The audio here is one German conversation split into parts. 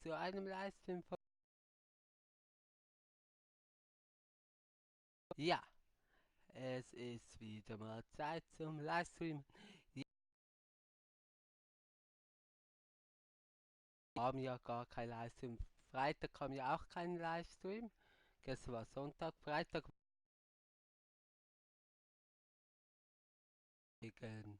zu einem Livestream von... Ja, es ist wieder mal Zeit zum Livestream. Wir haben ja gar kein Livestream. Freitag kam ja auch kein Livestream. Gestern war Sonntag, Freitag wegen,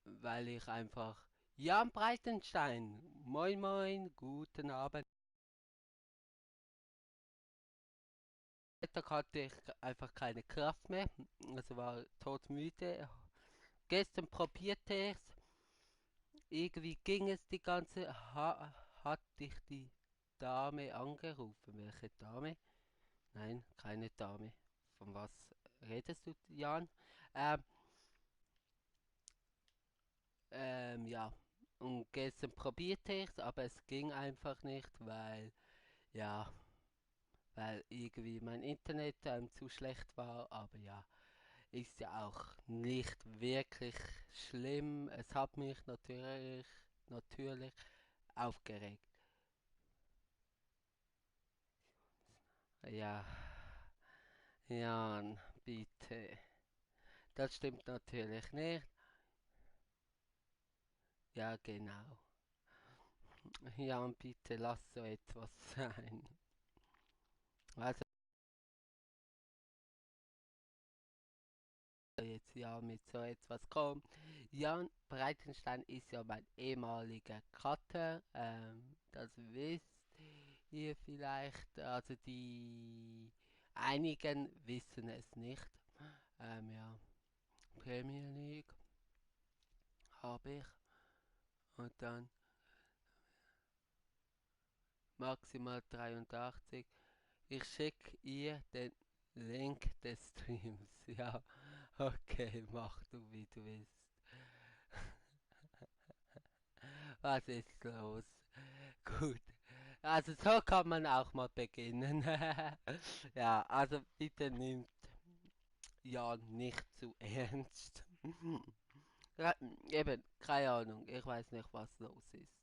weil ich einfach... Jan Breitenstein, moin moin, guten Abend. Freitag hatte ich einfach keine Kraft mehr, also war todmüde. Gestern probierte ich es. Irgendwie ging es die ganze... Hat dich die Dame angerufen? Welche Dame? Nein, keine Dame. Von was redest du, Jan? Ähm, ja. Und gestern probierte ich es, aber es ging einfach nicht, ja, weil irgendwie mein Internet zu schlecht war. Aber ja, ist ja auch nicht wirklich schlimm. Es hat mich natürlich aufgeregt. Ja, Jan, bitte. Das stimmt natürlich nicht. Ja, genau. Jan, bitte lass so etwas sein. Also jetzt ja mit so etwas kommt. Jan Breitenstein ist ja mein ehemaliger Cutter. Das wisst ihr vielleicht. Also die einigen wissen es nicht. Ja, Premier League habe ich. Und dann maximal 83. Ich schicke ihr den Link des Streams. Ja, okay, mach du wie du willst. Was ist los? Gut. Also so kann man auch mal beginnen. Ja, also bitte nimmt ja nicht zu ernst. Ja, eben, keine Ahnung. Ich weiß nicht, was los ist.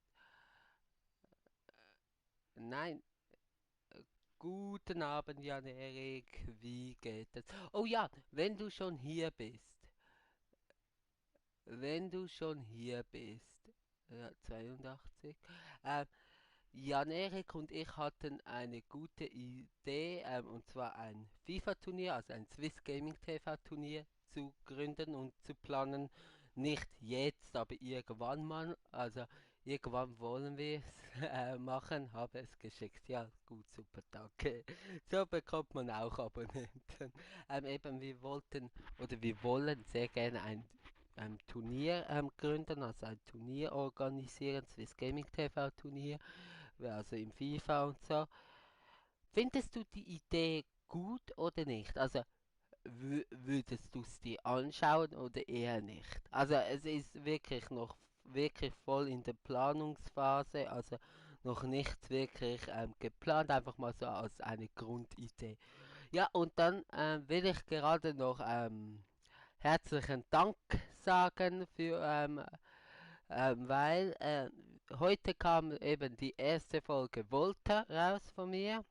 Nein, guten Abend, Jan Erik. Wie geht es? Oh ja, wenn du schon hier bist. Wenn du schon hier bist. Ja, 82. Ähm, Jan-Erik und ich hatten eine gute Idee, und zwar ein FIFA-Turnier, also ein Swiss Gaming TV-Turnier zu gründen und zu planen. Nicht jetzt, aber irgendwann mal. Also irgendwann wollen wir es machen, habe es geschickt. Ja, gut, super, danke. So bekommt man auch Abonnenten. Eben, wir wollten oder wir wollen sehr gerne ein Turnier gründen, also ein Turnier organisieren, Swiss Gaming TV Turnier also im FIFA und so. Findest du die Idee gut oder nicht? Also würdest du es dir anschauen oder eher nicht? Also es ist wirklich noch wirklich voll in der Planungsphase, also noch nichts wirklich geplant, einfach mal so als eine Grundidee. Ja, und dann will ich gerade noch herzlichen Dank sagen für weil heute kam eben die erste Folge Volta raus von mir.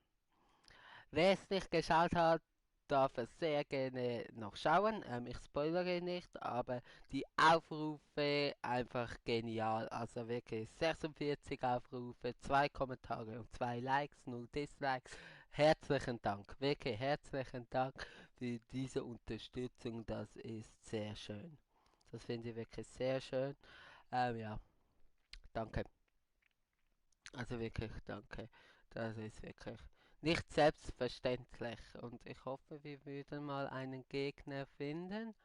Wer es nicht geschaut hat, darf es sehr gerne noch schauen. Ich spoilere nicht, aber die Aufrufe einfach genial. Also wirklich 46 Aufrufe, 2 Kommentare und 2 Likes, 0 Dislikes. Herzlichen Dank, wirklich herzlichen Dank für diese Unterstützung. Das ist sehr schön. Das finde ich wirklich sehr schön. Ja, danke. Also wirklich danke. Das ist wirklich nicht selbstverständlich. Und ich hoffe, wir würden mal einen Gegner finden.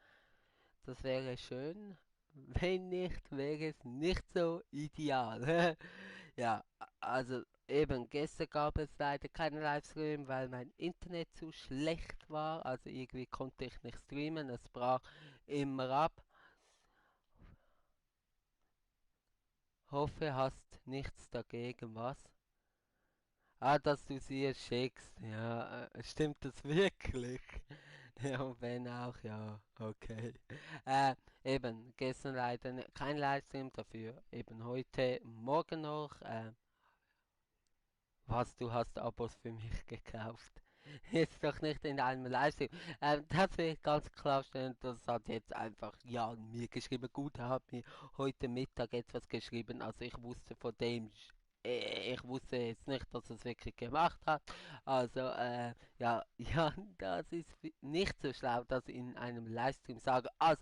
Das wäre schön. Wenn nicht, wäre es nicht so ideal. Ja, also eben gestern gab es leider keinen Livestream, weil mein Internet zu schlecht war. Also irgendwie konnte ich nicht streamen. Es brach immer ab. Hoffe, hast nichts dagegen, was? Ah, dass du sie jetzt schickst. Ja, stimmt das wirklich? Ja, wenn auch, ja, okay. Äh, eben, gestern leider kein Livestream, dafür eben heute, morgen noch. Was, du hast Abos für mich gekauft? Jetzt doch nicht in einem Livestream. Das will ich ganz klarstellen, das hat jetzt einfach Jan mir geschrieben. Gut, er hat mir heute Mittag etwas geschrieben, also ich wusste von dem, ich wusste jetzt nicht, dass er es wirklich gemacht hat. Also, ja, Jan, das ist nicht so schlau, dass ich in einem Livestream sage, also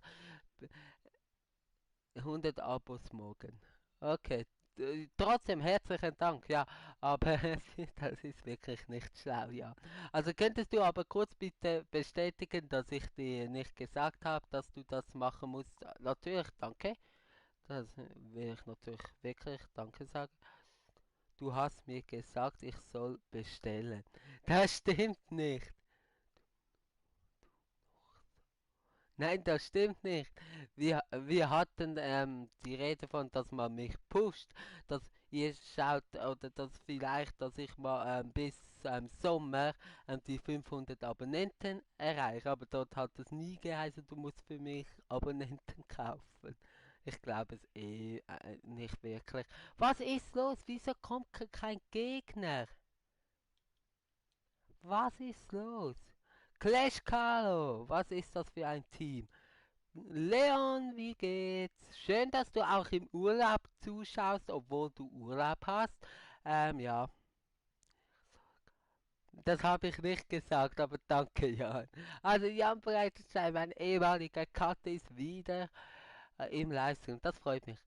100 Abos morgen. Okay, trotzdem herzlichen Dank, ja, aber das ist wirklich nicht schlau, ja. Also könntest du aber kurz bitte bestätigen, dass ich dir nicht gesagt habe, dass du das machen musst? Natürlich, danke. Das will ich natürlich wirklich danke sagen. Du hast mir gesagt, ich soll bestellen. Das stimmt nicht. Nein, das stimmt nicht. Wir hatten die Rede von, dass man mich pusht, dass ihr schaut oder dass vielleicht, dass ich mal bis Sommer die 500 Abonnenten erreiche. Aber dort hat es nie geheißen, du musst für mich Abonnenten kaufen. Ich glaube es nicht wirklich. Was ist los? Wieso kommt kein Gegner? Was ist los? Clash Carlo, was ist das für ein Team? Leon, wie geht's? Schön, dass du auch im Urlaub zuschaust, obwohl du Urlaub hast. Ja, das habe ich nicht gesagt, aber danke, Jan. Also, Jan Breitenstein, mein ehemaliger Katte, ist wieder im Livestream. Das freut mich.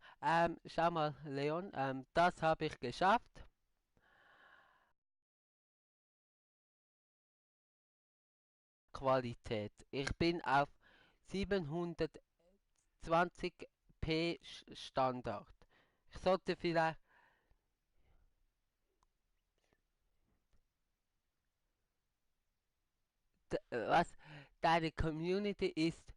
Schau mal, Leon, das habe ich geschafft. Qualität. Ich bin auf 720p Standard. Ich sollte vielleicht was? Deine Community ist,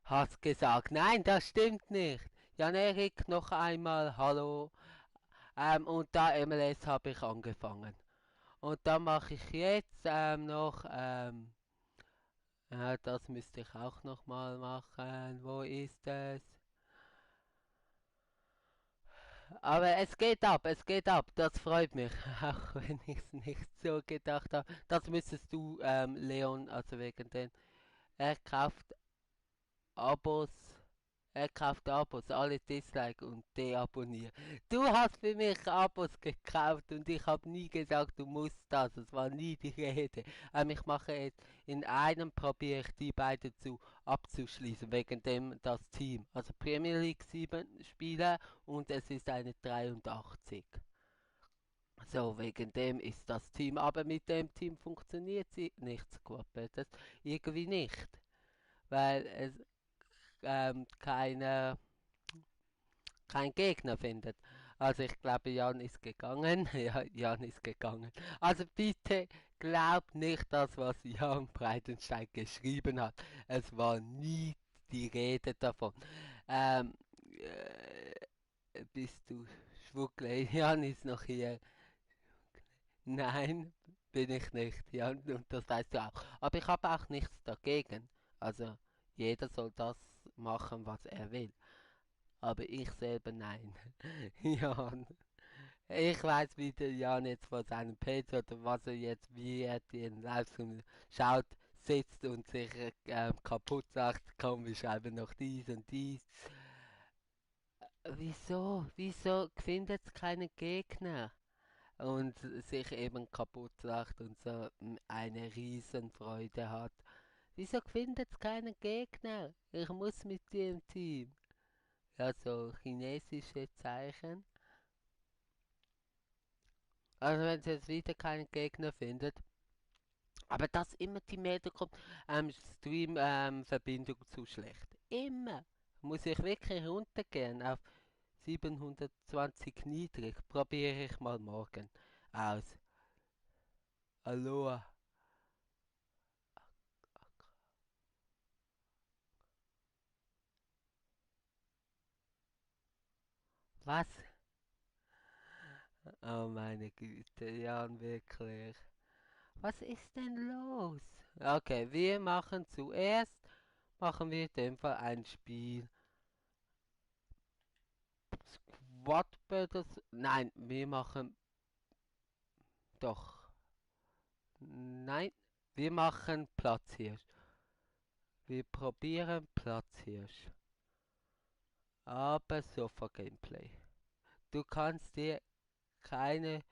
hast gesagt. Nein, das stimmt nicht. Jan-Erik, noch einmal Hallo. Und da MLS habe ich angefangen. Und da mache ich jetzt noch, das müsste ich auch noch mal machen. Wo ist es? Aber es geht ab, es geht ab. Das freut mich, auch wenn ich es nicht so gedacht habe. Das müsstest du, Leon, also wegen den, er kauft Abos. Er kauft Abos, alle Dislike und deabonnieren. Du hast für mich Abos gekauft und ich habe nie gesagt, du musst das. Es war nie die Rede. Ich mache jetzt in einem probiere ich die beiden zu abzuschließen, wegen dem das Team. Also Premier League 7 Spieler und es ist eine 83. So, wegen dem ist das Team, aber mit dem Team funktioniert sie nicht, Squad das irgendwie nicht, weil es kein Gegner findet. Also ich glaube, Jan ist gegangen. Ja, Jan ist gegangen. Also bitte glaub nicht das, was Jan Breitenstein geschrieben hat. Es war nie die Rede davon. Ähm, bist du Schwuckle? Jan ist noch hier. Nein, bin ich nicht. Jan, und das weißt du auch. Aber ich habe auch nichts dagegen. Also jeder soll das machen, was er will. Aber ich selber nein. Jan, ich weiß, wie der Jan jetzt vor seinem PC oder was er jetzt, wie er den Livestream schaut, sitzt und sich kaputt sagt, komm, wir schreiben noch dies und dies. Wieso? Wieso findet es keinen Gegner? Und sich eben kaputt sagt und so eine Riesenfreude hat. Wieso findet es keinen Gegner? Ich muss mit dir im Team. Ja, so chinesische Zeichen. Also wenn sie jetzt wieder keinen Gegner findet. Aber dass immer die Meldung kommt, Stream-Verbindung zu schlecht. Immer. Muss ich wirklich runtergehen auf 720 niedrig. Probiere ich mal morgen aus. Aloha. Was? Oh meine Güte, Jan, wirklich. Was ist denn los? Okay, wir machen zuerst, machen wir in dem Fall ein Spiel. Squad Battles. Nein, wir machen doch. Nein, wir machen Platzhirsch. Wir probieren Platzhirsch. Aber Sofa Gameplay. Du kannst dir keine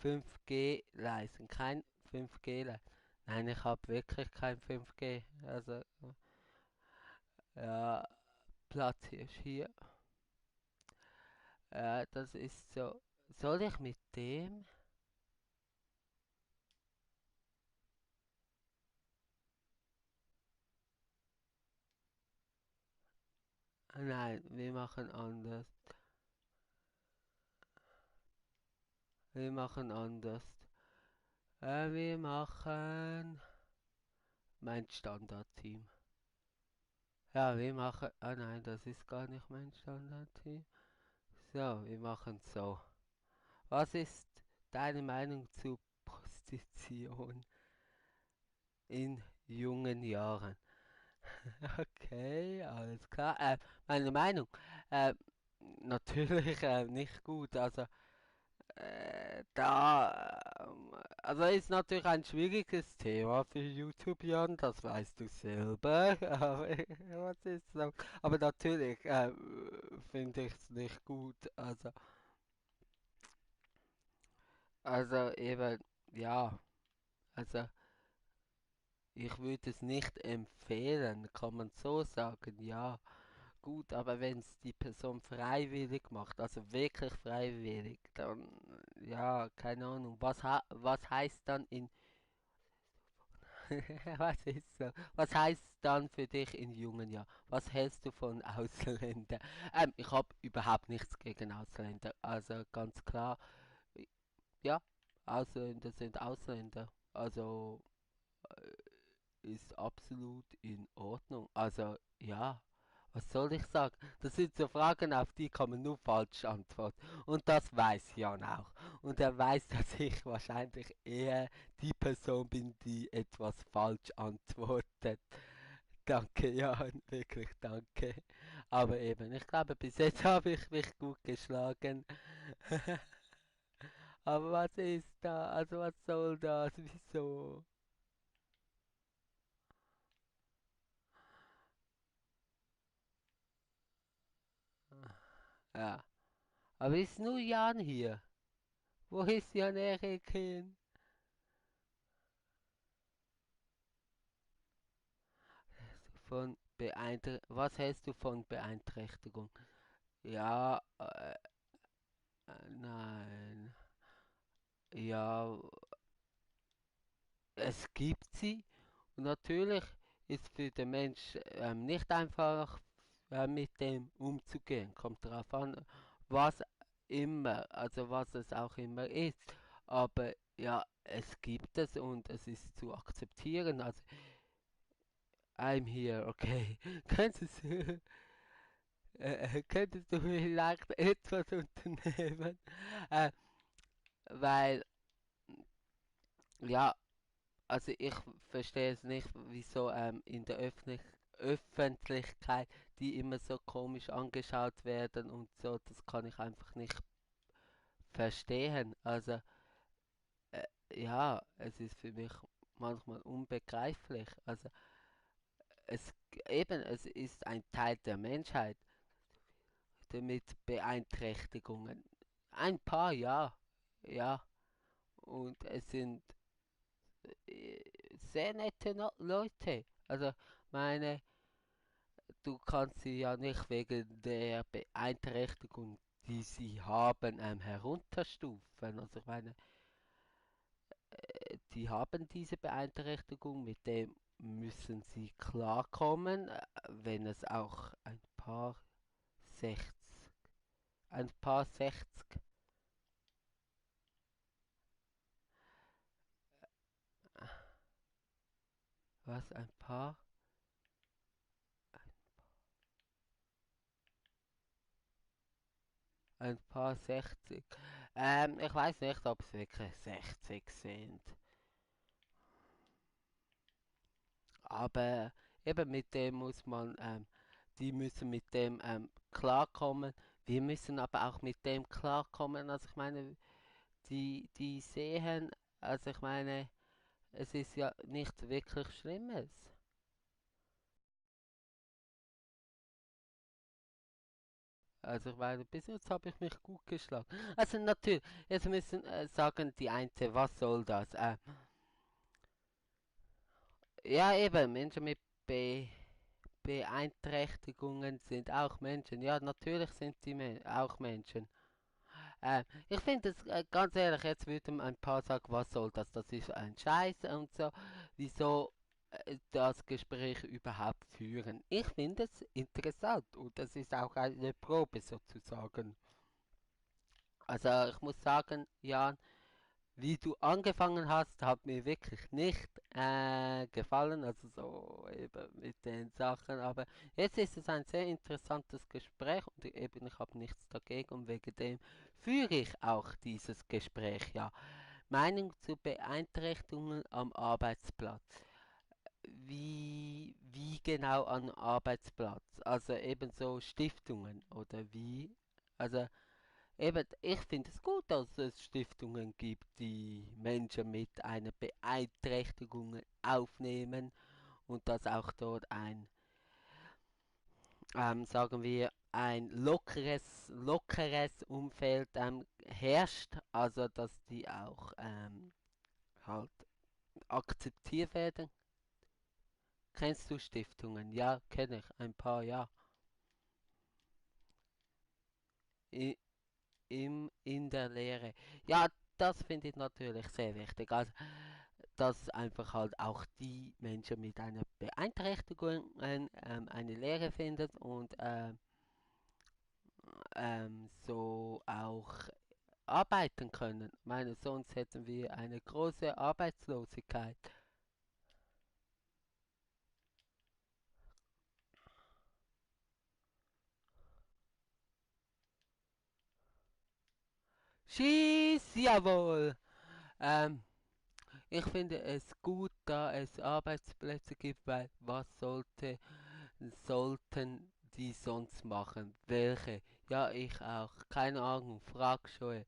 5G leisten. Kein 5G leisten. Nein, ich habe wirklich kein 5G. Also, ja, Platzhirsch hier. Das ist so. Soll ich mit dem? Nein, wir machen anders. Wir machen anders. Wir machen mein Standardteam. Ja, wir machen. Ah nein, das ist gar nicht mein Standardteam. So, wir machen so. Was ist deine Meinung zu Prostitution in jungen Jahren? Okay, alles klar. Meine Meinung. Äh, natürlich nicht gut. Also ist natürlich ein schwieriges Thema für YouTuber, das weißt du selber. Aber was ist so? Aber natürlich finde ich es nicht gut. Also eben, ja, also ich würde es nicht empfehlen, kann man so sagen, ja. Gut, aber wenn es die Person freiwillig macht, also wirklich freiwillig, dann, ja, keine Ahnung, was heißt dann in Was ist so? Was heißt dann für dich in jungen Jahren? Was hältst du von Ausländern? Ich habe überhaupt nichts gegen Ausländer. Also ganz klar, ja, Ausländer sind Ausländer. Also ist absolut in Ordnung. Also ja, was soll ich sagen? Das sind so Fragen, auf die kann man nur falsch antworten. Und das weiß Jan auch. Und er weiß, dass ich wahrscheinlich eher die Person bin, die etwas falsch antwortet. Danke, Jan, wirklich danke. Aber eben, ich glaube, bis jetzt habe ich mich gut geschlagen. Aber was ist da? Also was soll das? Wieso? Ja. Aber ist nur Jan hier? Wo ist Jan Erik hin? Was hältst du von Beeinträchtigung? Ja, nein. Ja, es gibt sie. Und natürlich ist für den Mensch nicht einfach mit dem umzugehen. Kommt darauf an, was also was es auch immer ist. Aber ja, es gibt es und es ist zu akzeptieren. Also, I'm here, okay. Könntest du vielleicht etwas unternehmen? Äh, weil, ja, also ich verstehe es nicht, wieso in der Öffentlichkeit die immer so komisch angeschaut werden und so, das kann ich einfach nicht verstehen. Ja, es ist für mich manchmal unbegreiflich. Es es ist ein Teil der Menschheit mit Beeinträchtigungen. Ein paar, ja, ja. Und es sind sehr nette Leute. Also meine, du kannst sie ja nicht wegen der Beeinträchtigung, die sie haben, herunterstufen. Also ich meine, die haben diese Beeinträchtigung, mit dem müssen sie klarkommen, wenn es auch paar 60, ein paar 60, was, ein paar 60. Ich weiß nicht, ob es wirklich 60 sind. Aber eben mit dem muss man, die müssen mit dem klarkommen. Wir müssen aber auch mit dem klarkommen. Also ich meine, die sehen, also ich meine, es ist ja nichts wirklich Schlimmes. Also ich meine, bis jetzt habe ich mich gut geschlagen. Also natürlich, jetzt müssen sagen die einen, was soll das? Ja eben, Menschen mit Beeinträchtigungen sind auch Menschen. Ja, natürlich sind die auch Menschen. Ich finde es ganz ehrlich, jetzt würden ein paar sagen, was soll das? Das ist ein Scheiß und so. Wieso das Gespräch überhaupt führen? Ich finde es interessant und das ist auch eine Probe sozusagen. Also ich muss sagen, Jan, wie du angefangen hast, hat mir wirklich nicht gefallen, also so eben mit den Sachen. Aber jetzt ist es ein sehr interessantes Gespräch und eben ich habe nichts dagegen und wegen dem führe ich auch dieses Gespräch. Ja, Meinung zu Beeinträchtigungen am Arbeitsplatz. Wie genau am Arbeitsplatz? Also eben so Stiftungen oder wie? Also eben, ich finde es gut, dass es Stiftungen gibt, die Menschen mit einer Beeinträchtigung aufnehmen und dass auch dort ein, sagen wir, ein lockeres Umfeld herrscht, also dass die auch halt akzeptiert werden. Kennst du Stiftungen? Ja, kenne ich, ein paar, ja. I, in der Lehre. Ja, das finde ich natürlich sehr wichtig. Also, dass einfach halt auch die Menschen mit einer Beeinträchtigung eine Lehre finden und so auch arbeiten können. Ich meine, sonst hätten wir eine große Arbeitslosigkeit. Schieß, jawohl! Ähm, ich finde es gut, da es Arbeitsplätze gibt, weil was sollten die sonst machen? Welche? Ja, ich auch. Keine Ahnung, frag schon.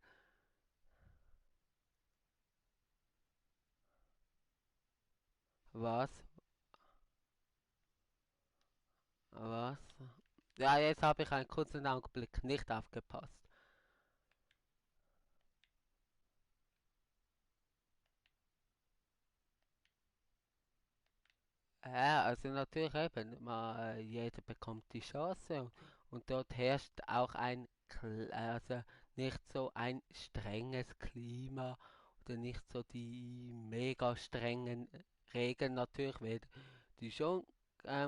Was? Was? Ja, jetzt habe ich einen kurzen Augenblick nicht aufgepasst. Ja, also natürlich eben, jeder bekommt die Chance und dort herrscht auch also nicht so ein strenges Klima oder nicht so die mega strengen Regeln. Natürlich werden die schon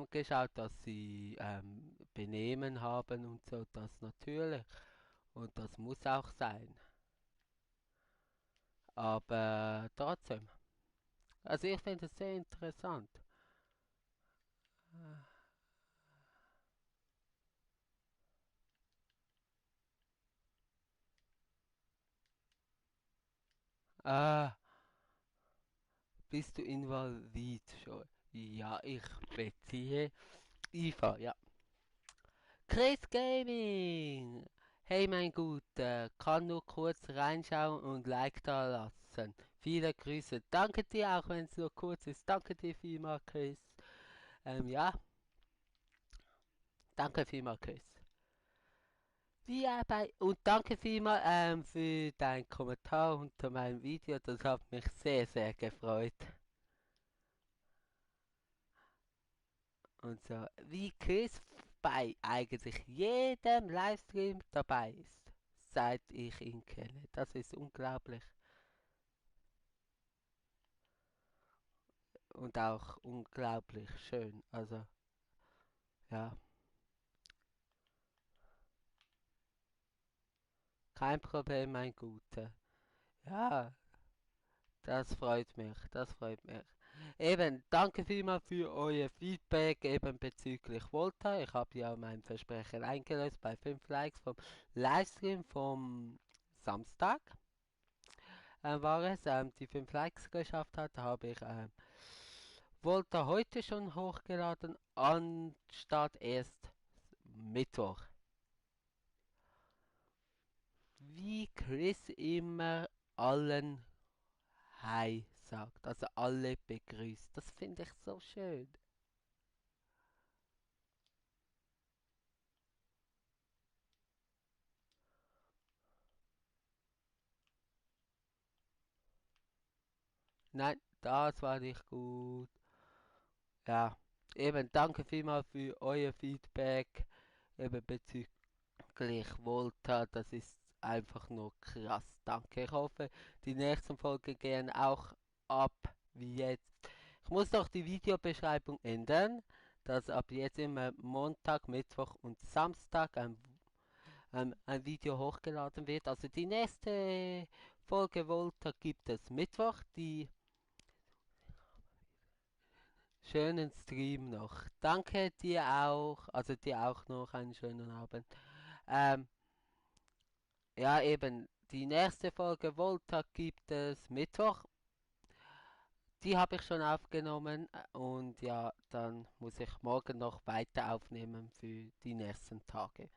geschaut, dass sie Benehmen haben und so, das natürlich und das muss auch sein. Aber trotzdem, also ich finde es sehr interessant. Äh, Bist du invalid schon? Ja, ich beziehe IFA, ja. Chris Gaming! Hey mein Guter, kann nur kurz reinschauen und Like da lassen. Viele Grüße. Danke dir, auch wenn es nur kurz ist. Danke dir vielmals, Chris. Ja, danke vielmals, Chris. Und danke vielmals für deinen Kommentar unter meinem Video. Das hat mich sehr, sehr gefreut. Und so, wie Chris bei eigentlich jedem Livestream dabei ist, seit ich ihn kenne. Das ist unglaublich und auch unglaublich schön. Also, ja, kein Problem, mein Guter. Ja, das freut mich, das freut mich. Eben, danke vielmals für euer Feedback eben bezüglich Volta. Ich habe ja mein Versprechen eingelöst bei 5 Likes vom Livestream vom Samstag. War es, die 5 Likes geschafft hat, habe ich Volta heute schon hochgeladen, anstatt erst Mittwoch. Wie Chris immer allen Hi sagt, also alle begrüßt. Das finde ich so schön. Nein, das war nicht gut. Ja, eben danke vielmals für euer Feedback, eben bezüglich Volta. Das ist einfach nur krass. Danke. Ich hoffe, die nächsten Folgen gehen auch ab wie jetzt. Ich muss noch die Videobeschreibung ändern, dass ab jetzt immer Montag, Mittwoch und Samstag ein Video hochgeladen wird. Also die nächste Folge Volta gibt es Mittwoch. Die schönen Stream noch. Danke dir auch, also dir auch noch einen schönen Abend. Ähm, ja, eben, die nächste Folge Volta gibt es Mittwoch. Die habe ich schon aufgenommen und ja, dann muss ich morgen noch weiter aufnehmen für die nächsten Tage.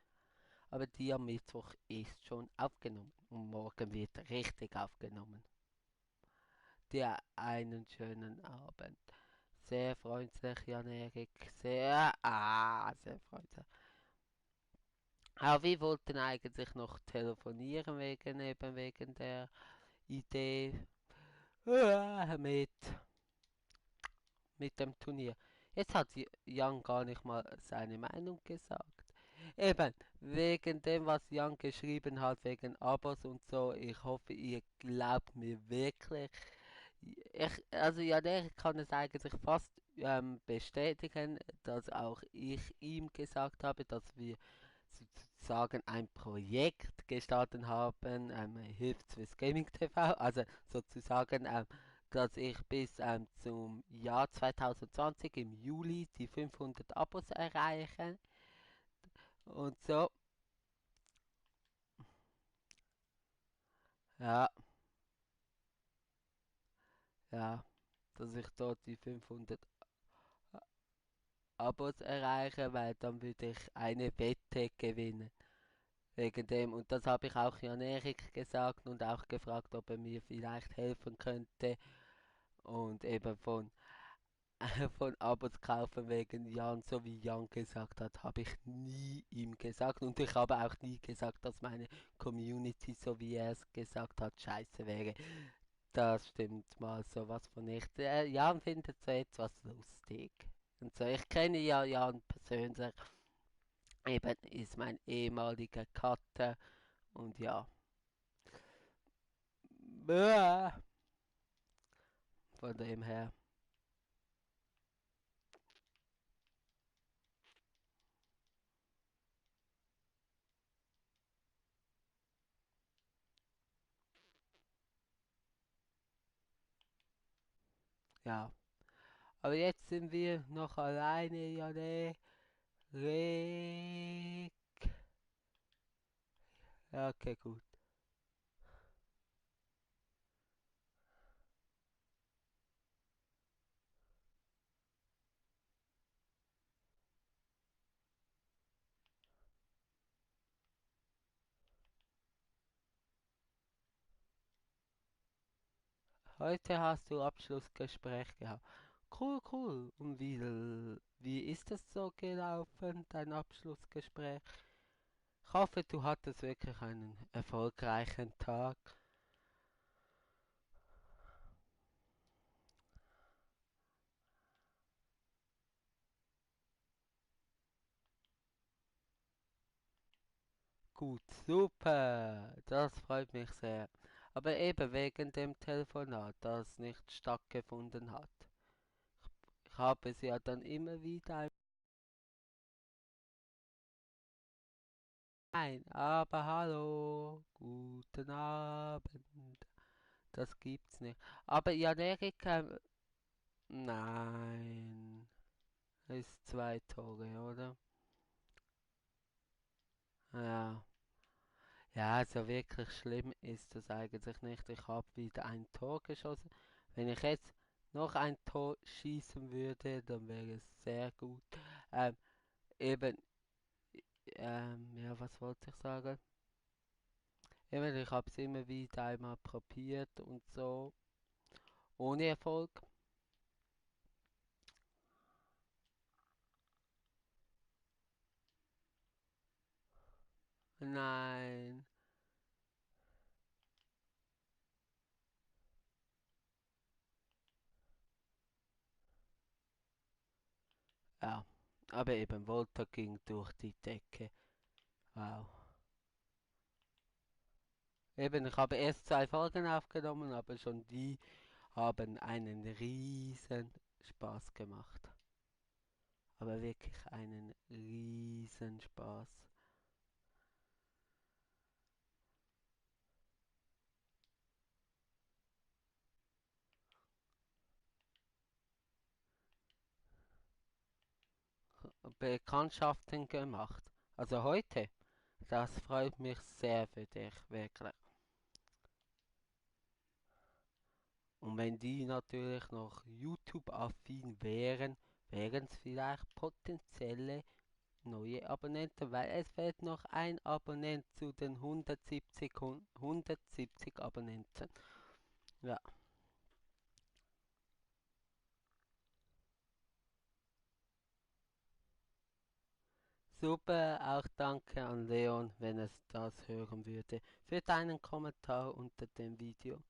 Aber die am Mittwoch ist schon aufgenommen und morgen wird richtig aufgenommen. Dir einen schönen Abend. Sehr freundlich, Jan-Erik. Sehr freundlich. Aber wir wollten eigentlich noch telefonieren wegen der Idee mit, mit dem Turnier. Jetzt hat Jan gar nicht mal seine Meinung gesagt. Eben, wegen dem, was Jan geschrieben hat, wegen Abos und so. Ich hoffe, ihr glaubt mir wirklich. Also ja, der kann es eigentlich fast bestätigen, dass auch ich ihm gesagt habe, dass wir sozusagen ein Projekt gestartet haben, Hilft Swiss Gaming TV, also sozusagen, dass ich bis zum Jahr 2020 im Juli die 500 Abos erreiche und so, ja, ja, dass ich dort die 500 Abos erreiche, weil dann würde ich eine Wette gewinnen. Wegen dem, und das habe ich auch Jan Erik gesagt und auch gefragt, ob er mir vielleicht helfen könnte. Und eben von Abos kaufen wegen Jan, so wie Jan gesagt hat, habe ich nie ihm gesagt. Und ich habe auch nie gesagt, dass meine Community, so wie er es gesagt hat, scheiße wäre. Das stimmt mal sowas von nicht. Jan findet so etwas lustig. Und so, ich kenne ja Jan persönlich. Eben ist mein ehemaliger Cutter. Und ja. Von dem her. Ja. Aber jetzt sind wir noch alleine, Janne. Rick. Ja, okay, gut. Heute hast du Abschlussgespräch gehabt. Cool, cool. Und wie ist es so gelaufen, dein Abschlussgespräch? Ich hoffe, du hattest wirklich einen erfolgreichen Tag. Gut, super. Das freut mich sehr. Aber eben wegen dem Telefonat, das nicht stattgefunden hat. Ich habe es ja dann immer wieder. Nein, aber hallo, guten Abend. Das gibt's nicht. Aber Jan-Erik, nein, ist 2 Tore, oder? Ja. Ja, so wirklich schlimm ist das eigentlich nicht. Ich habe wieder ein Tor geschossen. Wenn ich jetzt noch ein Tor schießen würde, dann wäre es sehr gut. Ähm, eben, ja, was wollte ich sagen? Eben, ich habe es immer wieder einmal probiert und so, ohne Erfolg. Nein. Ja, aber eben, Volta ging durch die Decke. Wow. Eben, ich habe erst 2 Folgen aufgenommen, aber schon die haben einen riesen Spaß gemacht. Aber wirklich einen riesen Spaß. Bekanntschaften gemacht. Also heute. Das freut mich sehr für dich, wirklich. Und wenn die natürlich noch YouTube-affin wären, wären es vielleicht potenzielle neue Abonnenten, weil es fehlt noch ein Abonnent zu den 170 Abonnenten. Ja, super, auch danke an Leon, wenn es das hören würde, für deinen Kommentar unter dem Video.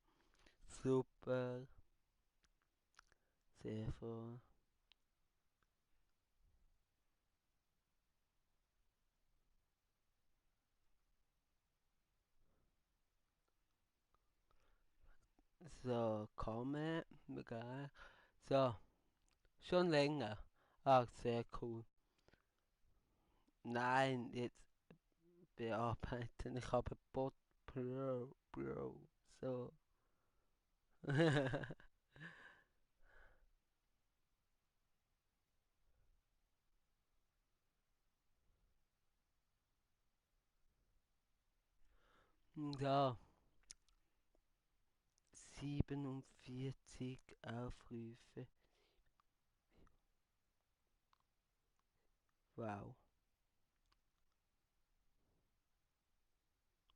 Super, sehr froh. So, komme, egal. So, schon länger. Ah, sehr cool. Nein, jetzt bearbeiten. Ich habe Bot Pro, Bro. So. Ja, 47 Aufrufe. Wow.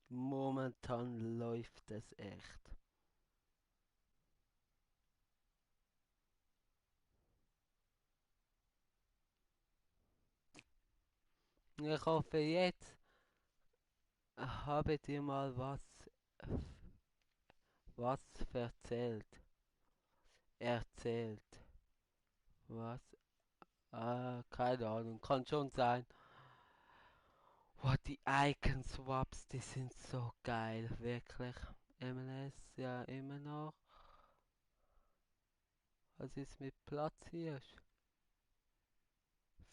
Momentan läuft es echt. Ich hoffe, jetzt habe dir mal was erzählt. Erzählt. Was? Ah, keine Ahnung. Kann schon sein. Boah, die Icon Swaps, die sind so geil. Wirklich. MLS, ja, immer noch. Was ist mit Platz hier?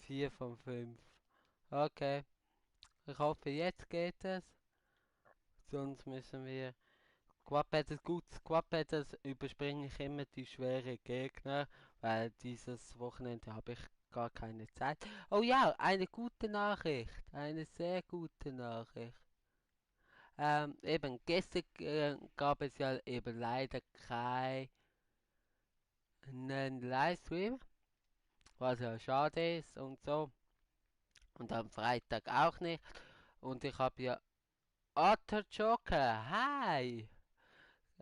4 von 5. Okay. Ich hoffe, jetzt geht es. Sonst müssen wir. Squad Battles, gut, Squad Battles überspringe ich immer die schweren Gegner, weil dieses Wochenende habe ich gar keine Zeit. Oh ja, eine gute Nachricht. Eine sehr gute Nachricht. Eben, gestern gab es ja eben leider keinen Livestream, was ja schade ist und so. Und am Freitag auch nicht. Und ich habe ja Otter Joker. Hi!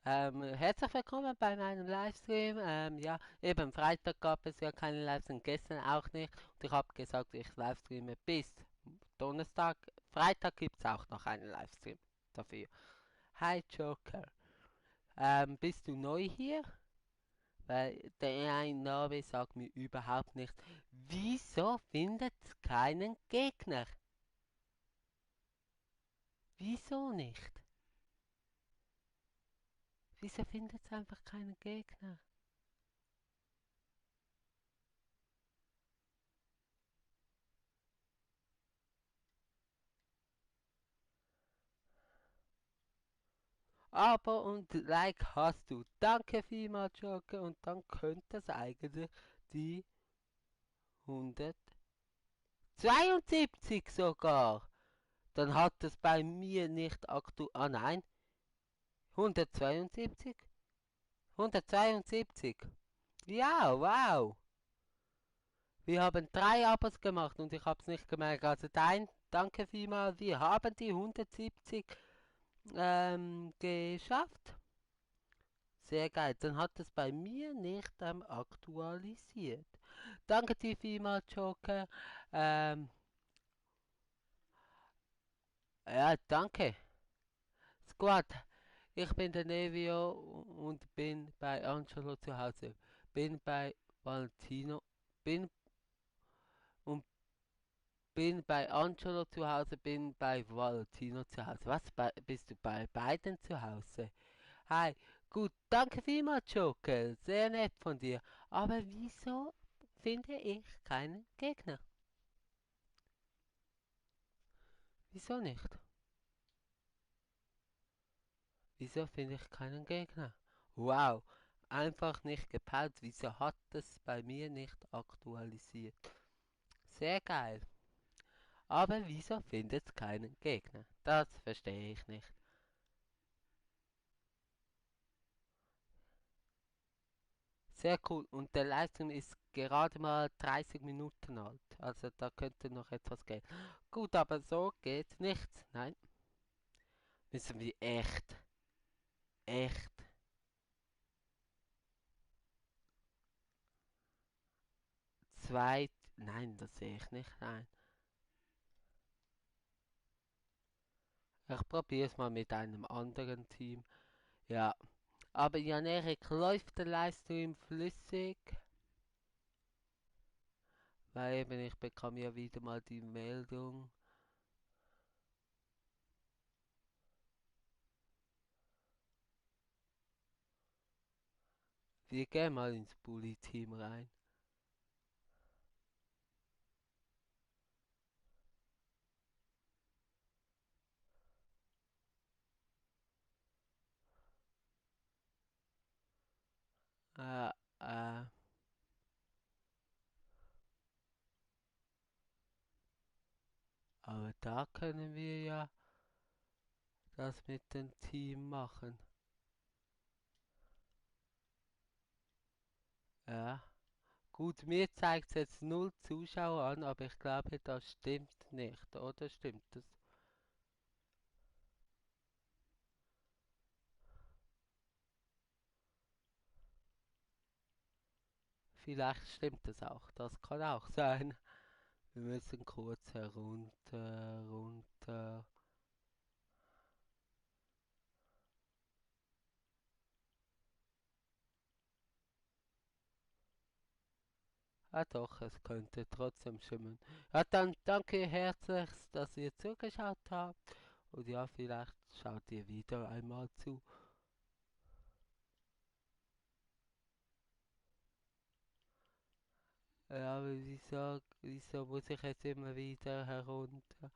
Herzlich willkommen bei meinem Livestream. Ja, eben Freitag gab es ja keinen Livestream, gestern auch nicht. Und ich habe gesagt, ich livestreame bis Donnerstag. Freitag gibt es auch noch einen Livestream dafür. Hi Joker. Bist du neu hier? Weil der Name sagt mir überhaupt nichts. Wieso findet es keinen Gegner? Wieso nicht? Wieso findet es einfach keinen Gegner? Aber und Like hast du. Danke vielmals, Joker. Und dann könnte es eigentlich die 172 sogar. Dann hat es bei mir nicht aktuell. Ah nein, 172? 172. Ja, wow. Wir haben 3 Abos gemacht und ich habe es nicht gemerkt. Also danke vielmals. Wir haben die 170 geschafft. Sehr geil. Dann hat es bei mir nicht aktualisiert. Danke dir vielmals, Joker. Ähm, ja, danke. Squad, ich bin der Nevio und bin bei Angelo zu Hause. Bin bei Valentino. Bin und bin bei Angelo zu Hause, bin bei Valentino zu Hause. Was? Bist du bei beiden zu Hause? Hi, gut, danke vielmals, Joker. Sehr nett von dir. Aber wieso finde ich keinen Gegner? Wieso nicht? Wieso finde ich keinen Gegner? Wow, einfach nicht gepeilt. Wieso hat es bei mir nicht aktualisiert? Sehr geil. Aber wieso findet es keinen Gegner? Das verstehe ich nicht. Sehr cool. Und der Livestream ist gerade mal 30 Minuten alt. Also da könnte noch etwas gehen. Gut, aber so geht nichts. Nein, müssen wir echt, nein, das sehe ich nicht ein. Ich probiere es mal mit einem anderen Team. Ja, aber Jan-Erik, läuft der Livestream flüssig? Weil eben ich bekam ja wieder mal die Meldung. Wir gehen mal ins Bully-Team rein. Äh, äh, aber da können wir ja das mit dem Team machen. Ja. Gut, mir zeigt es jetzt 0 Zuschauer an, aber ich glaube, das stimmt nicht, oder stimmt das? Vielleicht stimmt das auch, das kann auch sein. Wir müssen kurz runter. Ah doch, es könnte trotzdem stimmen. Ja, dann danke herzlich, dass ihr zugeschaut habt. Und ja, vielleicht schaut ihr wieder einmal zu. Ja, aber wieso muss ich jetzt immer wieder herunter?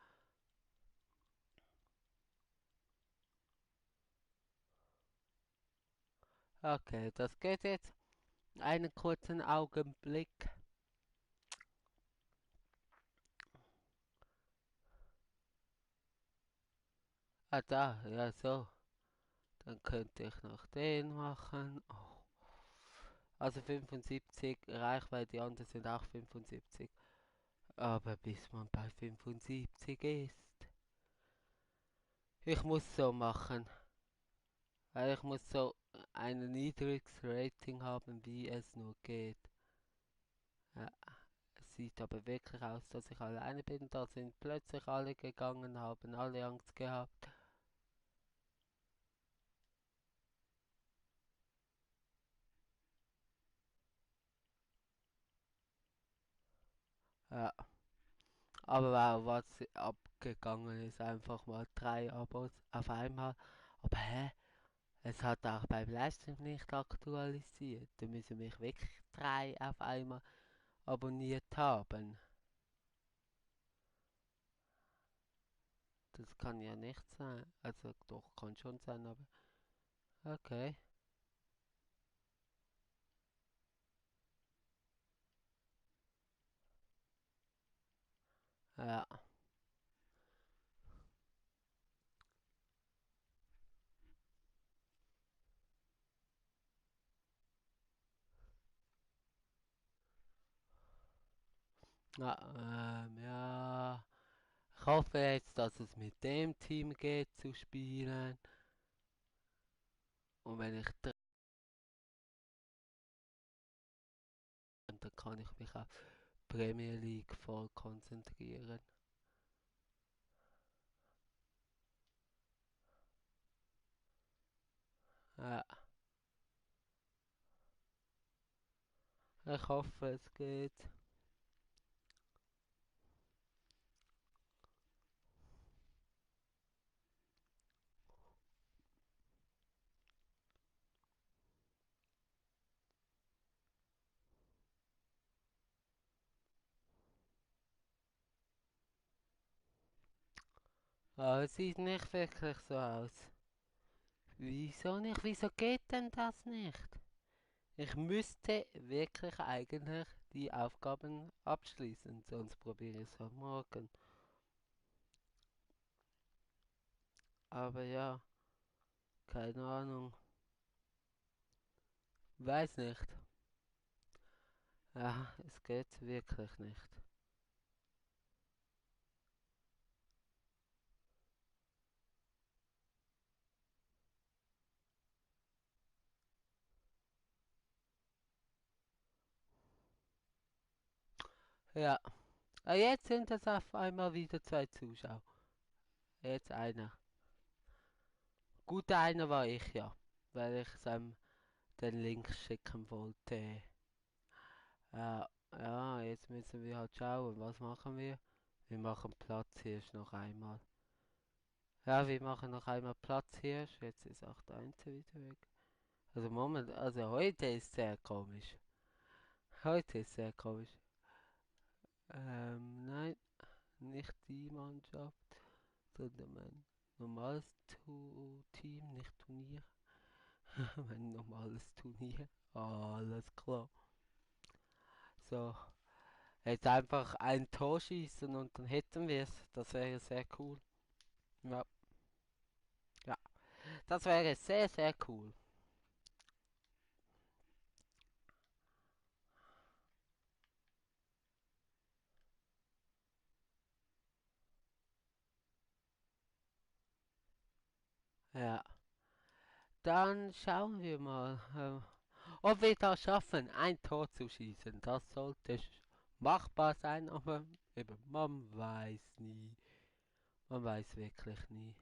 Okay, das geht jetzt. Einen kurzen Augenblick. Ah, da, ja, so. Dann könnte ich noch den machen. Oh. Also 75 reicht, weil die anderen sind auch 75. Aber bis man bei 75 ist. Ich muss so machen. Weil ich muss so ein niedriges Rating haben, wie es nur geht. Ja, es sieht aber wirklich aus, dass ich alleine bin. Da sind plötzlich alle gegangen, haben alle Angst gehabt. Ja, aber wow, was abgegangen ist, einfach mal 3 Abos auf einmal. Aber hä? Es hat auch beim Livestream nicht aktualisiert. Da müssen mich wirklich 3 auf einmal abonniert haben. Das kann ja nicht sein. Also doch, kann schon sein, aber okay. Ja, Ja. Ich hoffe jetzt, dass es mit dem Team geht zu spielen. Und wenn ich dran, dann kann ich mich auf Premier League voll konzentrieren. Ja, ich hoffe, es geht. Aber es sieht nicht wirklich so aus. Wieso nicht? Wieso geht denn das nicht? Ich müsste wirklich eigentlich die Aufgaben abschließen, sonst probiere ich es am Morgen. Aber ja, keine Ahnung. Weiß nicht. Ja, es geht wirklich nicht. Ja, jetzt sind es auf einmal wieder zwei Zuschauer. Jetzt einer. Gut, einer war ich ja, weil ich den Link schicken wollte. Ja, jetzt müssen wir halt schauen, was machen wir? Wir machen Platzhirsch noch einmal. Ja, wir machen noch einmal Platzhirsch. Jetzt ist 8-1 wieder weg. Also heute ist sehr komisch. Heute ist sehr komisch. Nein, nicht die Mannschaft, sondern mein normales Team, nicht Turnier. Mein normales Turnier. Alles klar. So, jetzt einfach ein Tor schießen und dann hätten wir es. Das wäre sehr cool. Ja, ja. Das wäre sehr, sehr cool. Ja. Dann schauen wir mal, ob wir das schaffen, ein Tor zu schießen. Das sollte machbar sein, aber eben, man weiß nie. Man weiß wirklich nie.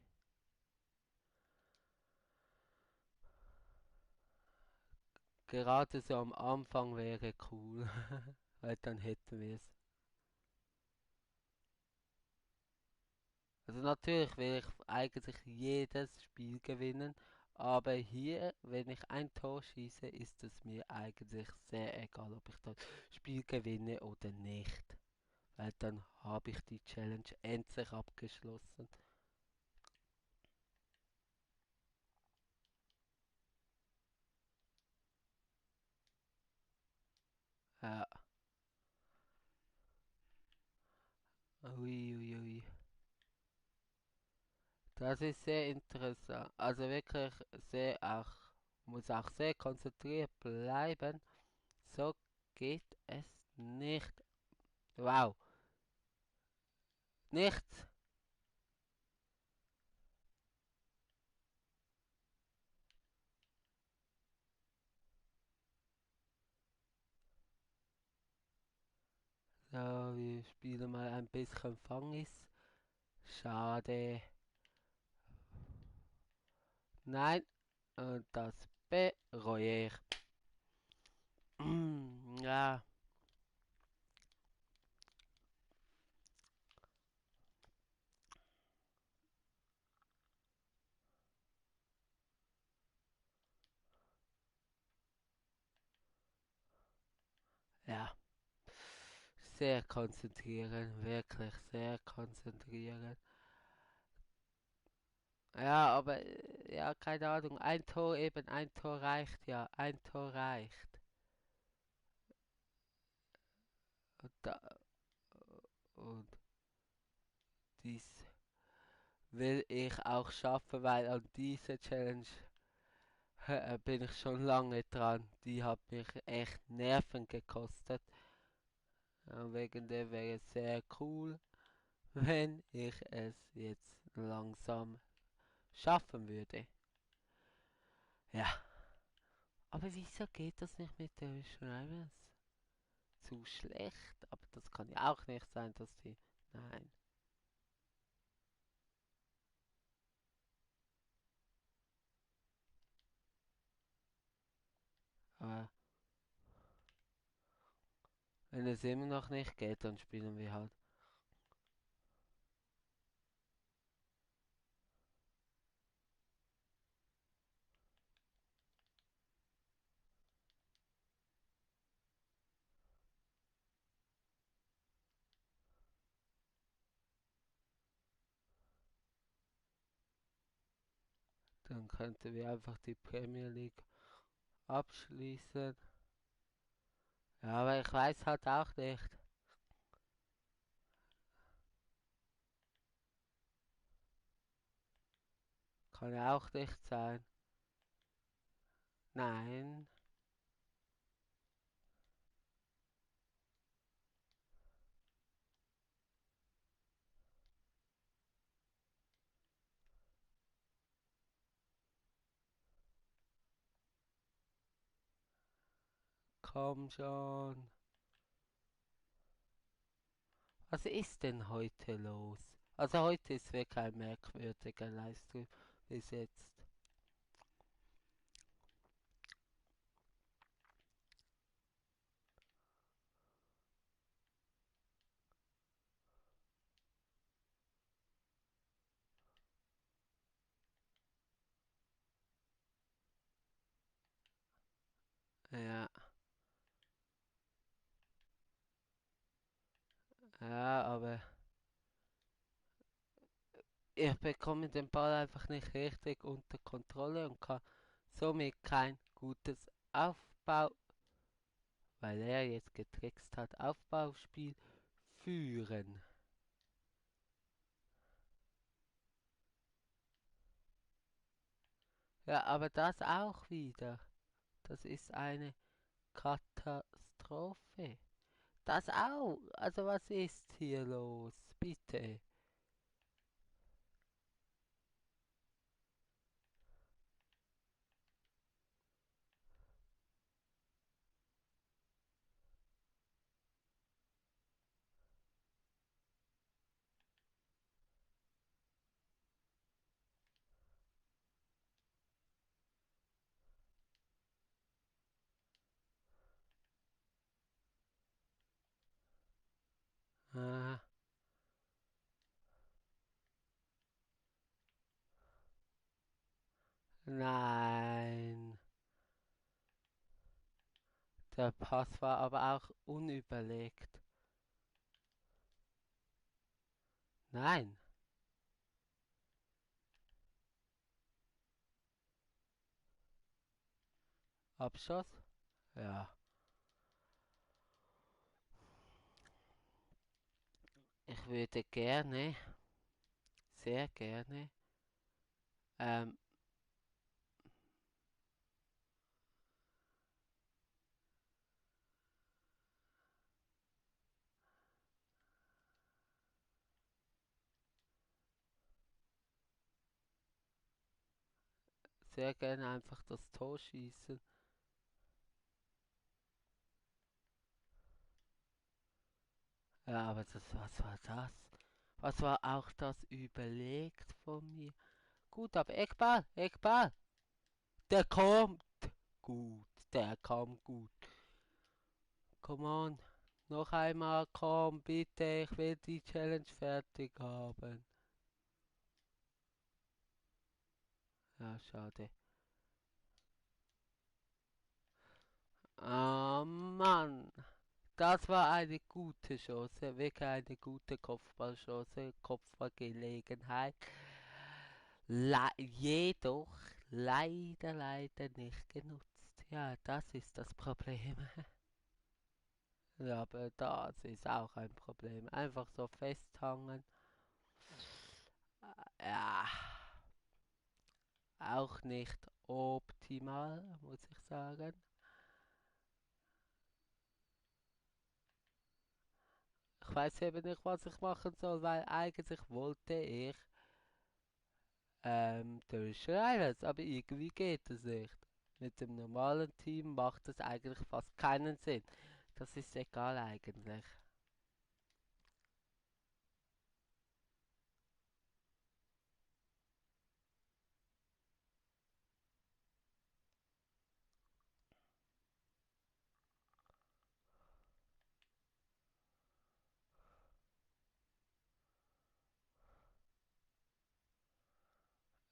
Gerade so am Anfang wäre cool, weil dann hätten wir es. Also natürlich will ich eigentlich jedes Spiel gewinnen, aber hier, wenn ich ein Tor schieße, ist es mir eigentlich sehr egal, ob ich das Spiel gewinne oder nicht. Weil dann habe ich die Challenge endlich abgeschlossen. Ja, ui, ui, ui. Das ist sehr interessant. Also wirklich muss auch sehr konzentriert bleiben. So geht es nicht. Wow, nichts. So, wir spielen mal ein bisschen Fangis. Schade. Nein, und das bereue ich. Ja, ja. Sehr konzentrieren, wirklich sehr konzentrieren. Ja, aber ja, keine Ahnung. Ein Tor eben, ein Tor reicht ja, ein Tor reicht. Und, und dies will ich auch schaffen, weil an dieser Challenge bin ich schon lange dran. Die hat mich echt Nerven gekostet. Wegen der wäre es sehr cool, wenn ich es jetzt langsam schaffen würde. Ja, aber wieso geht das nicht mit der Schreiben? Zu schlecht, aber das kann ja auch nicht sein, dass die... Nein. Aber wenn es immer noch nicht geht, dann spielen wir halt. Dann könnten wir einfach die Premier League abschließen. Ja, aber ich weiß halt auch nicht. Kann ja auch nicht sein. Nein, komm schon. Was ist denn heute los? Also heute ist wirklich ein merkwürdiger Livestream bis jetzt. Ja, ja, aber ich bekomme den Ball einfach nicht richtig unter Kontrolle und kann somit kein gutes Aufbau, weil er jetzt getrickst hat, Aufbauspiel führen. Ja, aber das auch wieder. Das ist eine Katastrophe. Das auch. Also was ist hier los? Bitte. Ah, nein. Der Pass war aber auch unüberlegt. Nein. Abschuss? Ja. Ich würde gerne, sehr gerne, ähm, sehr gerne einfach das Tor schießen. Ja, aber das, was war das? Was war auch das überlegt von mir? Gut, aber Eckball, Eckball. Der kommt gut, der kam gut. Come on, noch einmal, komm, bitte, ich will die Challenge fertig haben. Ja, schade. Ah, Mann. Das war eine gute Chance, wirklich eine gute Kopfballchance, Kopfballgelegenheit. Jedoch leider nicht genutzt. Ja, das ist das Problem. Ja, aber das ist auch ein Problem. Einfach so festhangen. Ja, auch nicht optimal, muss ich sagen. Ich weiß eben nicht, was ich machen soll, weil eigentlich wollte ich durch Rivals, aber irgendwie geht es nicht. Mit dem normalen Team macht es eigentlich fast keinen Sinn. Das ist egal eigentlich.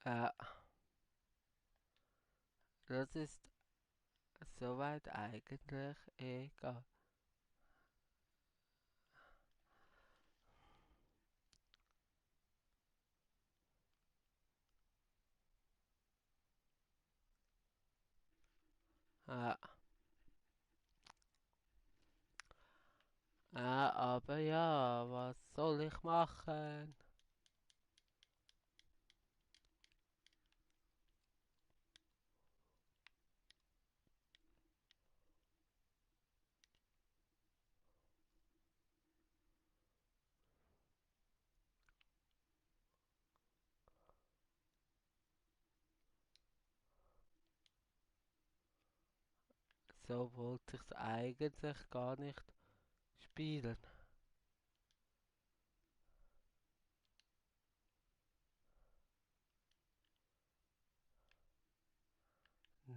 Äh, Das ist soweit eigentlich egal. Äh, aber ja, was soll ich machen? So wollte ich es eigentlich gar nicht spielen.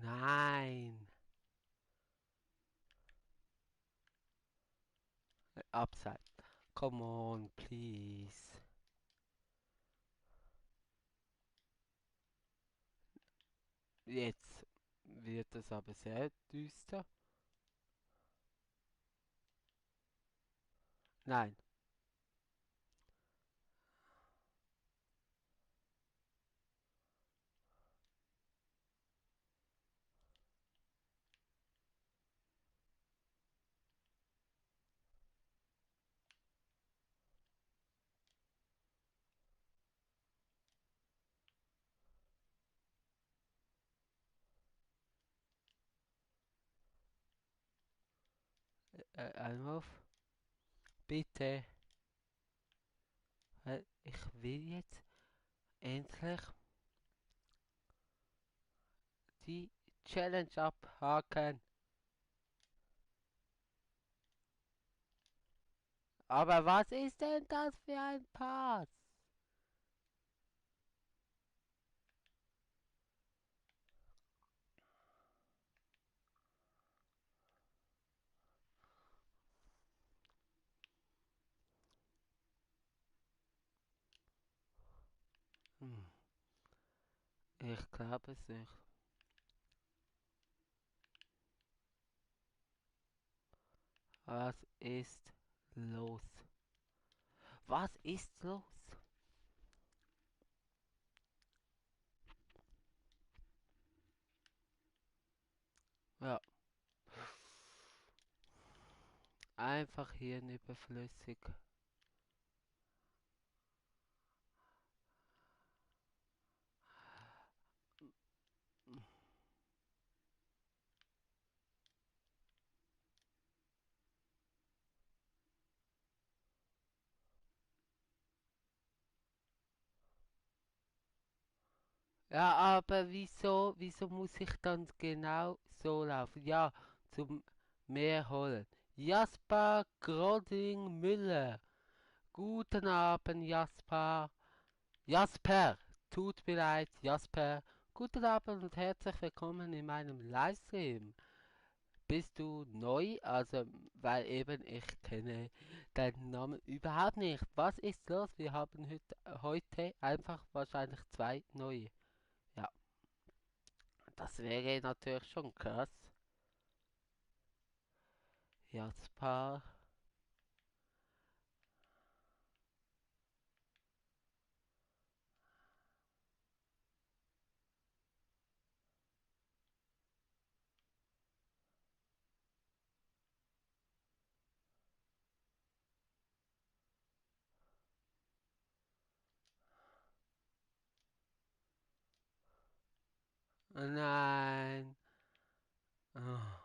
Nein. Upside. Come on, please. Jetzt wird es aber sehr düster. Nein. Einwurf. Bitte. Ich will jetzt endlich die Challenge abhaken. Aber was ist denn das für ein Pass? Hm, ich glaube es nicht. Was ist los? Was ist los? Ja, einfach hirnüberflüssig. Ja, aber wieso muss ich dann genau so laufen? Ja, zum Meer holen. Jasper Groding Müller. Guten Abend, Jasper. Jasper, tut mir leid, Jasper. Guten Abend und herzlich willkommen in meinem Livestream. Bist du neu? Also, weil eben ich kenne deinen Namen überhaupt nicht. Was ist los? Wir haben heute einfach wahrscheinlich zwei neue. Ja, das wäre natürlich schon krass. Jasper. Nein. Oh.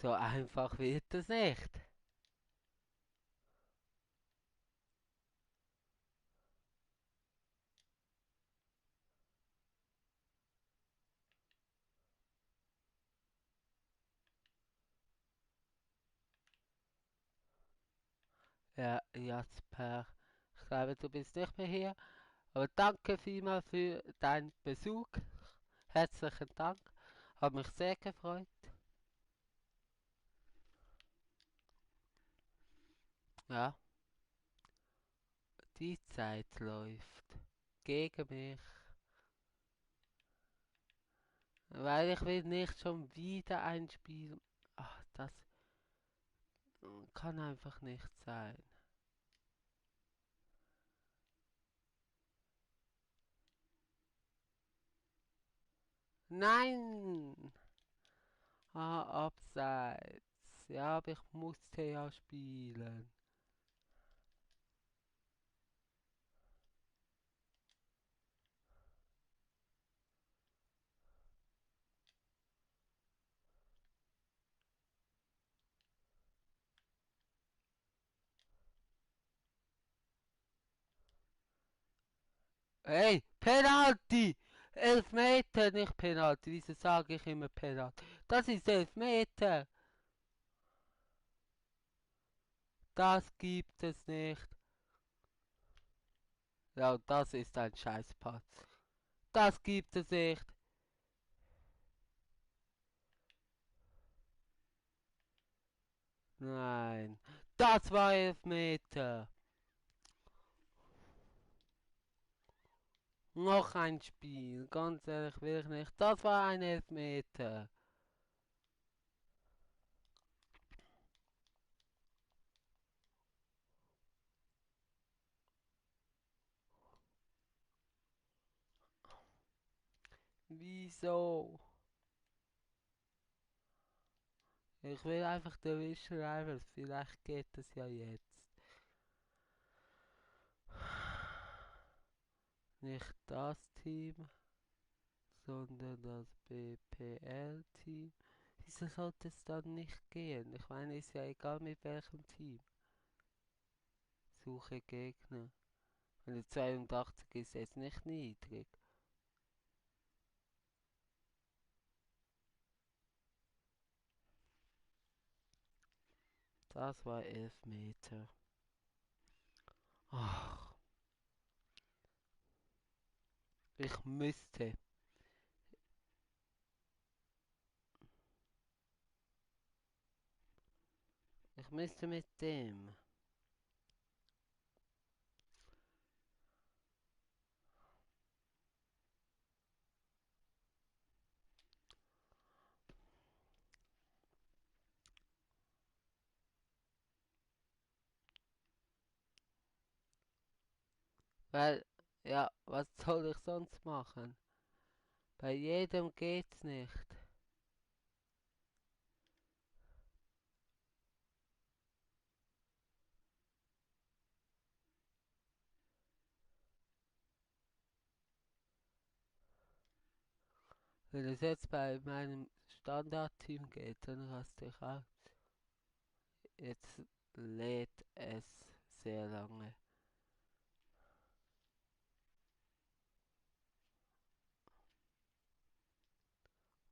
So einfach wird es nicht. Ja, Jasper, ich glaube, du bist nicht mehr hier. Aber danke vielmals für deinen Besuch. Herzlichen Dank. Hat mich sehr gefreut. Ja, die Zeit läuft gegen mich. Weil ich will nicht schon wieder ein Spiel. Ach, das kann einfach nicht sein. Nein! Ah, abseits. Ja, aber ich musste ja spielen. Hey, Penalty! Elfmeter, nicht Penalty. Wieso sage ich immer Penalty? Das ist Elfmeter. Das gibt es nicht. Ja, das ist ein Scheißpass. Das gibt es nicht. Nein. Das war Elfmeter. Noch ein Spiel. Ganz ehrlich will ich nicht. Das war ein Elfmeter. Wieso? Ich will einfach der Wischreiber. Vielleicht geht es ja jetzt. Nicht das Team, sondern das BPL-Team. Wieso sollte es dann nicht gehen? Ich meine, ist ja egal mit welchem Team. Suche Gegner. Und die 82 ist jetzt nicht niedrig. Das war Elfmeter. Ach, ich müsste. Ich müsste mit dem. Weil, ja, was soll ich sonst machen? Bei jedem geht's nicht. Wenn es jetzt bei meinem Standardteam geht, dann raste ich aus. Jetzt lädt es sehr lange.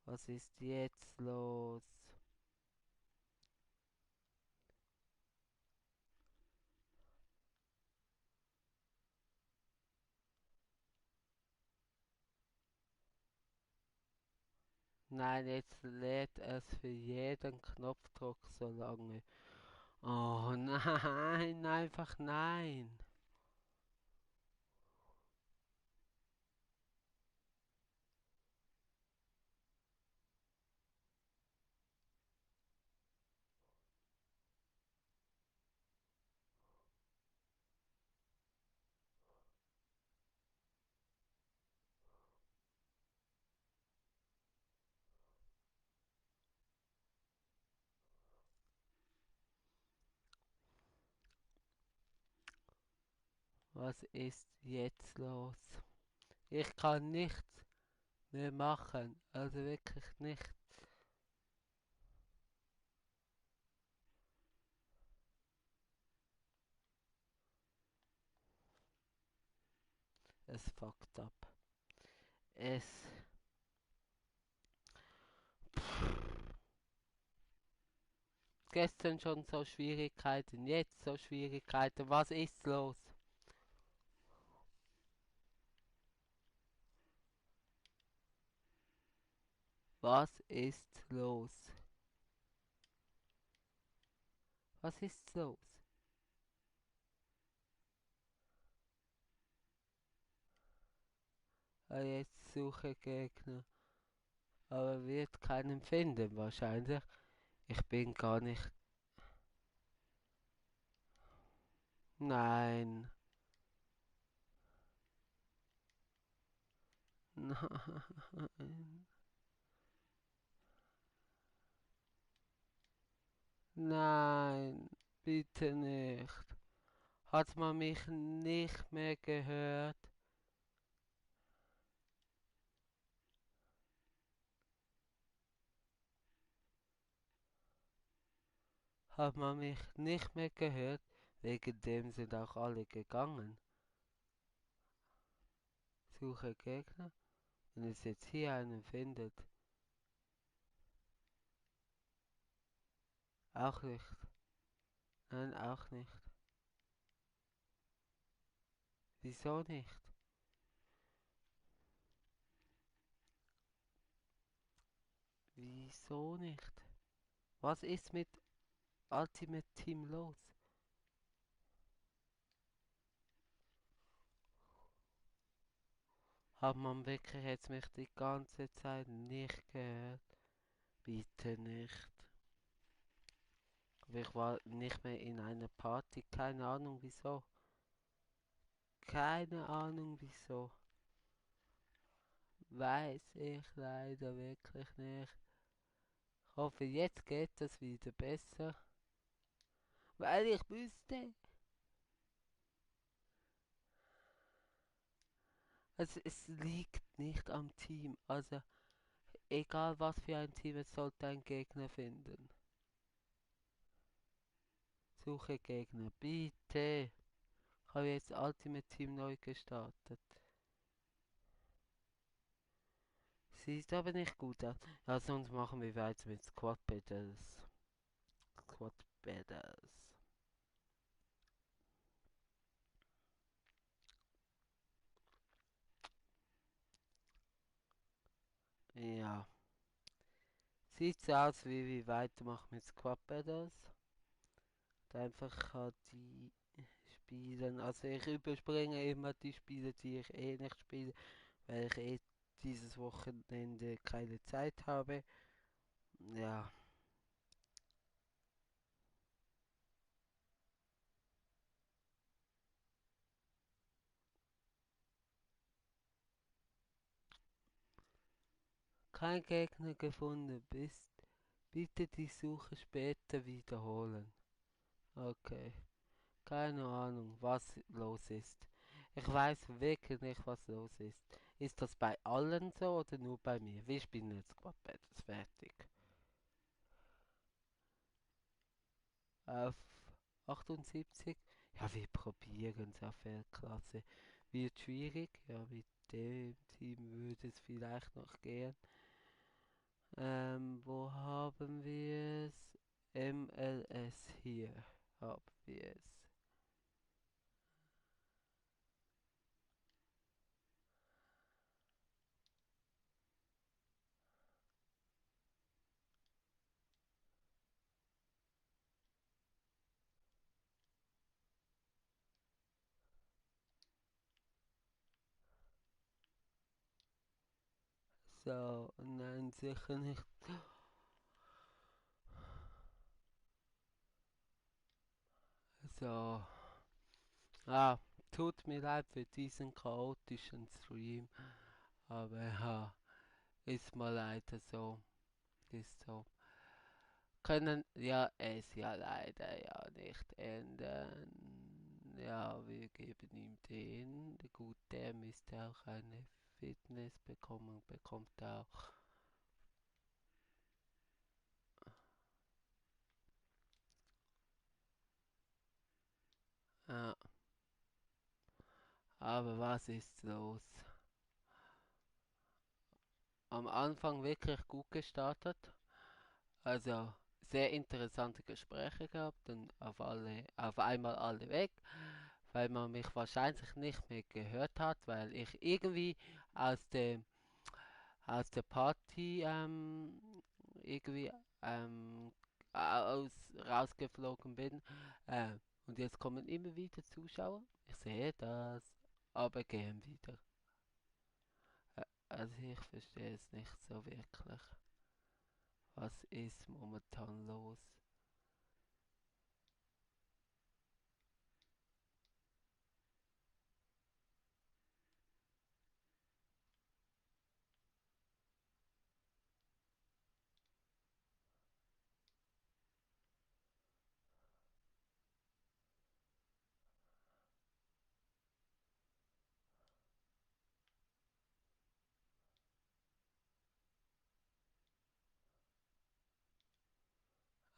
Was ist jetzt los? Nein, jetzt lädt es für jeden Knopfdruck so lange. Oh nein, einfach nein. Was ist jetzt los? Ich kann nichts mehr machen. Also wirklich nicht. Es fuckt ab. Es. Gestern schon so Schwierigkeiten, jetzt so Schwierigkeiten. Was ist los? Was ist los? Was ist los? Jetzt suche Gegner. Aber wird keinen finden wahrscheinlich. Ich bin gar nicht. Nein. Nein. Nein. Bitte nicht. Hat man mich nicht mehr gehört? Hat man mich nicht mehr gehört? Wegen dem sind auch alle gegangen. Suche Gegner. Wenn es jetzt hier einen findet. Auch nicht. Nein, auch nicht. Wieso nicht? Wieso nicht? Was ist mit Ultimate Team los? Hat man wirklich jetzt mich die ganze Zeit nicht gehört? Bitte nicht. Aber ich war nicht mehr in einer Party. Keine Ahnung wieso. Keine Ahnung wieso. Weiß ich leider wirklich nicht. Ich hoffe, jetzt geht das wieder besser. Weil ich wüsste. Also es liegt nicht am Team. Also egal was für ein Team, es sollte ein Gegner finden. Suche Gegner, bitte. Ich habe jetzt Ultimate Team neu gestartet. Sieht aber nicht gut aus. Ja, sonst machen wir weiter mit Squad Battles. Squad Battles. Ja. Sieht so aus, wie wir weitermachen mit Squad Battles. Einfach halt die Spielen. Also ich überspringe immer die Spiele, die ich eh nicht spiele, weil ich eh dieses Wochenende keine Zeit habe. Ja. Kein Gegner gefunden bist. Bitte die Suche später wiederholen. Okay. Keine Ahnung, was los ist. Ich weiß wirklich nicht, was los ist. Ist das bei allen so oder nur bei mir? Wir spielen jetzt Squad Battles fertig. Auf 78. Ja, wir probieren es auf Weltklasse. Wird schwierig. Ja, mit dem Team würde es vielleicht noch gehen. Wo haben wir es? MLS hier haben wir es. So, nein, sicher nicht. So, ah, tut mir leid für diesen chaotischen Stream, aber ja, ist mal leider so, ist so. Können ja es ja leider ja nicht ändern. Ja, wir geben ihm den. Gut, der müsste auch eine Fitness bekommen, bekommt auch. Ja, Aber was ist los? Am Anfang wirklich gut gestartet. Also sehr interessante Gespräche gehabt und auf einmal alle weg, weil man mich wahrscheinlich nicht mehr gehört hat, weil ich irgendwie aus dem aus der Party irgendwie rausgeflogen bin. Und jetzt kommen immer wieder Zuschauer. Ich sehe das, aber gehen wieder. Also ich verstehe es nicht so wirklich. Was ist momentan los?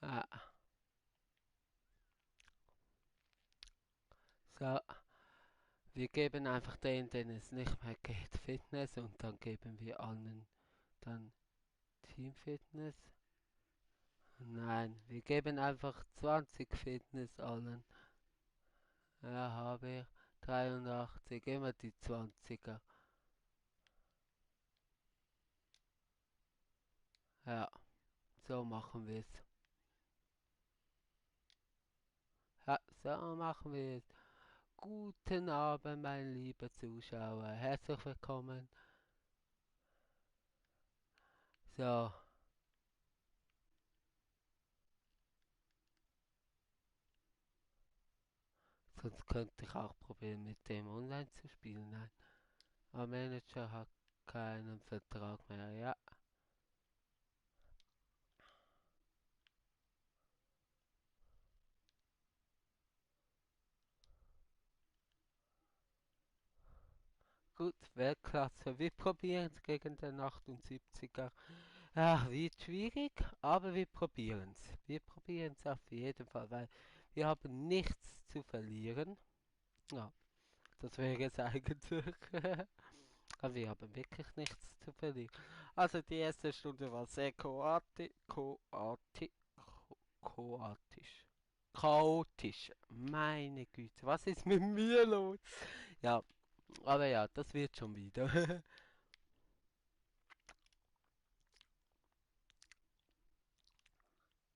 Ah, so, wir geben einfach denen es nicht mehr geht, Fitness und dann geben wir allen dann Teamfitness. Nein, wir geben einfach 20 Fitness allen. Ja, habe ich 83, immer die 20er. Ja, so machen wir es. Ja, so machen wir es. Guten Abend, mein lieber Zuschauer. Herzlich willkommen. So, sonst könnte ich auch probieren, mit dem online zu spielen. Nein, der Manager hat keinen Vertrag mehr. Ja, gut, Weltklasse. Wir probieren es gegen den 78er. Ja, wird schwierig, aber wir probieren es. Wir probieren es auf jeden Fall, weil wir haben nichts zu verlieren. Ja, das wäre es eigentlich. Aber wir haben wirklich nichts zu verlieren. Also die erste Stunde war sehr chaotisch. Chaotisch. Meine Güte, was ist mit mir los? Ja, aber ja, das wird schon wieder.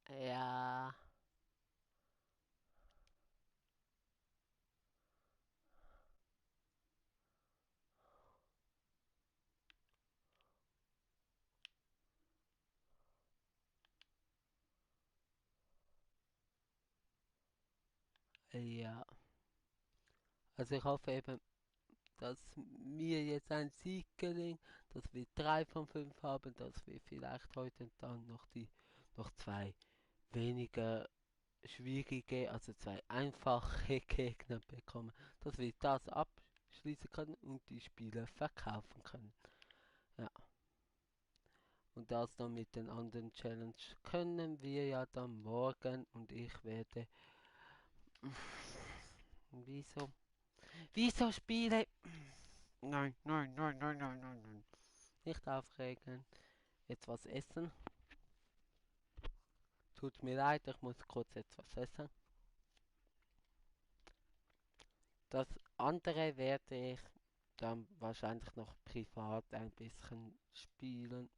Ja, ja. Also ich hoffe eben, dass mir jetzt ein Sieg gelingt, dass wir 3 von 5 haben, dass wir vielleicht heute dann noch zwei weniger schwierige, also zwei einfache Gegner bekommen, dass wir das abschließen können und die Spiele verkaufen können. Ja, und das dann mit den anderen Challenge können wir ja dann morgen und ich werde. Wieso? Wieso Spiele? Nein, nein, nein, nein, nein, nein, nein. Nicht aufregen. Etwas essen. Tut mir leid, ich muss kurz etwas essen. Das andere werde ich dann wahrscheinlich noch privat ein bisschen spielen.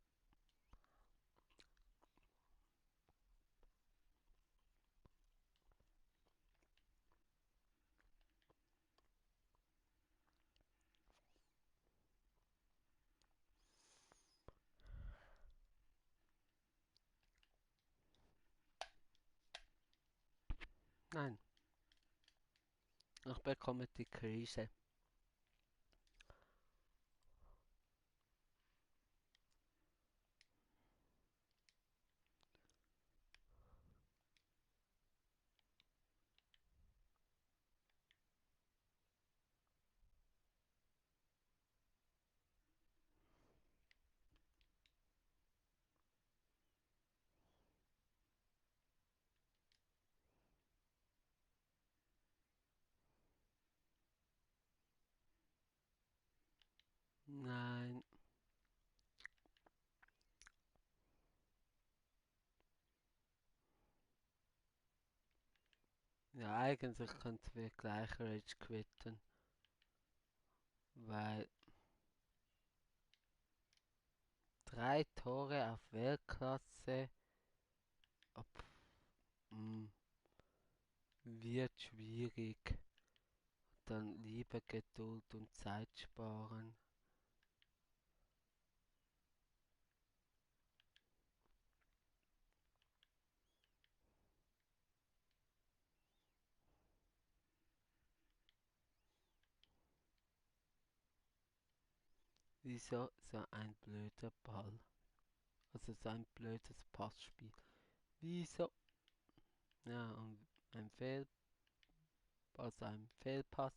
Nein, ich bekomme die Krise. Nein. Ja, eigentlich könnten wir gleich Rage quitten, weil 3 Tore auf Weltklasse ob, mm, wird schwierig. Dann lieber Geduld und Zeit sparen. Wieso so ein blöder Ball? Also so ein blödes Passspiel. Wieso? Ja, und ein ein Fehlpass.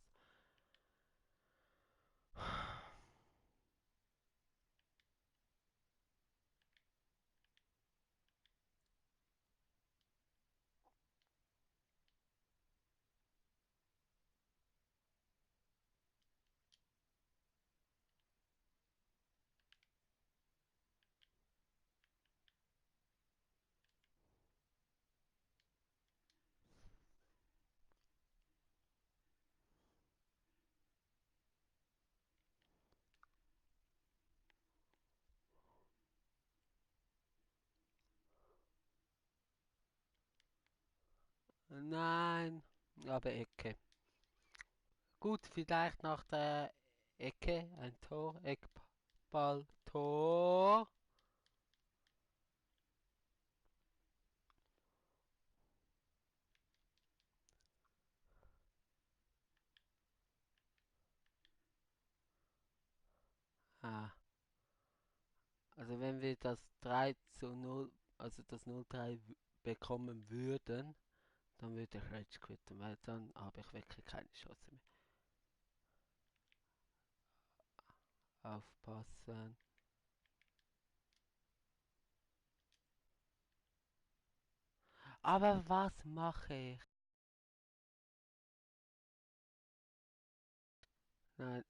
Nein, aber Ecke. Gut, vielleicht nach der Ecke ein Tor, Eckball, Tor. Ah, also wenn wir das 3:0, also das 0:3 bekommen würden, dann würde ich Rage quitten, weil dann habe ich wirklich keine Chance mehr. Aufpassen. Aber was mache ich? Nein.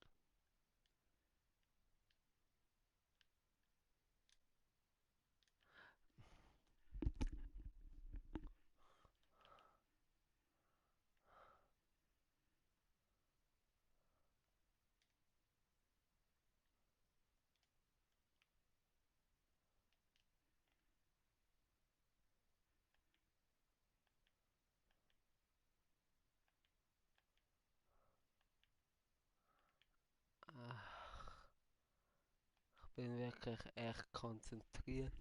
Ach, ich bin wirklich echt konzentriert.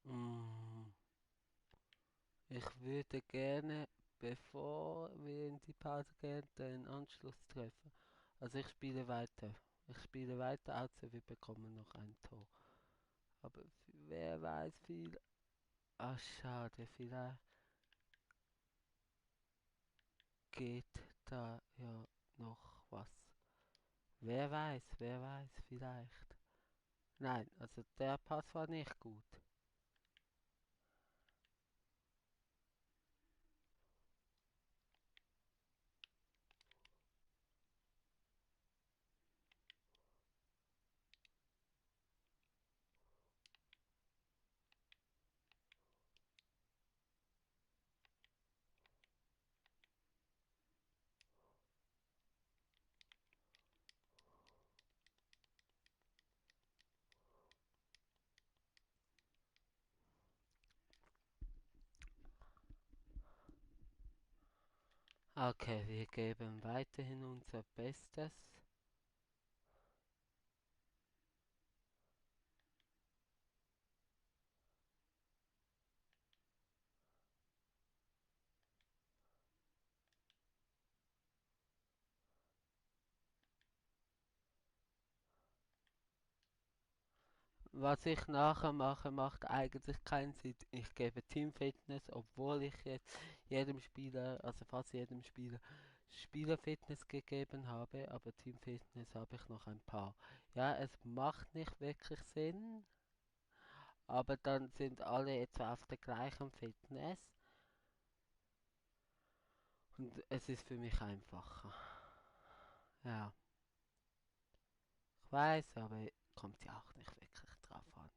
Mm, Ich würde gerne, bevor wir in die Pause gehen, den Anschluss treffen. Also ich spiele weiter. Ich spiele weiter, außer wir bekommen noch ein Tor. Aber wer weiß viel. Ah, schade, vielleicht geht da ja noch was. Wer weiß, vielleicht. Nein, also der Pass war nicht gut. Okay, wir geben weiterhin unser Bestes. Was ich nachher mache, macht eigentlich keinen Sinn. Ich gebe Team Fitness, obwohl ich jetzt jedem Spieler, also fast jedem Spieler, Spielerfitness gegeben habe, aber Team Fitness habe ich noch ein paar. Ja, es macht nicht wirklich Sinn, aber dann sind alle etwa auf der gleichen Fitness und es ist für mich einfacher. Ja, ich weiß, aber kommt ja auch nicht wirklich drauf an.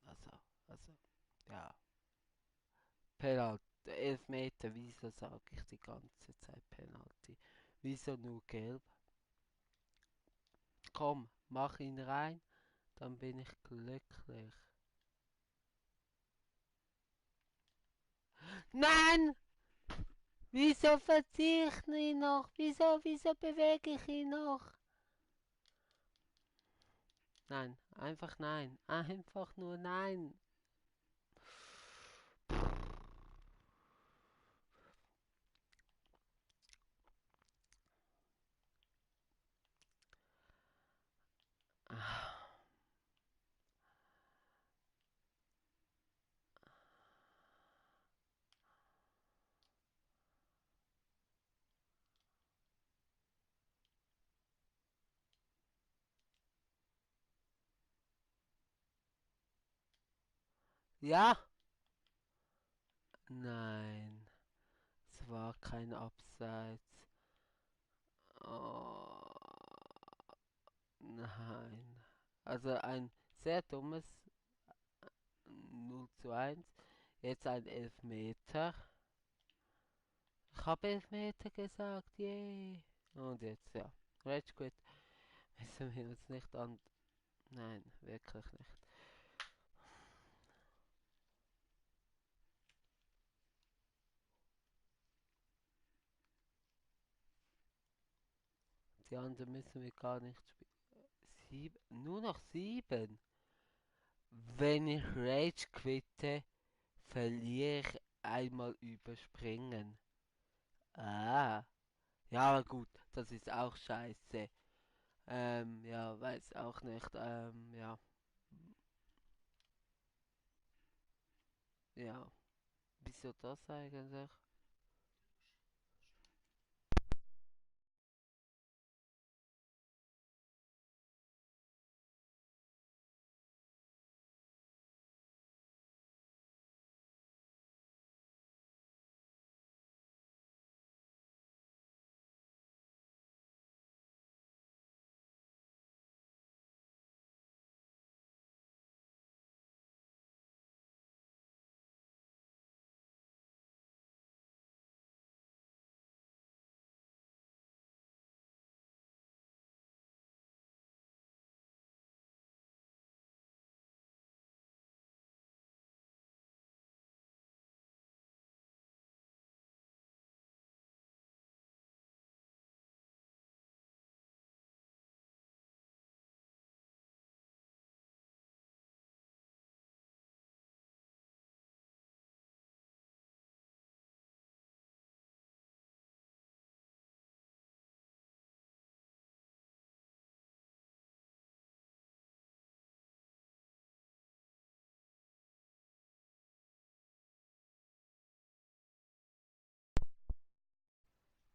Also, ja. Penalty, Elfmeter, wieso sage ich die ganze Zeit Penalty? Wieso nur gelb? Komm, mach ihn rein, dann bin ich glücklich. Nein! Wieso verziehe ich ihn noch? Wieso bewege ich ihn noch? Nein, einfach nein. Einfach nur nein. Ja? Nein, es war kein Abseits. Oh, nein. Also ein sehr dummes 0:1. Jetzt ein Elfmeter. Ich habe Elfmeter gesagt, yay. Und jetzt, ja. Rage Quit müssen wir uns nicht an. Nein, wirklich nicht. Die anderen müssen wir gar nicht spielen. Nur noch 7. Wenn ich Rage quitte, verliere ich einmal überspringen. Ah. Ja, aber gut, das ist auch scheiße. Ja, weiß auch nicht. Ja. Ja. Wieso das eigentlich?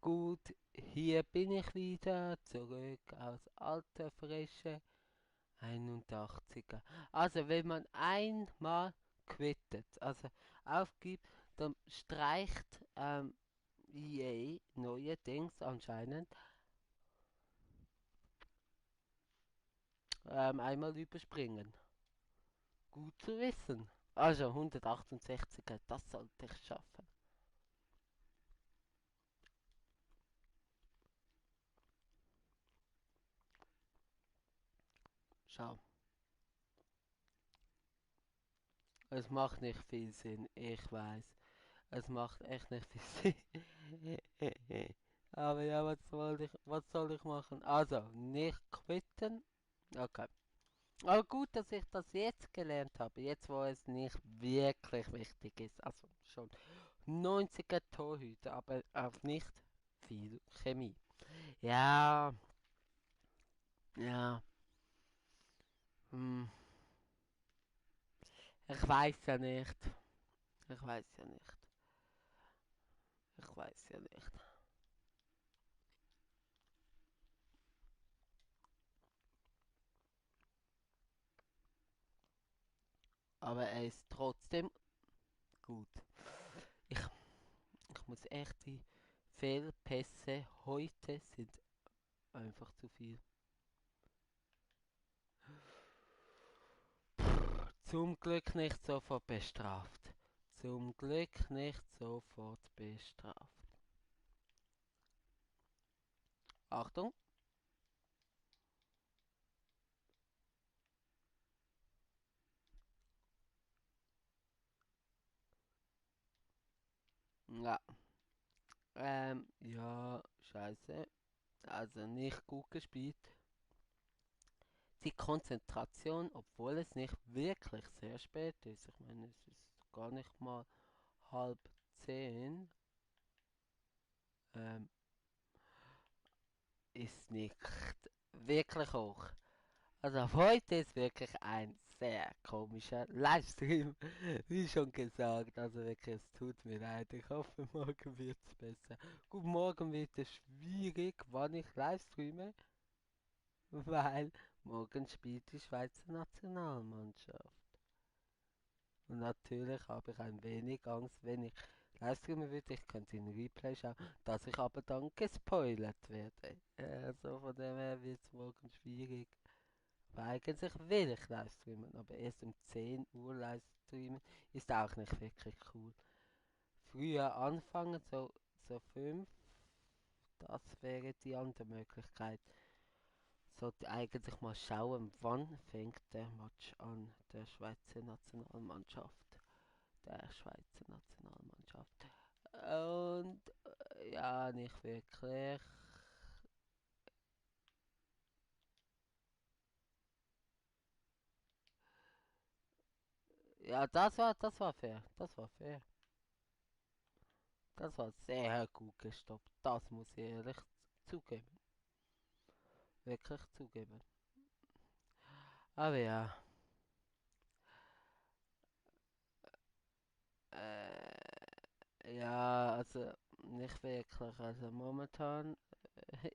Gut, hier bin ich wieder zurück aus alter Frische 81er. Also wenn man einmal quittet, also aufgibt, dann streicht EA neuerdings anscheinend einmal überspringen. Gut zu wissen. Also 168er, das sollte ich schaffen. Schau, es macht nicht viel Sinn, ich weiß. Es macht echt nicht viel Sinn. Aber ja, was soll ich machen? Also, nicht quitten. Okay. Aber gut, dass ich das jetzt gelernt habe. Jetzt, wo es nicht wirklich wichtig ist. Also schon 90er Torhüter, aber auch nicht viel Chemie. Ja, ja. Hm, ich weiß ja nicht. Ich weiß ja nicht. Ich weiß ja nicht. Aber er ist trotzdem gut. Ich, ich muss echt die Fehlpässe heute sind einfach zu viel. Zum Glück nicht sofort bestraft. Zum Glück nicht sofort bestraft. Achtung. Ja. Ja, scheiße. Also nicht gut gespielt. Die Konzentration, obwohl es nicht wirklich sehr spät ist. Ich meine, es ist gar nicht mal halb 10. Ähm, ist nicht wirklich hoch. Also heute ist wirklich ein sehr komischer Livestream, wie schon gesagt. Also wirklich, es tut mir leid. Ich hoffe, morgen wird es besser. Gut, morgen wird es schwierig, wann ich livestreame, weil morgen spielt die Schweizer Nationalmannschaft. Und natürlich habe ich ein wenig Angst, wenn ich livestreamen würde, ich könnte in Replay schauen, dass ich aber dann gespoilert werde. Also von dem her wird es morgen schwierig. Weil eigentlich will ich livestreamen, aber erst um 10 Uhr livestreamen ist auch nicht wirklich cool. Früher anfangen, so 5, das wäre die andere Möglichkeit. Sollte eigentlich mal schauen, wann fängt der Match an, der Schweizer Nationalmannschaft. Der Schweizer Nationalmannschaft. Und ja, nicht wirklich. Ja, das war fair. Das war fair. Das war sehr gut gestoppt. Das muss ich ehrlich zugeben. Wirklich zugeben. Aber ja. Ja, also nicht wirklich. Also momentan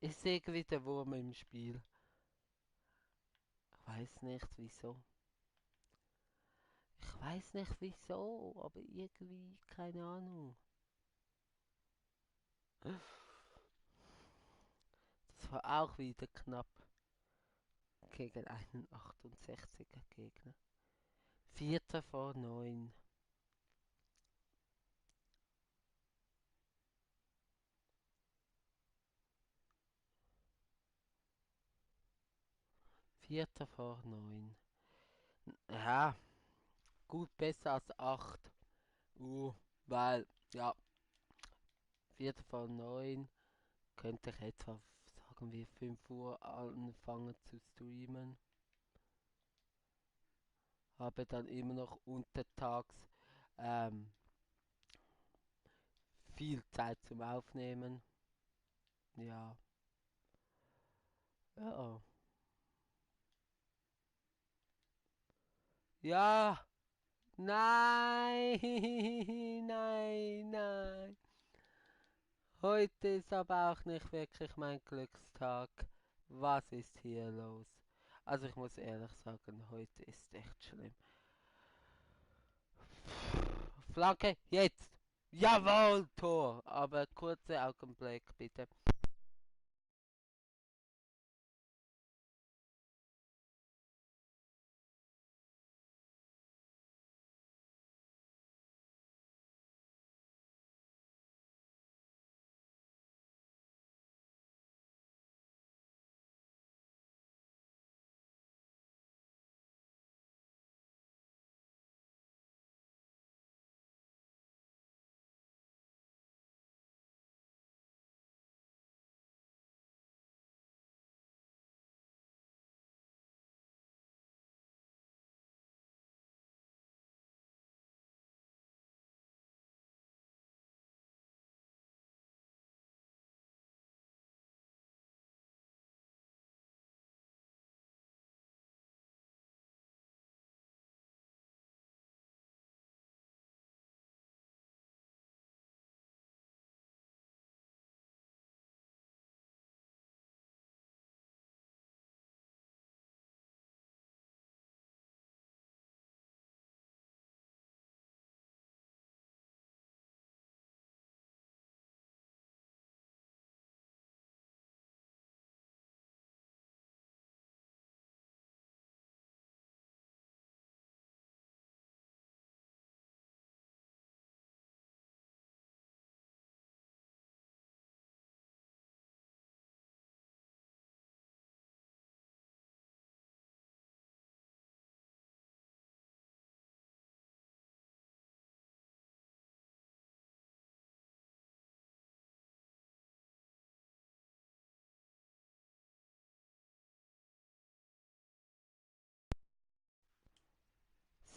ist irgendwie der Wurm im Spiel. Ich weiß nicht wieso. Ich weiß nicht wieso, aber irgendwie keine Ahnung. Das war auch wieder knapp gegen einen 68er Gegner. Vierter vor 9. Vierter vor 9. Ja, gut besser als 8 Uhr, weil, ja, Viertel vor 9 könnte ich etwa, sagen wir, 5 Uhr anfangen zu streamen. Habe dann immer noch untertags ähm, viel Zeit zum Aufnehmen. Ja, ja. Ja, nein, nein, nein. Heute ist aber auch nicht wirklich mein Glückstag. Was ist hier los? Also ich muss ehrlich sagen, heute ist echt schlimm. Flanke, jetzt! Jawohl, Tor! Aber kurze Augenblick, bitte.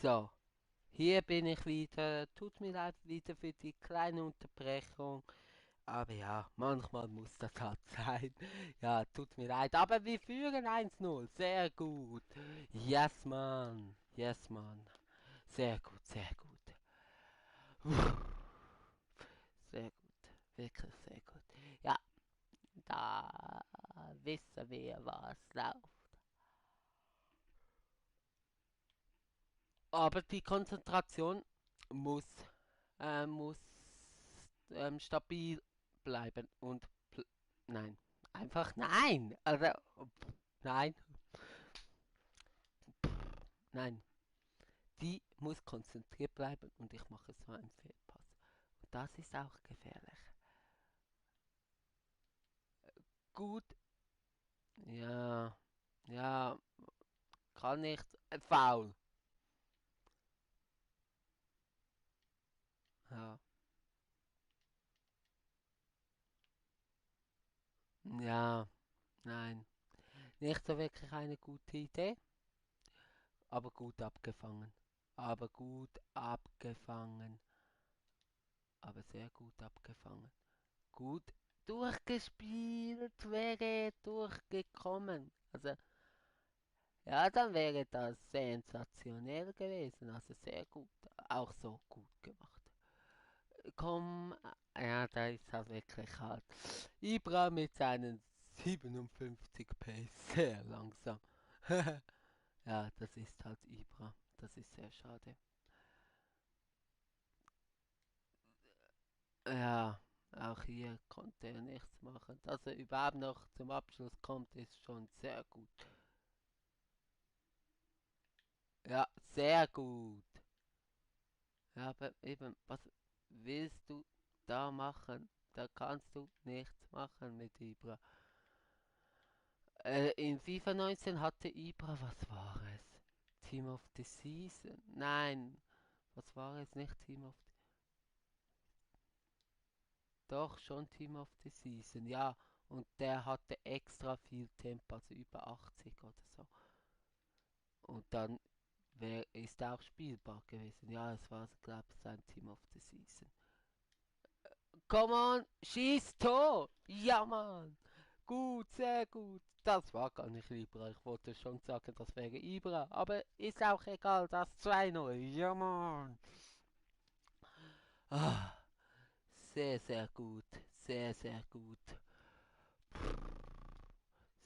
So, hier bin ich wieder. Tut mir leid wieder für die kleine Unterbrechung. Aber ja, manchmal muss das halt sein. Ja, tut mir leid. Aber wir führen 1-0. Sehr gut. Yes, man. Yes, man. Sehr gut, sehr gut. Sehr gut. Wirklich sehr gut. Ja, da wissen wir, was läuft. Aber die Konzentration muss, muss stabil bleiben und nein, einfach nein. Also nein, nein. Die muss konzentriert bleiben und ich mache so einen Fehlpass. Und das ist auch gefährlich. Gut, ja, ja, kann nicht. Foul. Ja, ja, nein. Nicht so wirklich eine gute Idee, aber gut abgefangen. Aber gut abgefangen. Aber sehr gut abgefangen. Gut durchgespielt, wäre durchgekommen. Also, ja, dann wäre das sensationell gewesen. Also sehr gut. Auch so gut gemacht. Komm, ja, da ist halt wirklich halt. Ibra mit seinen 57 Pace sehr langsam. Ja, das ist halt Ibra. Das ist sehr schade. Ja, auch hier konnte er nichts machen. Dass er überhaupt noch zum Abschluss kommt, ist schon sehr gut. Ja, sehr gut. Ja, aber eben, was willst du da machen? Da kannst du nichts machen mit Ibra. In FIFA 19 hatte Ibra, was war es? Team of the Season? Nein, was war es? Nicht Team of the... Doch, schon Team of the Season, ja. Und der hatte extra viel Tempo, also über 80 oder so. Und dann ist er auch spielbar gewesen. Ja, es war, glaube ich, sein Team of the Season. Come on, schieß Tor! Ja, Mann! Gut, sehr gut. Das war gar nicht Ibra. Ich wollte schon sagen, das wäre Ibra. Aber ist auch egal, das 2-0. Ja, Mann! Ah, sehr, sehr gut. Sehr, sehr gut.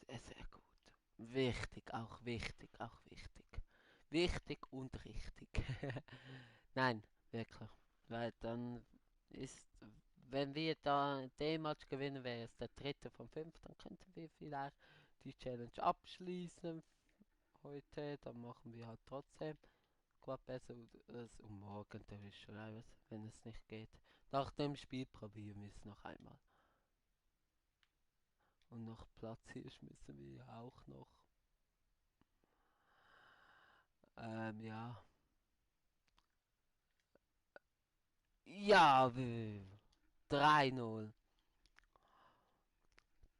Sehr, sehr gut. Wichtig, auch wichtig, auch wichtig. Wichtig und richtig. Nein, wirklich. Weil dann ist, wenn wir da den Match gewinnen, wäre es der dritte von fünf, dann könnten wir vielleicht die Challenge abschließen heute. Dann machen wir halt trotzdem gerade besser als um morgen der Wischerei, wenn es nicht geht. Nach dem Spiel probieren wir es noch einmal. Und noch Platz hier müssen wir auch noch. Ja. Ja, 3-0.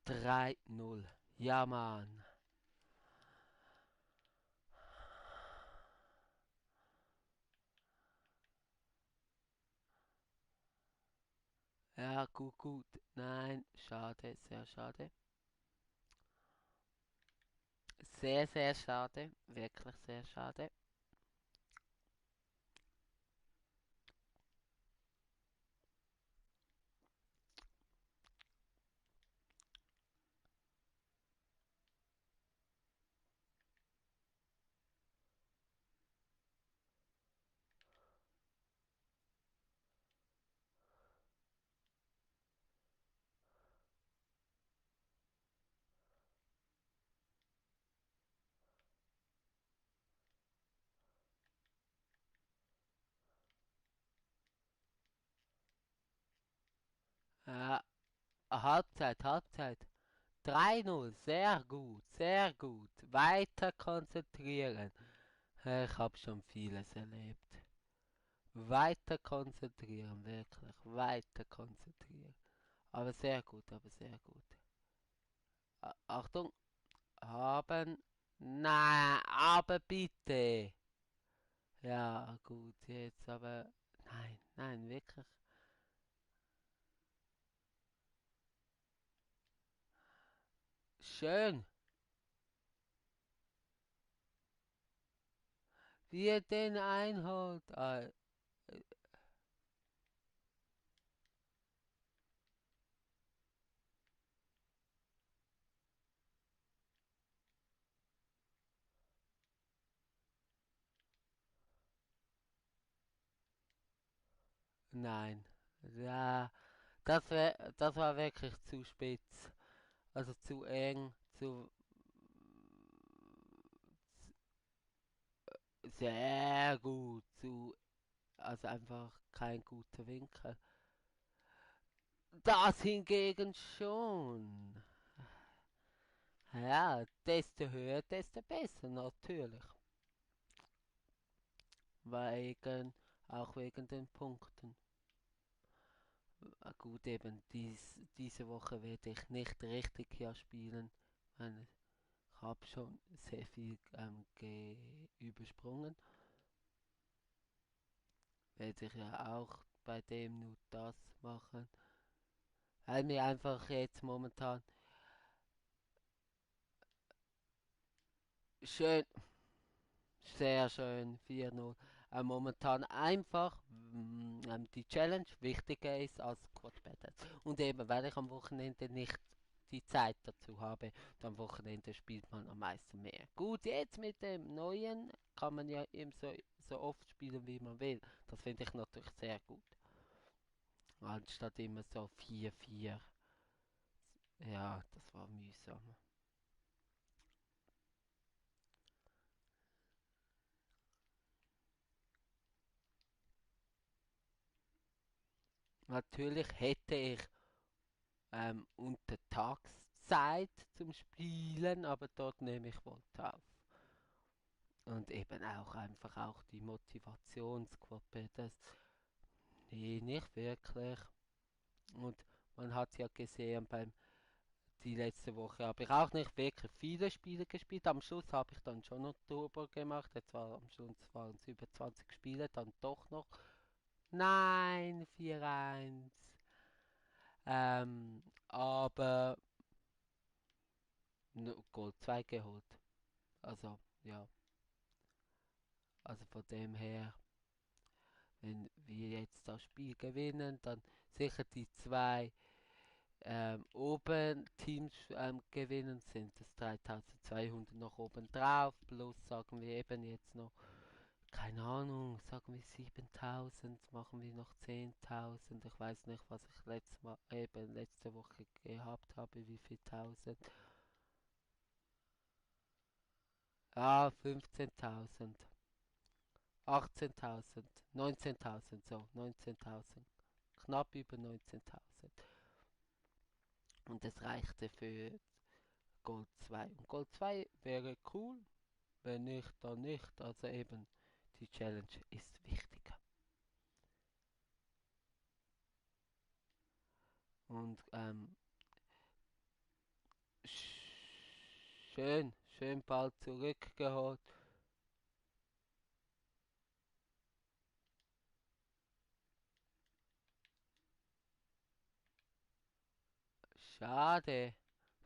3-0. Ja, Mann. Ja, gut, gut. Nein, schade, sehr schade. Sehr, sehr schade. Wirklich sehr schade. Ja, Halbzeit, Halbzeit. 3-0, sehr gut, sehr gut. Weiter konzentrieren. Ich habe schon vieles erlebt. Weiter konzentrieren, wirklich. Weiter konzentrieren. Aber sehr gut, aber sehr gut. Achtung, haben. Nein, aber bitte. Ja, gut, jetzt aber. Nein, nein, wirklich. Schön, wie er den einholt. Ah, nein. Ja, das war wirklich zu spitz. Also zu eng, sehr gut, also einfach kein guter Winkel. Das hingegen schon. Ja, desto höher, desto besser, natürlich. Auch wegen den Punkten. Gut, eben diese Woche werde ich nicht richtig hier spielen. Ich habe schon sehr viel übersprungen. Werde ich ja auch bei dem nur das machen. Weil mir einfach jetzt momentan schön, sehr schön 4-0. Momentan einfach die Challenge wichtiger ist als Quad Battles. Und eben, weil ich am Wochenende nicht die Zeit dazu habe, und am Wochenende spielt man am meisten mehr. Gut, jetzt mit dem neuen kann man ja eben so oft spielen, wie man will. Das finde ich natürlich sehr gut. Anstatt immer so 4-4. Ja, das war mühsam. Natürlich hätte ich Untertagszeit zum Spielen, aber dort nehme ich Volt auf. Und eben auch die Motivationsgruppe, das, nee, nicht wirklich. Und man hat ja gesehen, die letzte Woche habe ich auch nicht wirklich viele Spiele gespielt. Am Schluss habe ich dann schon noch Turbo gemacht. Jetzt war am Schluss waren es über 20 Spiele, dann doch noch. Nein, 4-1. Aber Gold 2 geholt. Also, ja. Also von dem her, wenn wir jetzt das Spiel gewinnen, dann sicher die zwei oben Teams gewinnen, sind es 3200 noch oben drauf, plus sagen wir eben jetzt noch, keine Ahnung, sagen wir 7000, machen wir noch 10.000, ich weiß nicht, was ich letzte Woche gehabt habe, wie viel tausend, ah, 15.000. 18.000, 19.000, so, 19.000, knapp über 19.000. Und das reichte für Gold 2. Und Gold 2 wäre cool, wenn nicht, dann nicht. Also eben, die Challenge ist wichtiger. Und schön bald zurückgeholt. Schade.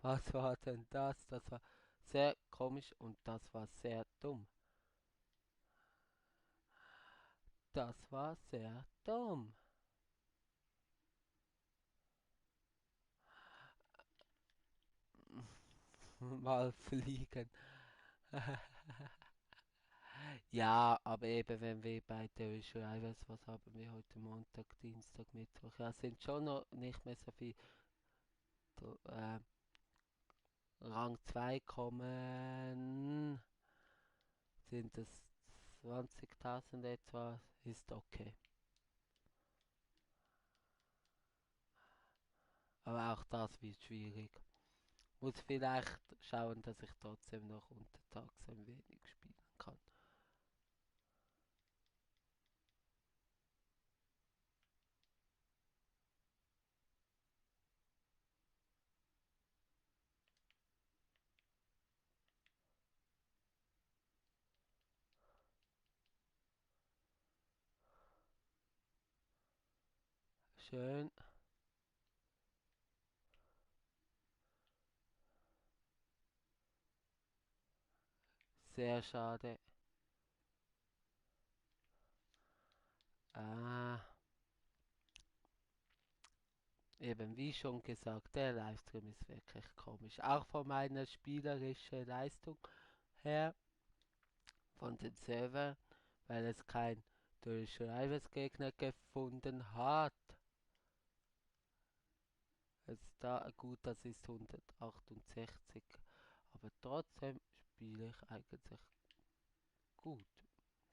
Was war denn das? Das war sehr komisch und das war sehr dumm. Das war sehr dumm. Mal fliegen. Ja, aber eben, wenn wir bei der Drivers, was haben wir heute Montag, Dienstag, Mittwoch, ja, sind schon noch nicht mehr so viel. Äh, Rang 2 kommen, sind es 20.000 etwa, ist okay. Aber auch das wird schwierig. Muss vielleicht schauen, dass ich trotzdem noch untertags ein wenig spielen kann. Schön. Sehr schade. Ah, eben wie schon gesagt, der Livestream ist wirklich komisch. Auch von meiner spielerischen Leistung her, von den Servern, weil es kein Durchschreibers Gegner gefunden hat. Es ist da gut, das ist 168. Aber trotzdem spiele ich eigentlich gut.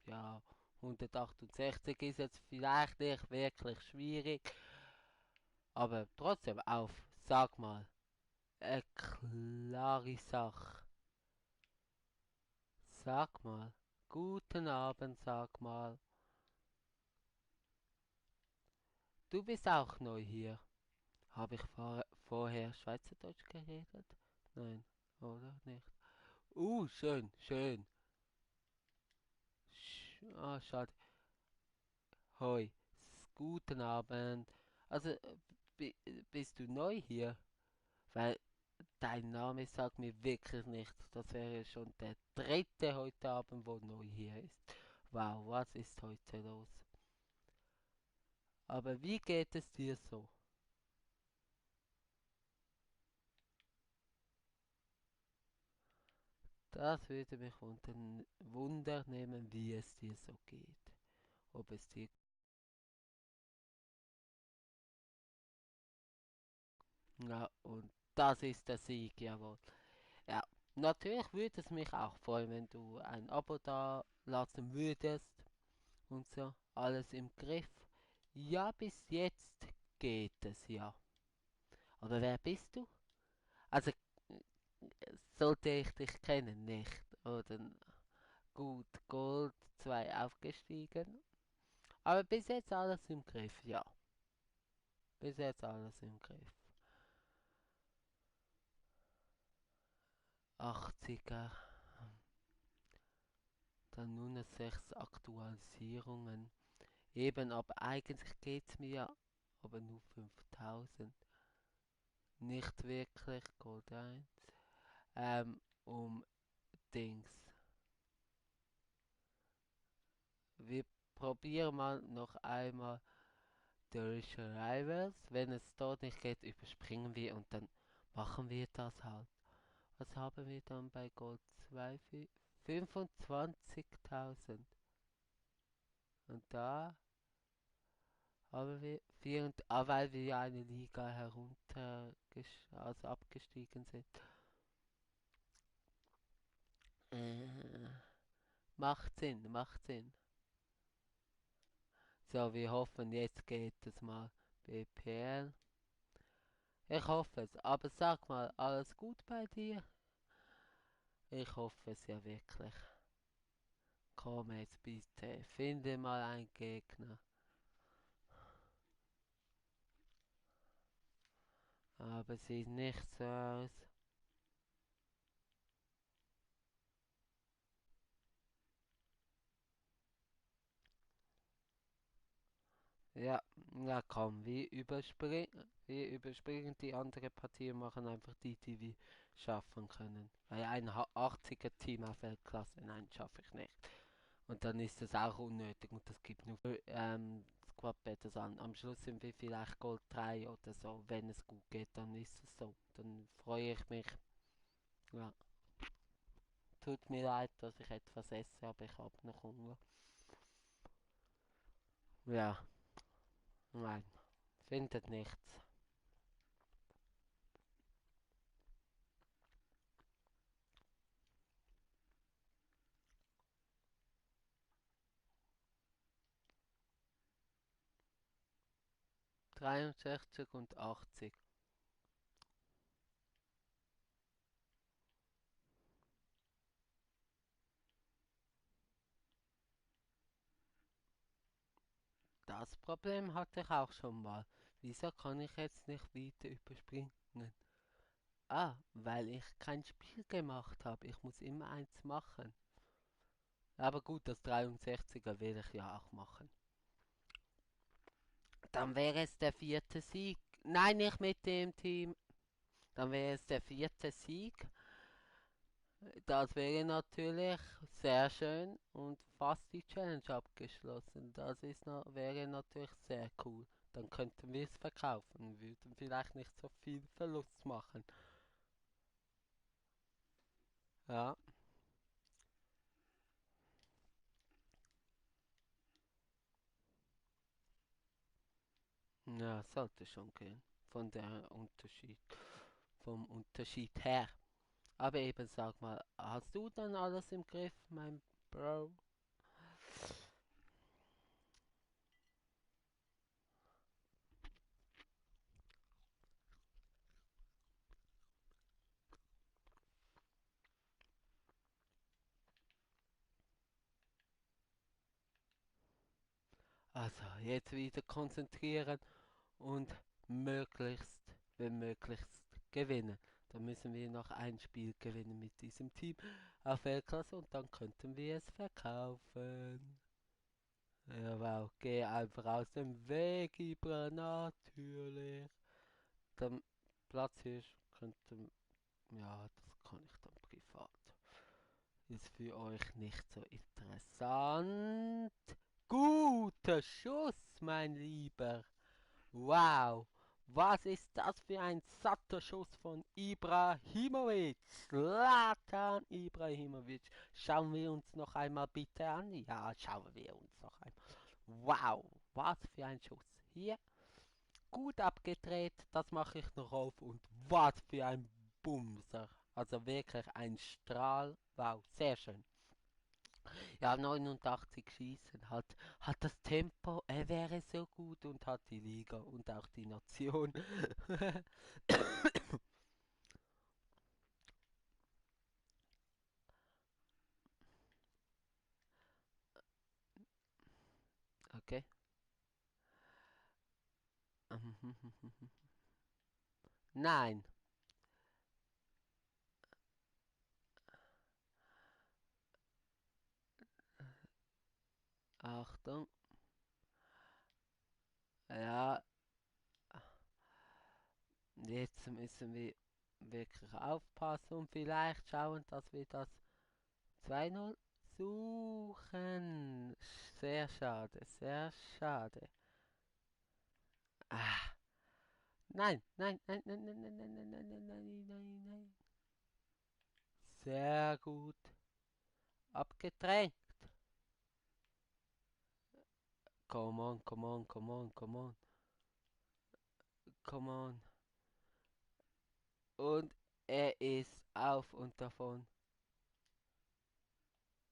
Ja, 168 ist jetzt vielleicht nicht wirklich schwierig, aber trotzdem auf, sag mal, eine klare Sache. Sag mal, guten Abend, sag mal. Du bist auch neu hier. Habe ich vorher Schweizerdeutsch geredet? Nein, oder nicht? Schön, schön. Schade. Hoi, guten Abend. Also, bist du neu hier? Weil dein Name sagt mir wirklich nichts. Das wäre schon der dritte heute Abend, wo neu hier ist. Wow, was ist heute los? Aber wie geht es dir so? Das würde mich Wunder nehmen, wie es dir so geht. Ob es dir... Ja, und das ist der Sieg, jawohl. Ja, natürlich würde es mich auch freuen, wenn du ein Abo da lassen würdest und so. Alles im Griff. Ja, bis jetzt geht es ja. Aber wer bist du? Also, sollte ich dich kennen, nicht? Oder gut, Gold 2 aufgestiegen. Aber bis jetzt alles im Griff, ja. Bis jetzt alles im Griff. 80er, dann nur noch 6 Aktualisierungen. Eben, aber eigentlich geht's mir aber nur 5000. Nicht wirklich, Gold 1. Um Dings. Wir probieren mal noch einmal durch Rivals. Wenn es dort nicht geht, überspringen wir und dann machen wir das halt. Was haben wir dann bei Gold 2? 25.000. Und da haben wir weil wir eine Liga also abgestiegen sind. Äh, macht Sinn, macht Sinn. So, wir hoffen, jetzt geht es mal. BPL. Ich hoffe es. Aber sag mal, alles gut bei dir? Ich hoffe es ja wirklich. Komm jetzt bitte, finde mal einen Gegner. Aber sieht nicht so aus. Ja, na komm, wir überspringen die andere Partie und machen einfach die wir schaffen können. Weil ein 80er Team auf Weltklasse, nein, schaffe ich nicht. Und dann ist das auch unnötig und das gibt nur Squad Battles an. Am Schluss sind wir vielleicht Gold 3 oder so. Wenn es gut geht, dann ist es so. Dann freue ich mich. Ja, tut mir leid, dass ich etwas esse, aber ich habe noch Hunger. Ja, nein, findet nichts. 63 und 80. Das Problem hatte ich auch schon mal. Wieso kann ich jetzt nicht weiter überspringen? Ah, weil ich kein Spiel gemacht habe. Ich muss immer eins machen. Aber gut, das 63er will ich ja auch machen. Dann wäre es der vierte Sieg. Nein, nicht mit dem Team. Dann wäre es der vierte Sieg. Das wäre natürlich sehr schön und fast die Challenge abgeschlossen. Wäre natürlich sehr cool. Dann könnten wir es verkaufen, würden vielleicht nicht so viel Verlust machen. Ja, ja, sollte schon gehen. Vom Unterschied her. Aber eben sag mal, hast du dann alles im Griff, mein Bro? Also, jetzt wieder konzentrieren und möglichst, wenn möglichst, gewinnen. Dann müssen wir noch ein Spiel gewinnen mit diesem Team auf Weltklasse und dann könnten wir es verkaufen. Ja, wow, geh einfach aus dem Weg, Ibra, natürlich. Dann Platzhirsch könnte, ja, das kann ich dann privat. Ist für euch nicht so interessant. Guter Schuss, mein Lieber. Wow, was ist das für ein satter Schuss von Ibrahimovic? Zlatan Ibrahimovic. Schauen wir uns noch einmal bitte an. Ja, schauen wir uns noch einmal. Wow, was für ein Schuss. Hier, gut abgedreht, das mache ich noch auf. Und was für ein Bumser. Also wirklich ein Strahl. Wow, sehr schön. Ja, 89 schießen, hat das Tempo, er wäre so gut und hat die Liga und auch die Nation. Okay. Nein. Achtung. Ja, jetzt müssen wir wirklich aufpassen und vielleicht schauen, dass wir das 2-0 suchen. Sehr schade, sehr schade. Ah, nein, nein, nein, nein, nein, nein, nein, nein, nein, nein, nein, nein, nein. Sehr gut. Abgedrängt. Come on, come on, come on, come on, come on. Und er ist auf und davon.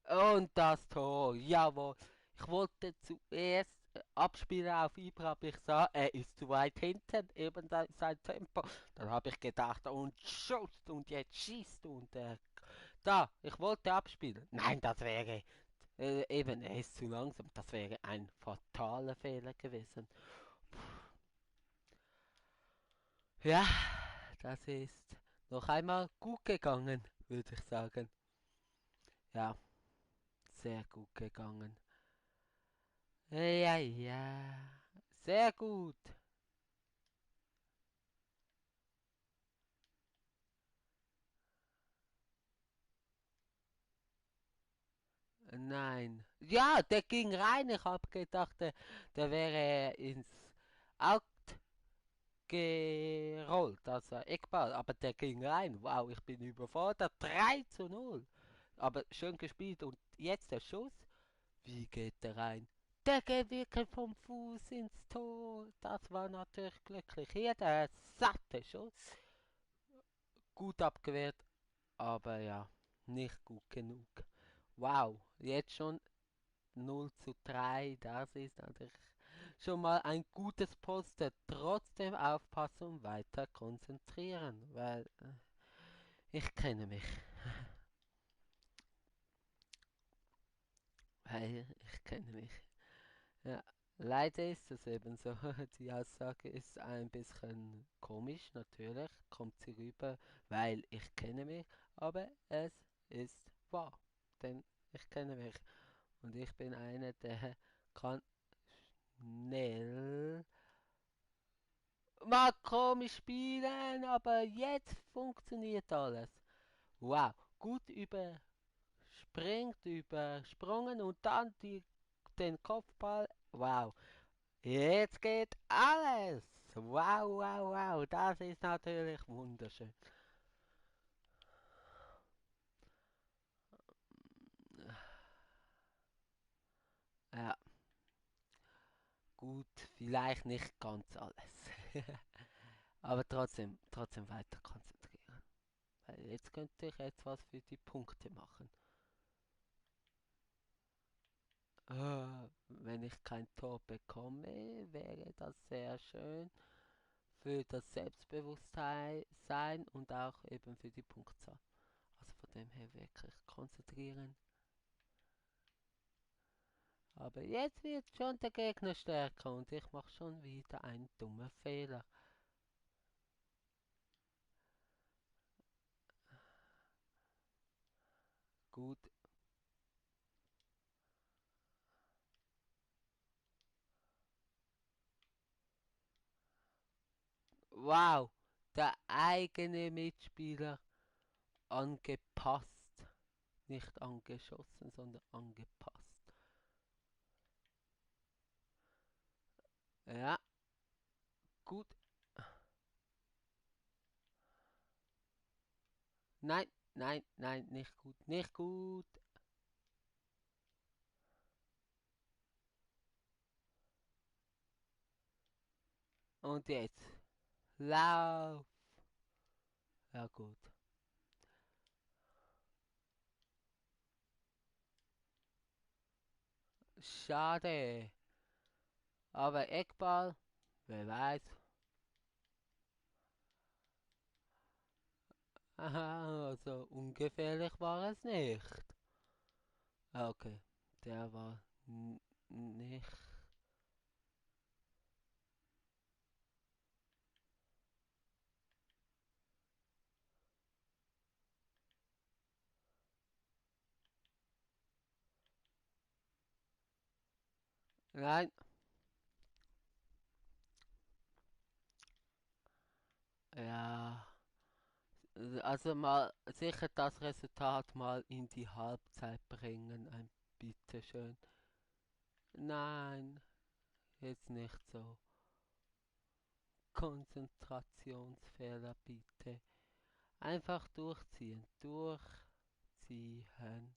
Und das Tor, jawohl. Ich wollte zuerst abspielen auf Ibra, aber ich sah, er ist zu weit hinten, eben sein Tempo. Dann habe ich gedacht, und schießt und jetzt schießt und da, ich wollte abspielen. Nein, das wäre eben, er ist zu langsam. Das wäre ein fataler Fehler gewesen. Ja, das ist noch einmal gut gegangen, würde ich sagen. Ja, sehr gut gegangen. Ja, ja, sehr gut. Nein. Ja, der ging rein. Ich habe gedacht, der wäre ins Out gerollt, also Eckball. Aber der ging rein. Wow, ich bin überfordert. 3-0. Aber schön gespielt. Und jetzt der Schuss. Wie geht der rein? Der geht wirklich vom Fuß ins Tor. Das war natürlich glücklich. Hier der satte Schuss. Gut abgewehrt, aber ja, nicht gut genug. Wow, jetzt schon 0-3. Das ist natürlich schon mal ein gutes Poster. Trotzdem aufpassen und weiter konzentrieren, weil ich kenne mich. Weil ich kenne mich. Ja, leider ist es eben so. Die Aussage ist ein bisschen komisch, natürlich. Kommt sie rüber, weil ich kenne mich. Aber es ist wahr. Denn ich kenne mich. Und ich bin einer, der kann schnell mal komisch spielen, aber jetzt funktioniert alles. Wow, gut übersprungen und dann den Kopfball. Wow, jetzt geht alles. Wow, wow, wow, das ist natürlich wunderschön. Ja, gut, vielleicht nicht ganz alles. Aber trotzdem weiter konzentrieren. Weil jetzt könnte ich etwas für die Punkte machen. Wenn ich kein Tor bekomme, wäre das sehr schön für das Selbstbewusstsein und auch eben für die Punktzahl. Also von dem her wirklich konzentrieren. Aber jetzt wird schon der Gegner stärker und ich mache schon wieder einen dummen Fehler. Gut. Wow, der eigene Mitspieler angepasst. Nicht angeschossen, sondern angepasst. Ja, gut. Nein, nein, nicht gut, nicht gut. Und jetzt, lauf. Ja gut. Schade. Aber Eckball, wer weiß. Aha, also ungefährlich war es nicht. Okay, der war nicht. Nein, ja. Also mal sicher das Resultat mal in die Halbzeit bringen. Ein Bitteschön. Nein, jetzt nicht so. Konzentrationsfehler bitte. Einfach durchziehen. Durchziehen.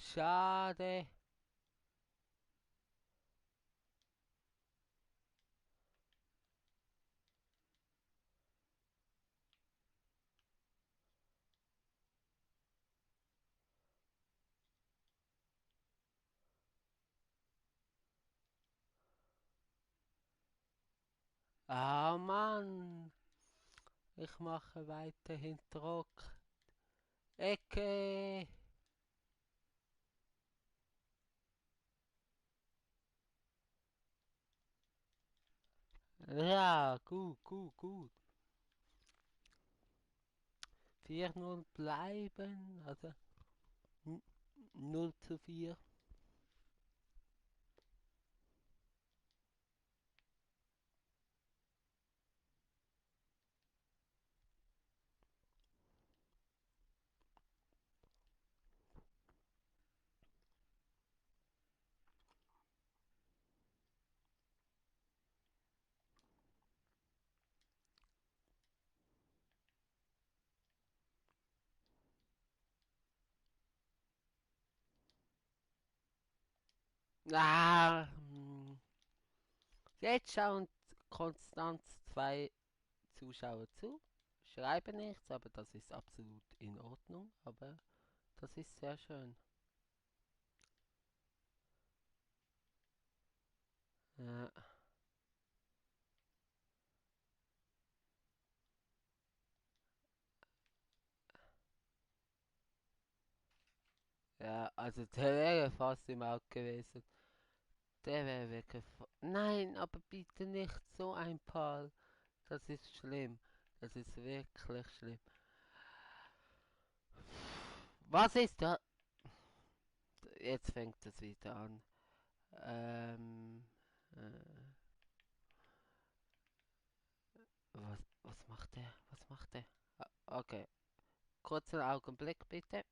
Schade. Ah Mann. Ich mache weiterhin Druck. Ecke. Ja, gut. 4-0 bleiben. Also 0:4. Ah, jetzt schauen konstant zwei Zuschauer zu. Schreiben nichts, aber das ist absolut in Ordnung. Aber das ist sehr schön. Ja, Ja, also der wäre fast im Auge gewesen. Der wäre Nein, aber bitte nicht so ein Paar. Das ist schlimm. Das ist wirklich schlimm. Was ist da? Jetzt fängt es wieder an. Ähm, äh, was macht der? Was macht der? Okay, kurzen Augenblick bitte.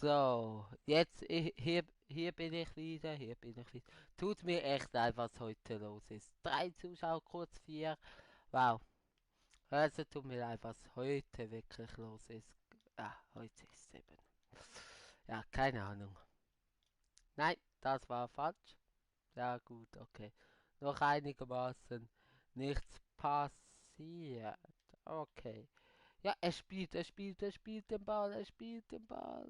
So, jetzt hier bin ich wieder, hier bin ich wieder. Tut mir echt leid, was heute los ist. Drei Zuschauer, kurz vier. Wow. Also tut mir leid, was heute wirklich los ist. Ah, heute ist eben. Ja, keine Ahnung. Nein, das war falsch. Ja, gut, okay. Noch einigermaßen nichts passiert. Okay. Ja, er spielt den Ball, er spielt den Ball.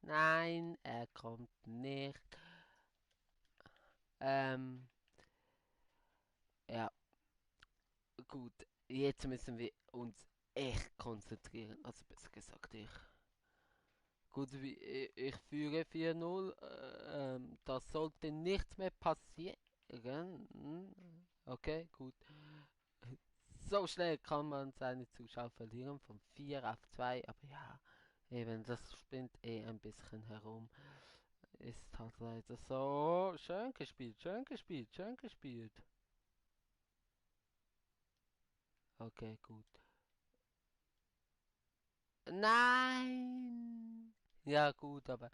Nein, er kommt nicht. Ähm, ja, gut. Jetzt müssen wir uns echt konzentrieren. Also besser gesagt, ich. Gut, ich führe 4-0. Das sollte nicht mehr passieren. Hm, okay, gut. So schnell kann man seine Zuschauer verlieren, von 4 auf 2. Aber ja, eben, das spinnt eh ein bisschen herum. Ist halt leider so. Schön gespielt, schön gespielt, schön gespielt. Okay, gut. Nein! Ja, gut, aber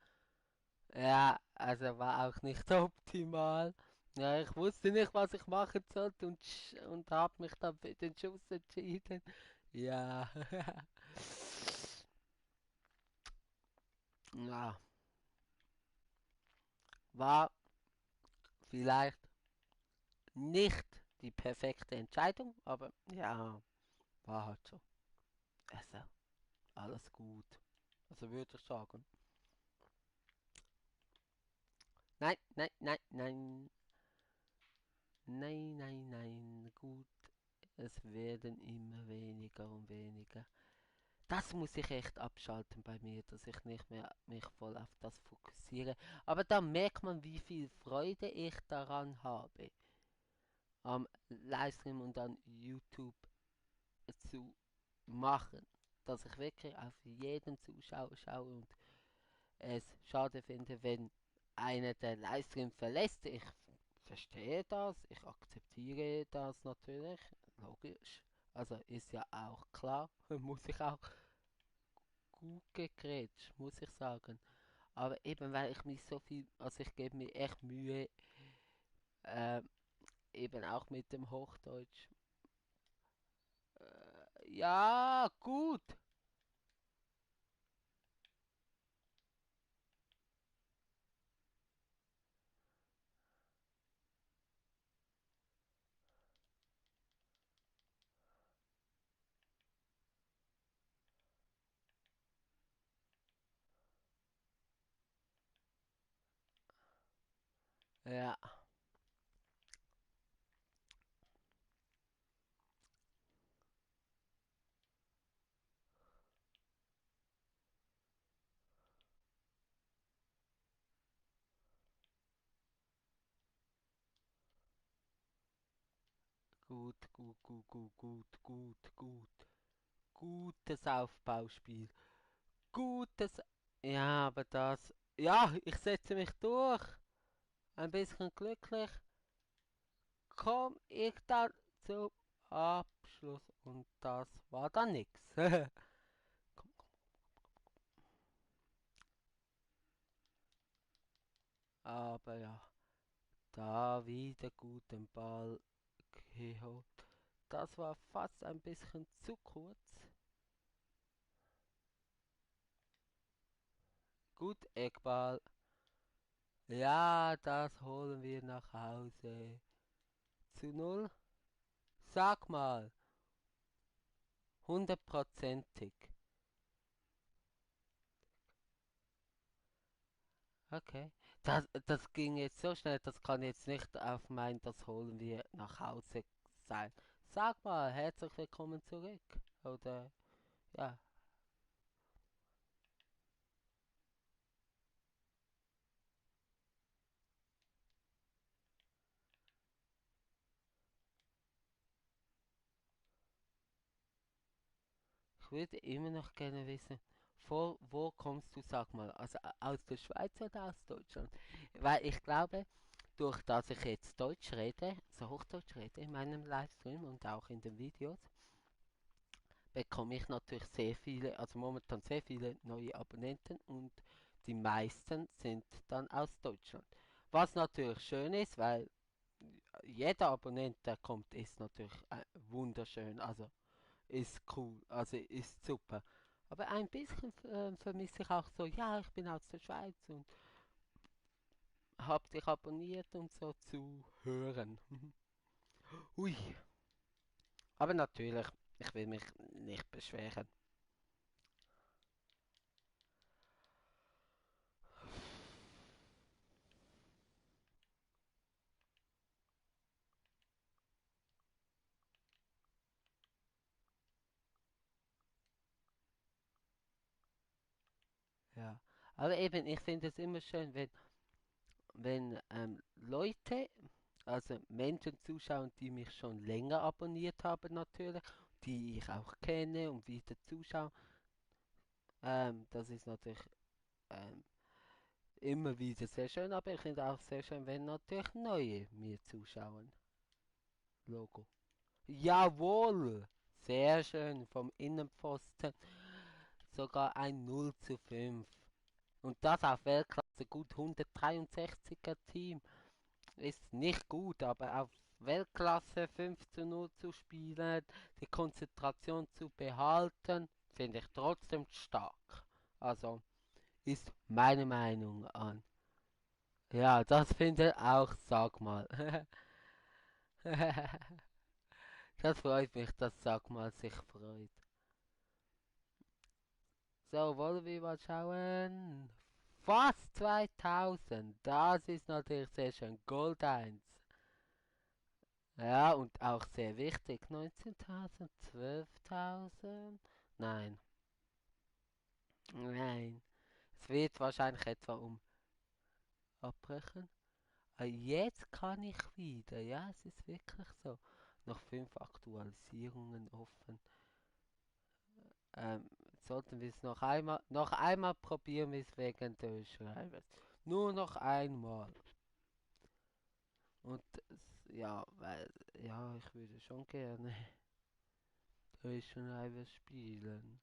ja, also war auch nicht optimal. Ja, ich wusste nicht, was ich machen sollte und habe mich dann für den Schuss entschieden. Ja. Ja, war vielleicht nicht die perfekte Entscheidung, aber ja, war halt so. Also, alles gut. Also würde ich sagen. Nein, nein, nein, nein. Nein, nein, nein. Gut. Es werden immer weniger und weniger. Das muss ich echt abschalten bei mir, dass ich nicht mehr mich voll auf das fokussiere. Aber da merkt man, wie viel Freude ich daran habe, am Livestream und an YouTube zu machen. Dass ich wirklich auf jeden Zuschauer schaue und es schade finde, wenn einer der Livestream verlässt. Ich verstehe das, ich akzeptiere das natürlich, logisch. Also ist ja auch klar, muss ich auch gut gegrätscht, muss ich sagen. Aber eben weil ich mich so viel, also ich gebe mir echt Mühe, äh, eben auch mit dem Hochdeutsch. Ja, gut. Ja, gut. Gutes Aufbauspiel. Gutes. Ja, aber das. Ja, ich setze mich durch. Ein bisschen glücklich. Komm ich dann zum Abschluss. Und das war dann nix. Aber ja, da wieder guten Ball geholt. Das war fast ein bisschen zu kurz. Gut, Eckball. Ja, das holen wir nach Hause. Zu null. Sag mal, hundertprozentig. Okay. Das ging jetzt so schnell, das kann jetzt nicht auf mein Das holen wir nach Hause sein. Sag mal, herzlich willkommen zurück. Oder, ja, ich würde immer noch gerne wissen, wo kommst du, sag mal, also aus der Schweiz oder aus Deutschland? Weil ich glaube, durch dass ich jetzt Deutsch rede, so Hochdeutsch rede in meinem Livestream und auch in den Videos, bekomme ich natürlich sehr viele, also momentan sehr viele neue Abonnenten und die meisten sind dann aus Deutschland. Was natürlich schön ist, weil jeder Abonnent, der kommt, ist natürlich wunderschön, also ist cool, also ist super. Aber ein bisschen vermisse ich auch so, ja, ich bin aus der Schweiz und hab dich abonniert und so zu hören. Ui, aber natürlich, ich will mich nicht beschweren. Ja, aber eben, ich finde es immer schön, wenn Leute, also Menschen zuschauen, die mich schon länger abonniert haben natürlich, die ich auch kenne und wieder zuschauen. Das ist natürlich ähm, immer wieder sehr schön, aber ich finde auch sehr schön, wenn natürlich neue mir zuschauen. Logo. Jawohl! Sehr schön, vom Innenpfosten sogar ein 0:5. Und das auf Weltklasse, gut 163er Team. Ist nicht gut, aber auf Weltklasse 5:0 zu spielen, die Konzentration zu behalten, finde ich trotzdem stark. Also ist meine Meinung an. Ja, das finde auch, sag mal. Das freut mich, dass sag mal sich freut. So, wollen wir mal schauen? Fast 2000, das ist natürlich sehr schön. Gold 1. Ja, und auch sehr wichtig. 19.000, 12.000? Nein, nein. Es wird wahrscheinlich etwa abbrechen. Jetzt kann ich wieder. Ja, es ist wirklich so. Noch 5 Aktualisierungen offen. Ähm, sollten wir es noch einmal probieren wir es wegen des Schreibers. Nur noch einmal. Und ja, weil, ja, ich würde schon gerne Schreiber spielen.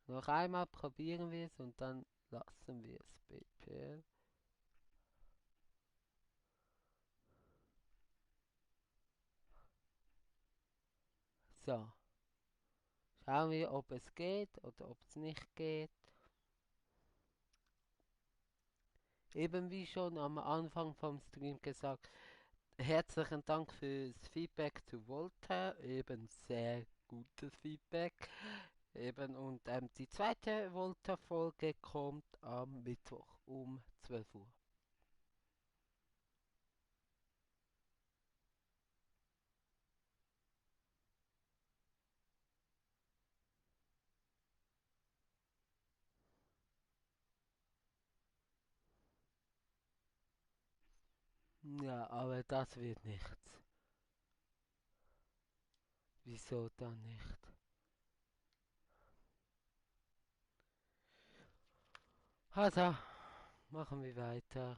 Noch einmal probieren wir es und dann lassen wir es bitte. So, schauen wir, ob es geht oder ob es nicht geht. Eben wie schon am Anfang vom Stream gesagt, herzlichen Dank fürs Feedback zu Volta. Eben sehr gutes Feedback. Eben und die zweite Volta-Folge kommt am Mittwoch um 12 Uhr. Ja, aber das wird nichts. Wieso dann nicht? Also, machen wir weiter.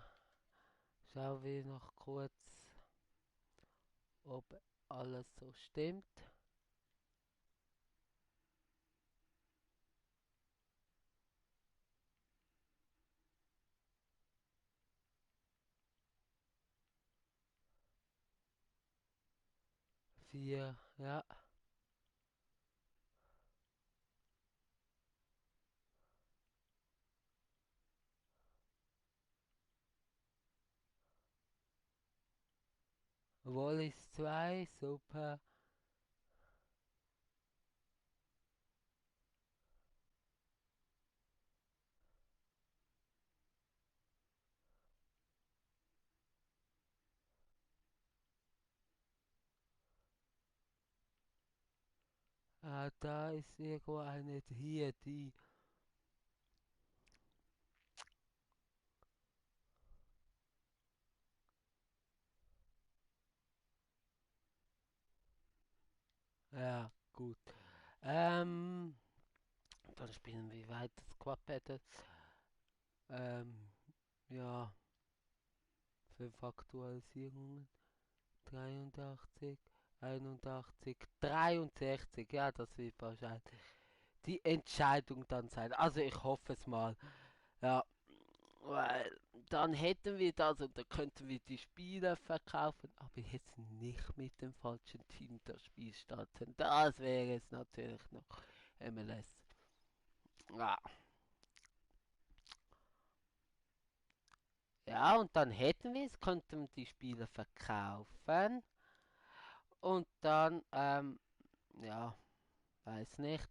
Schauen wir noch kurz, ob alles so stimmt. Vier, ja. Wallis 2, super. Da ist irgendwo eine, hier, die. Ja, gut. Ähm, Dann spielen wir weiter Squad Battle. Ähm, ja, 5 Aktualisierungen. 83, 81, 63. Ja, das wird wahrscheinlich die Entscheidung dann sein. Also ich hoffe es mal. Ja, weil dann hätten wir das und dann könnten wir die Spiele verkaufen, aber jetzt nicht mit dem falschen Team das Spiel starten. Das wäre es natürlich noch MLS. Ja. Ja, und dann hätten wir es, könnten die Spiele verkaufen und dann, ja, weiß nicht,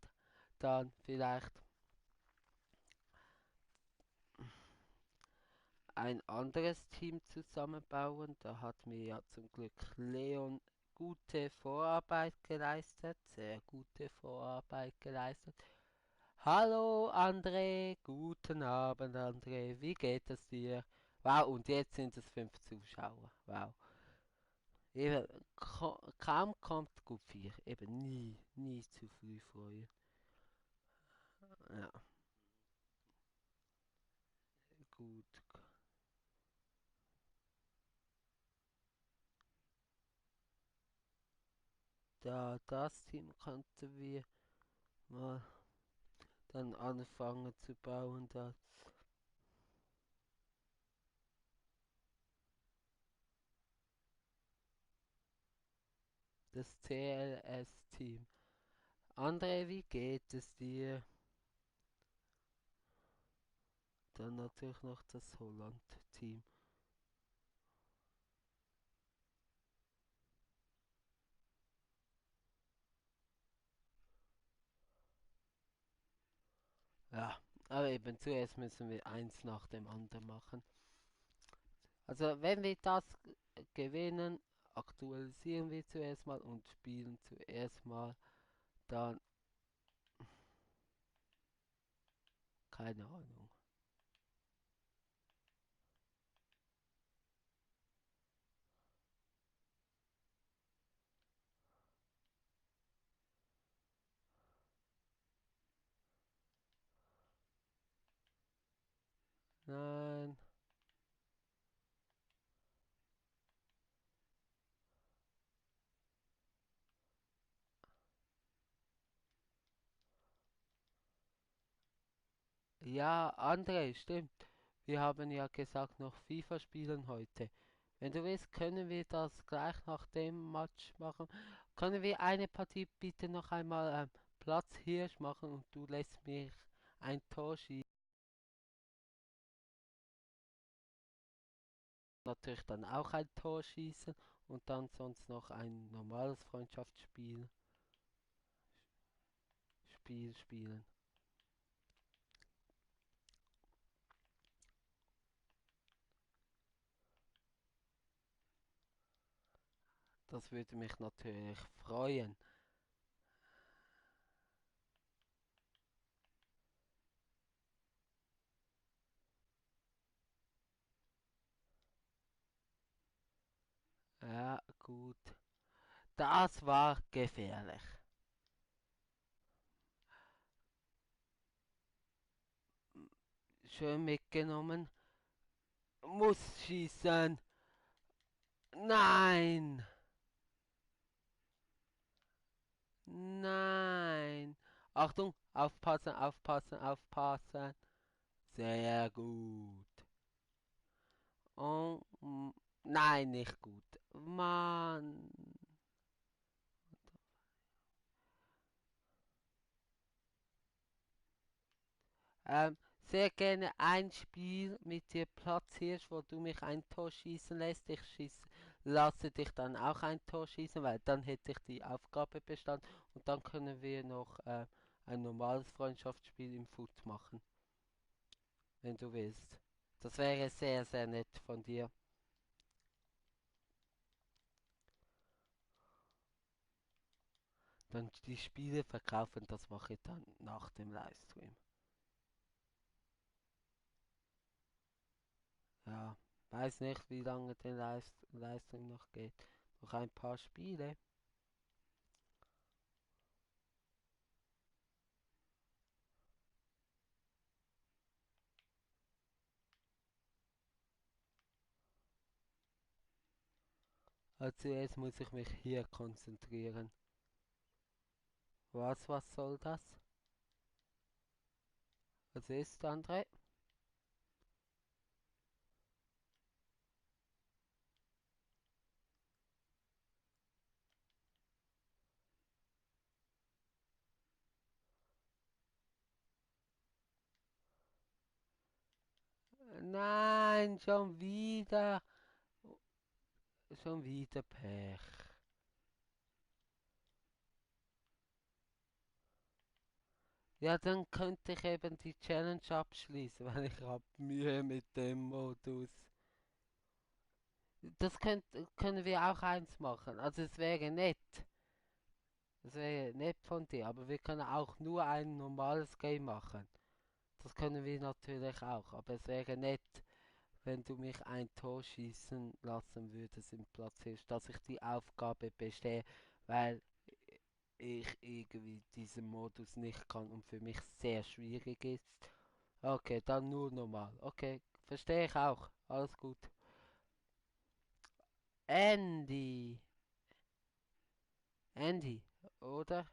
dann vielleicht ein anderes Team zusammenbauen. Da hat mir ja zum Glück Leon gute Vorarbeit geleistet, sehr gute Vorarbeit geleistet. Hallo André, guten Abend André, wie geht es dir? Wow, und jetzt sind es 5 Zuschauer. Wow. Eben, kaum kommt gut 4. Eben nie zu früh freuen. Ja, gut. Das Team könnten wir mal dann anfangen zu bauen. Das CLS-Team. André, wie geht es dir? Dann natürlich noch das Holland-Team. Ja, aber eben zuerst müssen wir eins nach dem anderen machen. Also wenn wir das gewinnen, aktualisieren wir zuerst mal und spielen zuerst mal dann, keine Ahnung. Nein. Ja, André, stimmt. Wir haben ja gesagt, noch FIFA spielen heute. Wenn du willst, können wir das gleich nach dem Match machen. Können wir eine Partie bitte noch einmal Platz Hirsch machen und du lässt mich ein Tor schießen. Natürlich dann auch ein Tor schießen und dann sonst noch ein normales Freundschaftsspiel spielen. Das würde mich natürlich freuen. Ja, gut. Das war gefährlich. Schön mitgenommen. Muss schießen. Nein. Nein. Achtung, aufpassen, aufpassen, aufpassen. Sehr gut. Oh, nein, nicht gut. Mann. Sehr gerne ein Spiel mit dir platzierst, wo du mich ein Tor schießen lässt. Lasse dich dann auch ein Tor schießen, weil dann hätte ich die Aufgabe bestanden und dann können wir noch ein normales Freundschaftsspiel im Foot machen, wenn du willst. Das wäre sehr, sehr nett von dir. Dann die Spiele verkaufen, das mache ich dann nach dem Livestream. Ja, weiß nicht, wie lange der Livestream noch geht. Noch ein paar Spiele. Also zuerst muss ich mich hier konzentrieren. Was soll das? Was ist, André? Nein, schon wieder. Schon wieder Pech. Ja, dann könnte ich eben die Challenge abschließen, weil ich hab Mühe mit dem Modus. Können wir auch eins machen. Also es wäre nett. Es wäre nett von dir, aber wir können auch nur ein normales Game machen. Das können wir natürlich auch, aber es wäre nett, wenn du mich ein Tor schießen lassen würdest im Platz Hirsch, dass ich die Aufgabe bestehe, weil ich irgendwie diesen Modus nicht kann und für mich sehr schwierig ist. Okay, dann nur normal. Okay, verstehe ich auch. Alles gut. Andy. Andy, oder?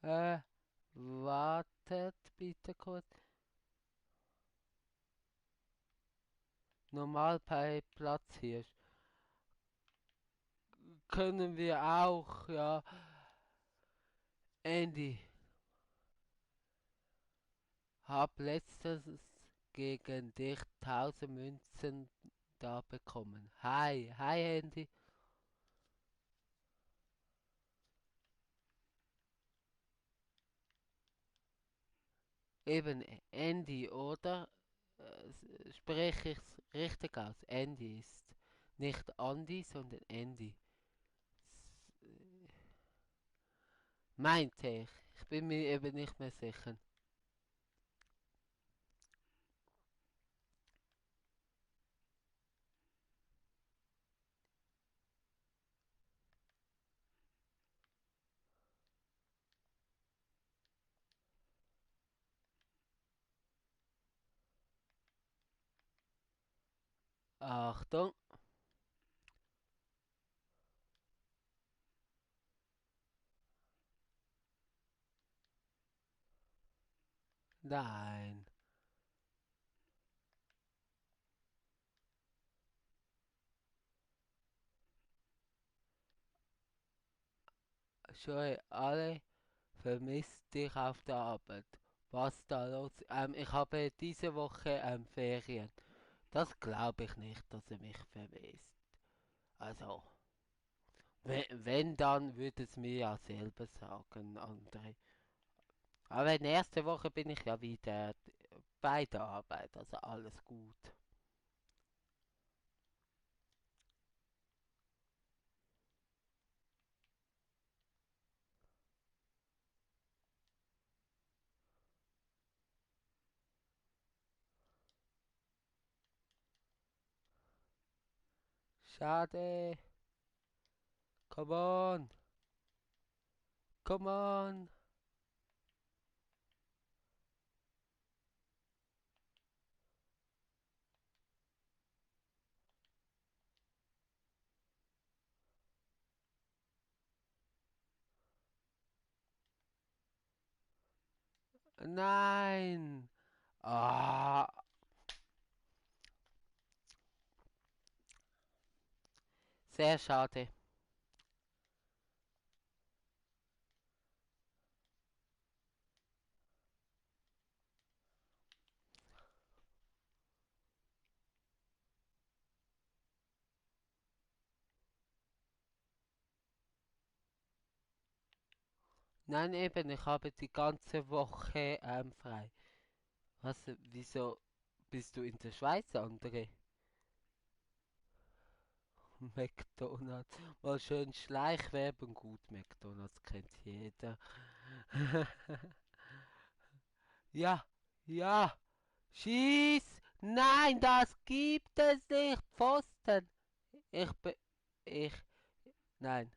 Äh, wartet bitte kurz. Normal bei Platzhirsch. Können wir auch, ja. Andy, hab letztens gegen dich 1000 Münzen da bekommen. Hi, hi Andy. Eben Andy, oder? Spreche ich's richtig aus? Andy ist nicht Andy, sondern Andy. Meinte ich. Ich bin mir eben nicht mehr sicher. Achtung. Nein. Schon alle vermisst dich auf der Arbeit. Was da los? Ich habe diese Woche Ferien. Das glaube ich nicht, dass er mich vermisst. Also, wenn dann würde es mir ja selber sagen, André. Aber nächste Woche bin ich ja wieder bei der Arbeit, also alles gut. Schade. Come on. Come on. Nein. Ah. Sehr schade. Nein, eben, ich habe die ganze Woche frei. Was, wieso bist du in der Schweiz, André? McDonald's. Mal schön Schleichwerbung, gut, McDonald's kennt jeder. Ja, ja, schieß! Nein, das gibt es nicht, Pfosten! Ich be... Ich... Nein,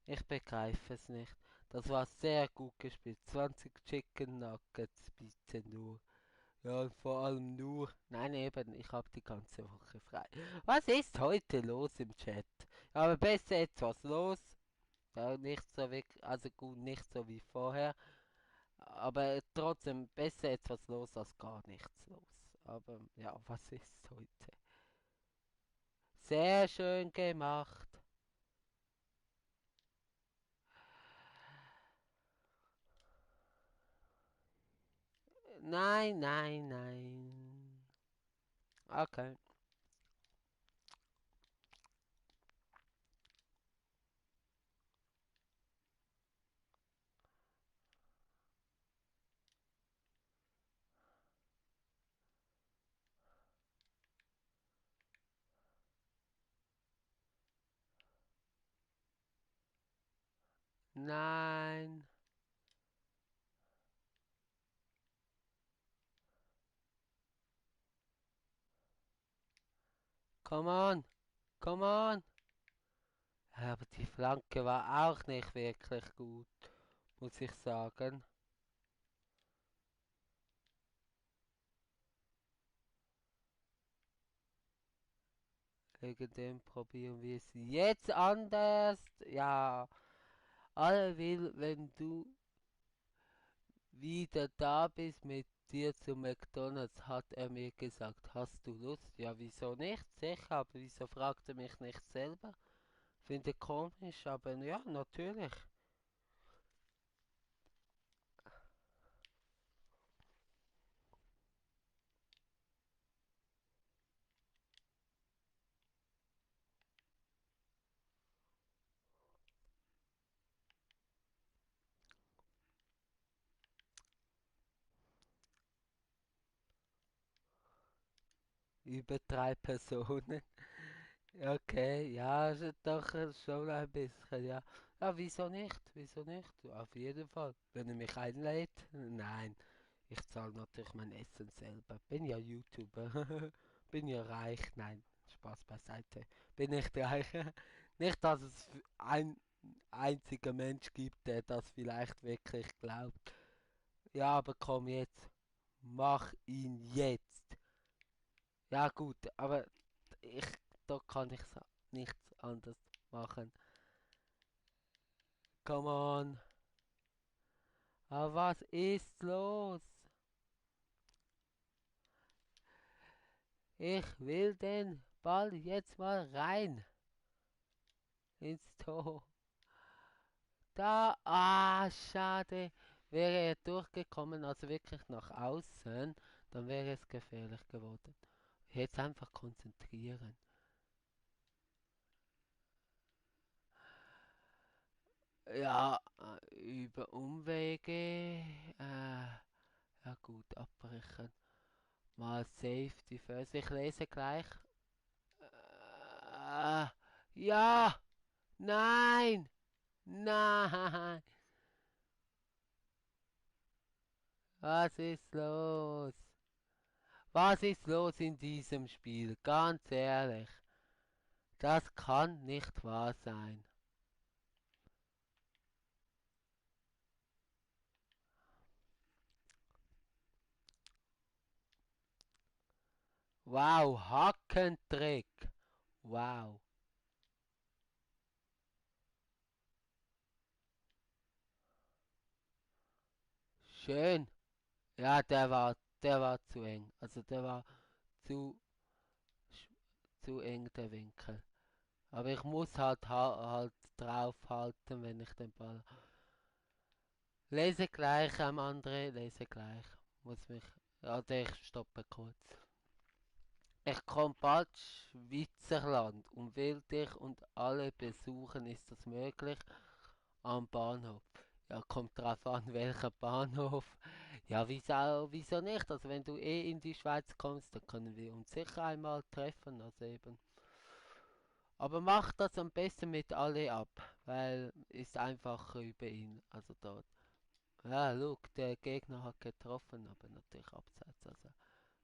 ich begreife es nicht. Das war sehr gut gespielt. 20 Chicken Nuggets, bitte nur. Ja, und vor allem nur. Nein, eben, ich habe die ganze Woche frei. Was ist heute los im Chat? Aber besser etwas los. Ja, nicht so wirklich, also gut, nicht so wie vorher. Aber trotzdem besser etwas los als gar nichts los. Aber ja, was ist heute? Sehr schön gemacht. Nein, nein, nein. Okay. Nein. Come on. Come on. Ja, aber die Flanke war auch nicht wirklich gut, muss ich sagen. Wegen dem probieren wir es jetzt anders. Ja, alle will, wenn du wieder da bist mit dir zu McDonald's, hat er mir gesagt. Hast du Lust? Ja, wieso nicht? Sicher, aber wieso fragt er mich nicht selber? Finde komisch, aber ja, natürlich. Über 3 Personen. Okay, ja, ist doch schon ein bisschen, ja. Ja, wieso nicht? Wieso nicht? Auf jeden Fall. Wenn er mich einlädt, nein. Ich zahle natürlich mein Essen selber. Bin ja YouTuber. Bin ja reich. Nein, Spaß beiseite. Bin nicht reich. Nicht, dass es ein einziger Mensch gibt, der das vielleicht wirklich glaubt. Ja, aber komm jetzt. Mach ihn jetzt. Ja gut, aber ich, da kann ich nichts anderes machen. Come on. Aber was ist los? Ich will den Ball jetzt mal rein ins Tor. Da, schade. Wäre er durchgekommen, also wirklich nach außen, dann wäre es gefährlich geworden. Jetzt einfach konzentrieren. Ja, über Umwege. Ja gut, abbrechen. Mal Safety first. Ich lese gleich. Ja, nein, nein. Was ist los? Was ist los in diesem Spiel? Ganz ehrlich, das kann nicht wahr sein. Wow, Hackentrick. Wow. Schön. Ja, der war zu eng. Also der war zu, zu eng, der Winkel. Aber ich muss halt draufhalten, wenn ich den Ball. Lese gleich am André, lese gleich. Muss mich. Ja, ich stoppe kurz. Ich komme bald Schweizerland und will dich und alle besuchen. Ist das möglich? Am Bahnhof. Ja, kommt drauf an, welcher Bahnhof. Ja, wieso nicht? Also wenn du eh in die Schweiz kommst, dann können wir uns sicher einmal treffen. Also eben. Aber mach das am besten mit alle ab, weil ist einfacher über ihn, also dort. Ja, look, der Gegner hat getroffen, aber natürlich abseits, also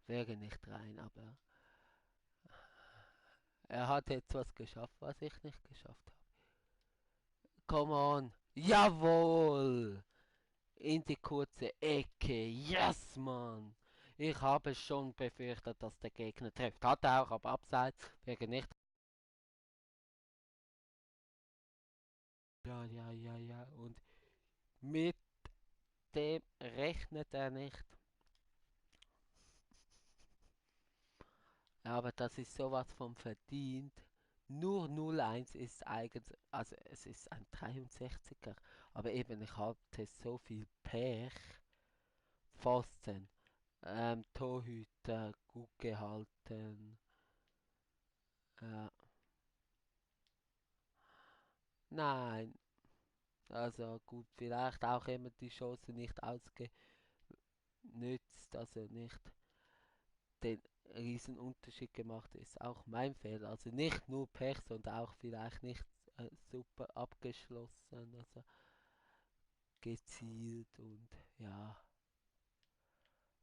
wäre nicht rein, aber er hat etwas geschafft, was ich nicht geschafft habe. Come on, jawohl! In die kurze Ecke, yes, Mann! Ich habe schon befürchtet, dass der Gegner trifft. Hat er auch, aber abseits wäre nicht. Ja, ja, ja, ja. Und mit dem rechnet er nicht. Ja, aber das ist sowas von verdient. Nur 0-1 ist eigentlich, also es ist ein 63er. Aber eben, ich hatte so viel Pech. Pfosten, Torhüter, gut gehalten. Äh, nein, also gut, vielleicht auch immer die Chance nicht ausgenützt, also nicht den riesen Unterschied gemacht, ist auch mein Fehler. Also nicht nur Pech, sondern auch vielleicht nicht super abgeschlossen, also gezielt und ja.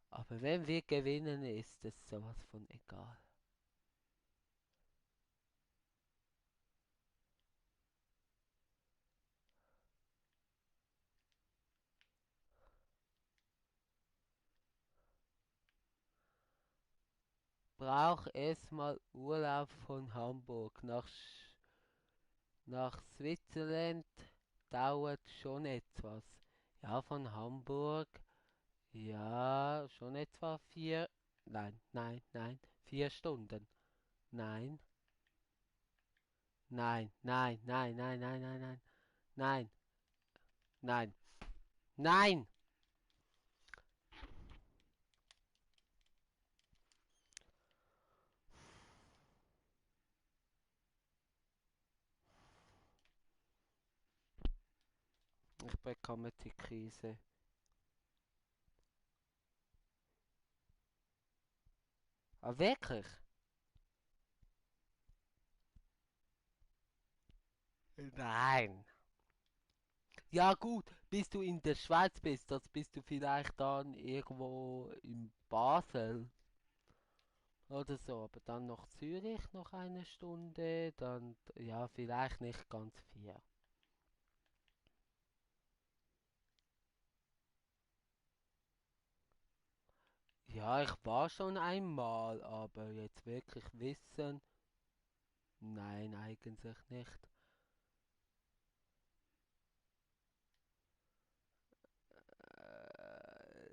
Aber wenn wir gewinnen, ist es sowas von egal. Brauch erstmal Urlaub von Hamburg nach Switzerland dauert schon etwas. Ja, von Hamburg, ja, schon etwa 4 Stunden. Nein, nein, nein, nein, nein. Ich bekomme die Krise. Ah, wirklich? Nein. Ja gut, bis du in der Schweiz bist, das bist du vielleicht dann irgendwo in Basel oder so, aber dann noch Zürich noch eine Stunde, dann ja vielleicht nicht ganz 4. Ja, ich war schon einmal, aber jetzt wirklich wissen, nein, eigentlich nicht.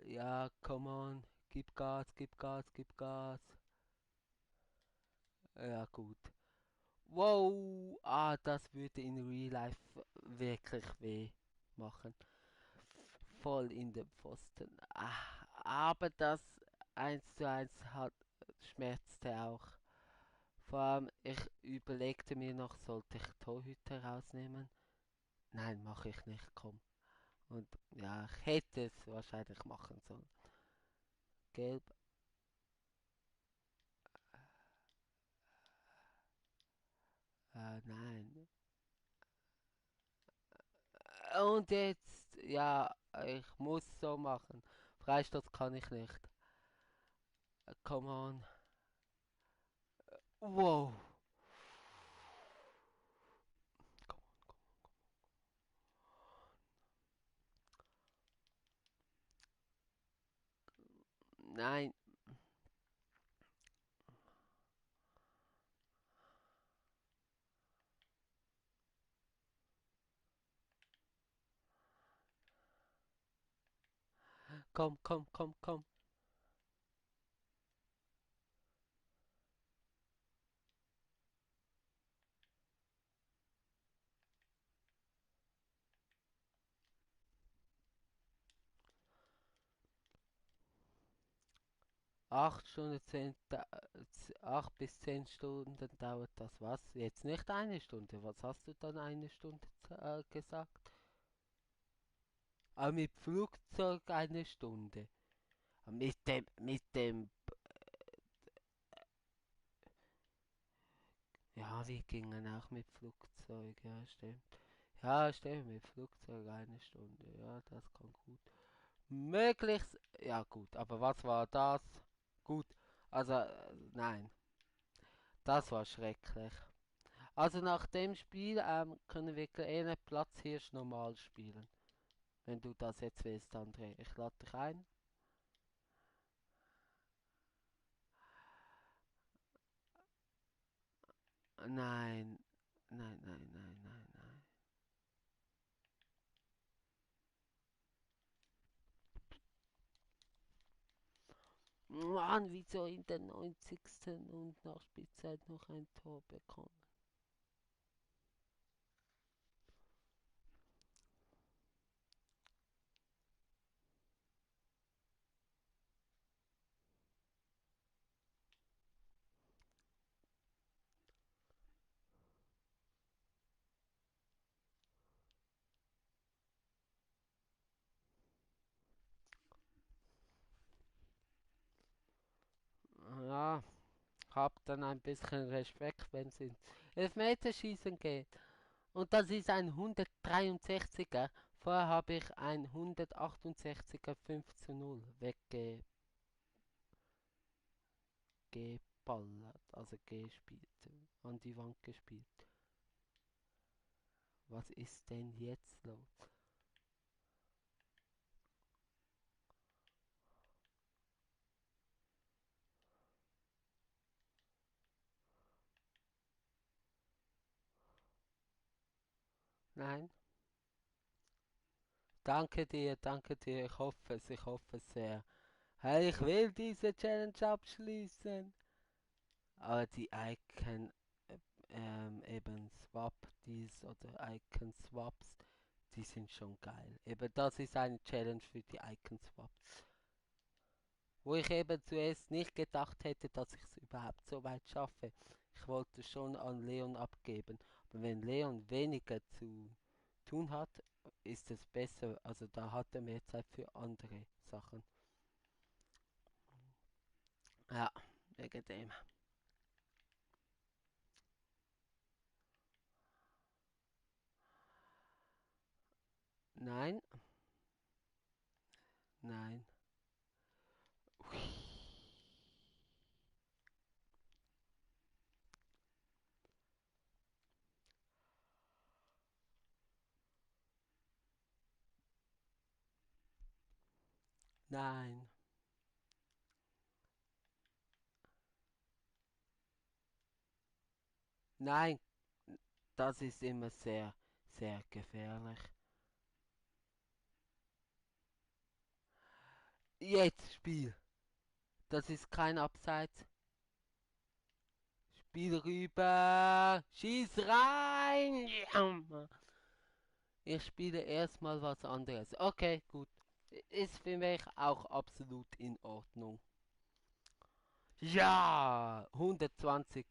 Ja, come on, gib Gas, gib Gas, gib Gas. Ja gut. Wow, das würde in Real Life wirklich weh machen. Voll in den Pfosten. Aber das 1:1 hat schmerzte auch. Vor allem, ich überlegte mir noch, sollte ich Torhüter rausnehmen? Nein, mache ich nicht, komm. Und ja, ich hätte es wahrscheinlich machen sollen. Gelb, nein. Und jetzt, ja, ich muss so machen. Freistoß kann ich nicht. Come on. Wow. Come on. Nein. Komm, komm, komm, komm. Acht Stunden, 8 bis 10 Stunden dauert das. Was? Jetzt nicht eine Stunde. Was hast du dann eine Stunde gesagt? Ah, mit Flugzeug eine Stunde. Mit dem, ja, wir gingen auch mit Flugzeug, ja, stimmt. Ja, stimmt, mit Flugzeug eine Stunde, ja, das kann gut. Möglichst, ja gut, aber was war das? Gut, also, nein, das war schrecklich. Also nach dem Spiel können wir eine Platzhirsch normal spielen. Wenn du das jetzt willst, André. Ich lade dich ein. Nein, nein, nein, nein, nein, nein. Mann, wieso in der 90. und nach Spielzeit noch ein Tor bekommen? Ja, hab dann ein bisschen Respekt, wenn es ins Elfmeterschießen geht. Und das ist ein 163er. Vorher habe ich ein 168er 5 zu 0 weggeballert, also gespielt, an die Wand gespielt. Was ist denn jetzt los? Nein? Danke dir, ich hoffe es sehr. Hey, ich will diese Challenge abschließen. Aber die Icon, eben Swap dies oder Icon Swaps, die sind schon geil. Eben das ist eine Challenge für die Icon Swaps. Wo ich eben zuerst nicht gedacht hätte, dass ich es überhaupt so weit schaffe. Ich wollte schon an Leon abgeben. Aber wenn Leon weniger zu tun hat, ist es besser. Also da hat er mehr Zeit für andere Sachen. Ja, wegen dem. Nein, nein. Nein, nein, das ist immer sehr, sehr gefährlich. Jetzt Spiel. Das ist kein Abseits. Spiel rüber. Schieß rein. Ja. Ich spiele erstmal was anderes. Okay, gut. Ist für mich auch absolut in Ordnung. Ja, 120.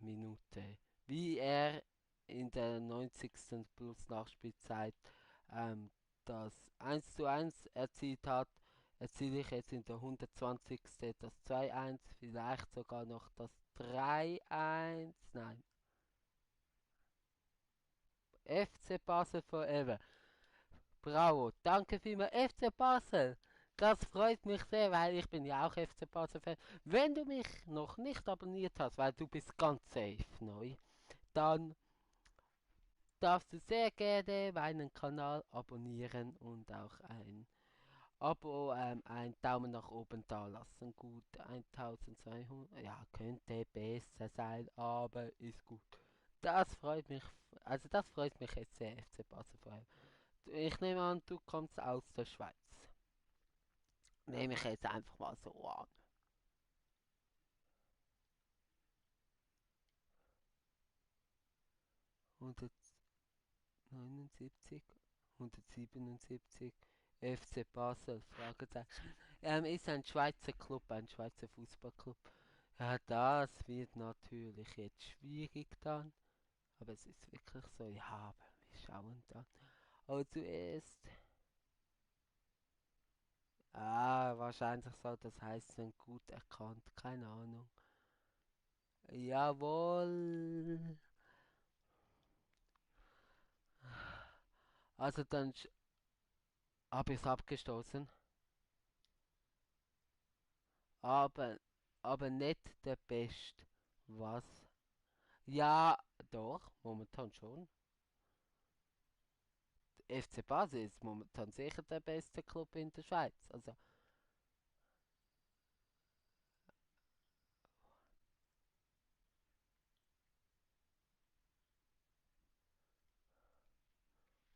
Minute. Wie er in der 90. plus Nachspielzeit ähm, das 1:1 erzielt hat, erziele ich jetzt in der 120. das 2:1, vielleicht sogar noch das 3:1. Nein, FC Basel forever. Bravo, danke vielmals, FC Basel. Das freut mich sehr, weil ich bin ja auch FC Basel-Fan. Wenn du mich noch nicht abonniert hast, weil du bist ganz safe neu, dann darfst du sehr gerne meinen Kanal abonnieren und auch ein Abo, ein Daumen nach oben da lassen. Gut, 1200, ja, könnte besser sein, aber ist gut. Das freut mich, also das freut mich jetzt sehr, FC Basel vor allem. Ich nehme an, du kommst aus der Schweiz. Nehme ich jetzt einfach mal so an. 179, 177, FC Basel, Fragezeichen. Ist ein Schweizer Club, ein Schweizer Fußballclub. Ja, das wird natürlich jetzt schwierig dann. Aber es ist wirklich so, ja, aber wir schauen dann. Aber zuerst, wahrscheinlich soll das heißen, gut erkannt, keine Ahnung. Jawohl. Also dann habe ich es abgestoßen. Aber, aber nicht der Best. Was? Ja, doch, momentan schon. FC Basel ist momentan sicher der beste Club in der Schweiz. Also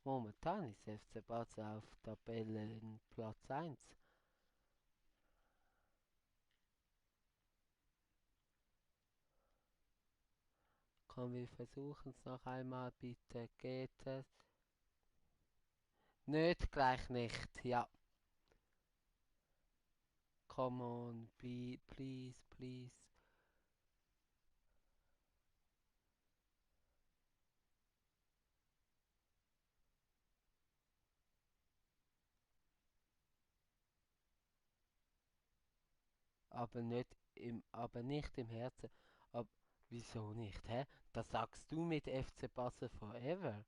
momentan ist FC Basel auf Tabellenplatz 1. Komm, wir versuchen es noch einmal, bitte geht es. Nicht gleich nicht, ja. Come on, please, please. Aber nicht im Herzen. Aber wieso nicht, hä? Das sagst du mit FC Basel Forever.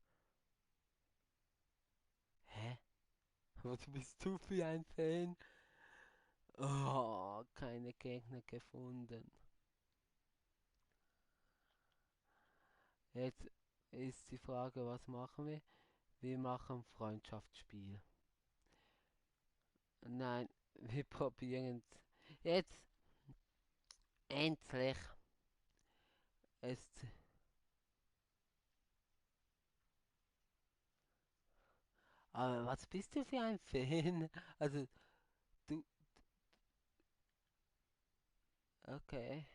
Hä? Was bist du für ein Fan? Oh, keine Gegner gefunden. Jetzt ist die Frage, was machen wir? Wir machen Freundschaftsspiel. Nein, wir probieren es. Jetzt endlich. Es, aber was bist du für ein Fan? Also, du, okay.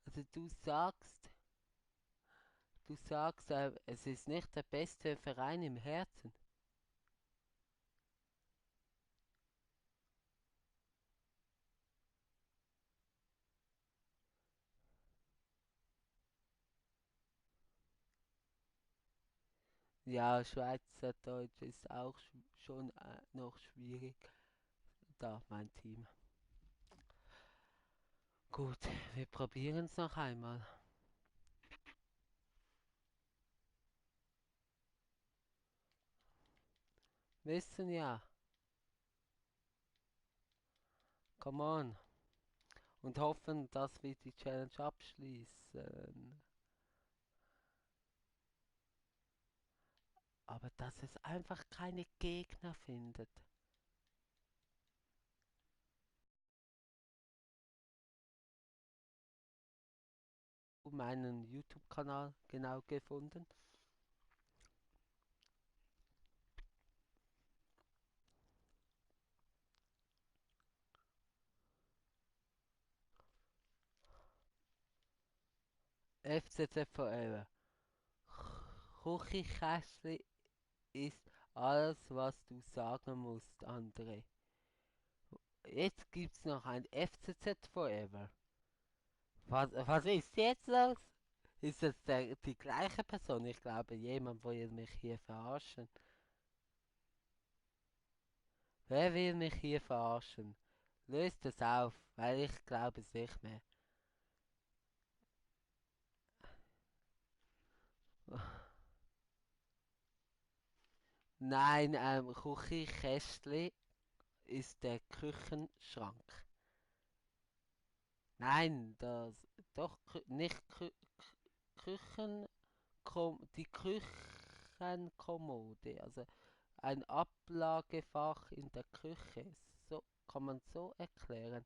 Also du sagst, es ist nicht der beste Verein im Herzen. Ja, Schweizerdeutsch ist auch schon noch schwierig. Da, mein Team. Gut, wir probieren es noch einmal. Wissen ja, come on. Und hoffen, dass wir die Challenge abschließen. Aber dass es einfach keine Gegner findet. Meinen YouTube-Kanal genau gefunden. FCZ Forever. Kuchikästli ist alles, was du sagen musst, André. Jetzt gibt's noch ein FCZ Forever. Was ist jetzt los? Ist das die gleiche Person? Ich glaube, jemand will mich hier verarschen. Wer will mich hier verarschen? Löst es auf, weil ich glaube es nicht mehr. Nein, Küchenkästchen ist der Küchenschrank. Nein, doch, nicht Küchen, die Küchenkommode, also ein Ablagefach in der Küche. So kann man so erklären.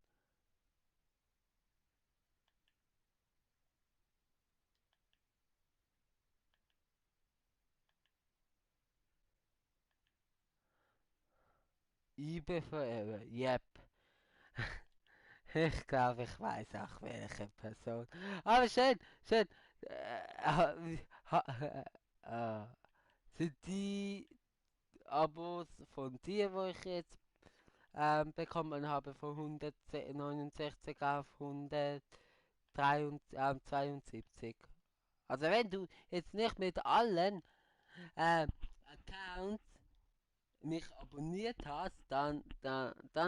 Ibe Forever, yep. Ich glaube, ich weiß auch welche Person. Aber schön, schön. Äh, sind die Abos von dir, wo ich jetzt bekommen habe, von 169 auf 172. Also wenn du jetzt nicht mit allen Accounts mich abonniert hast, dann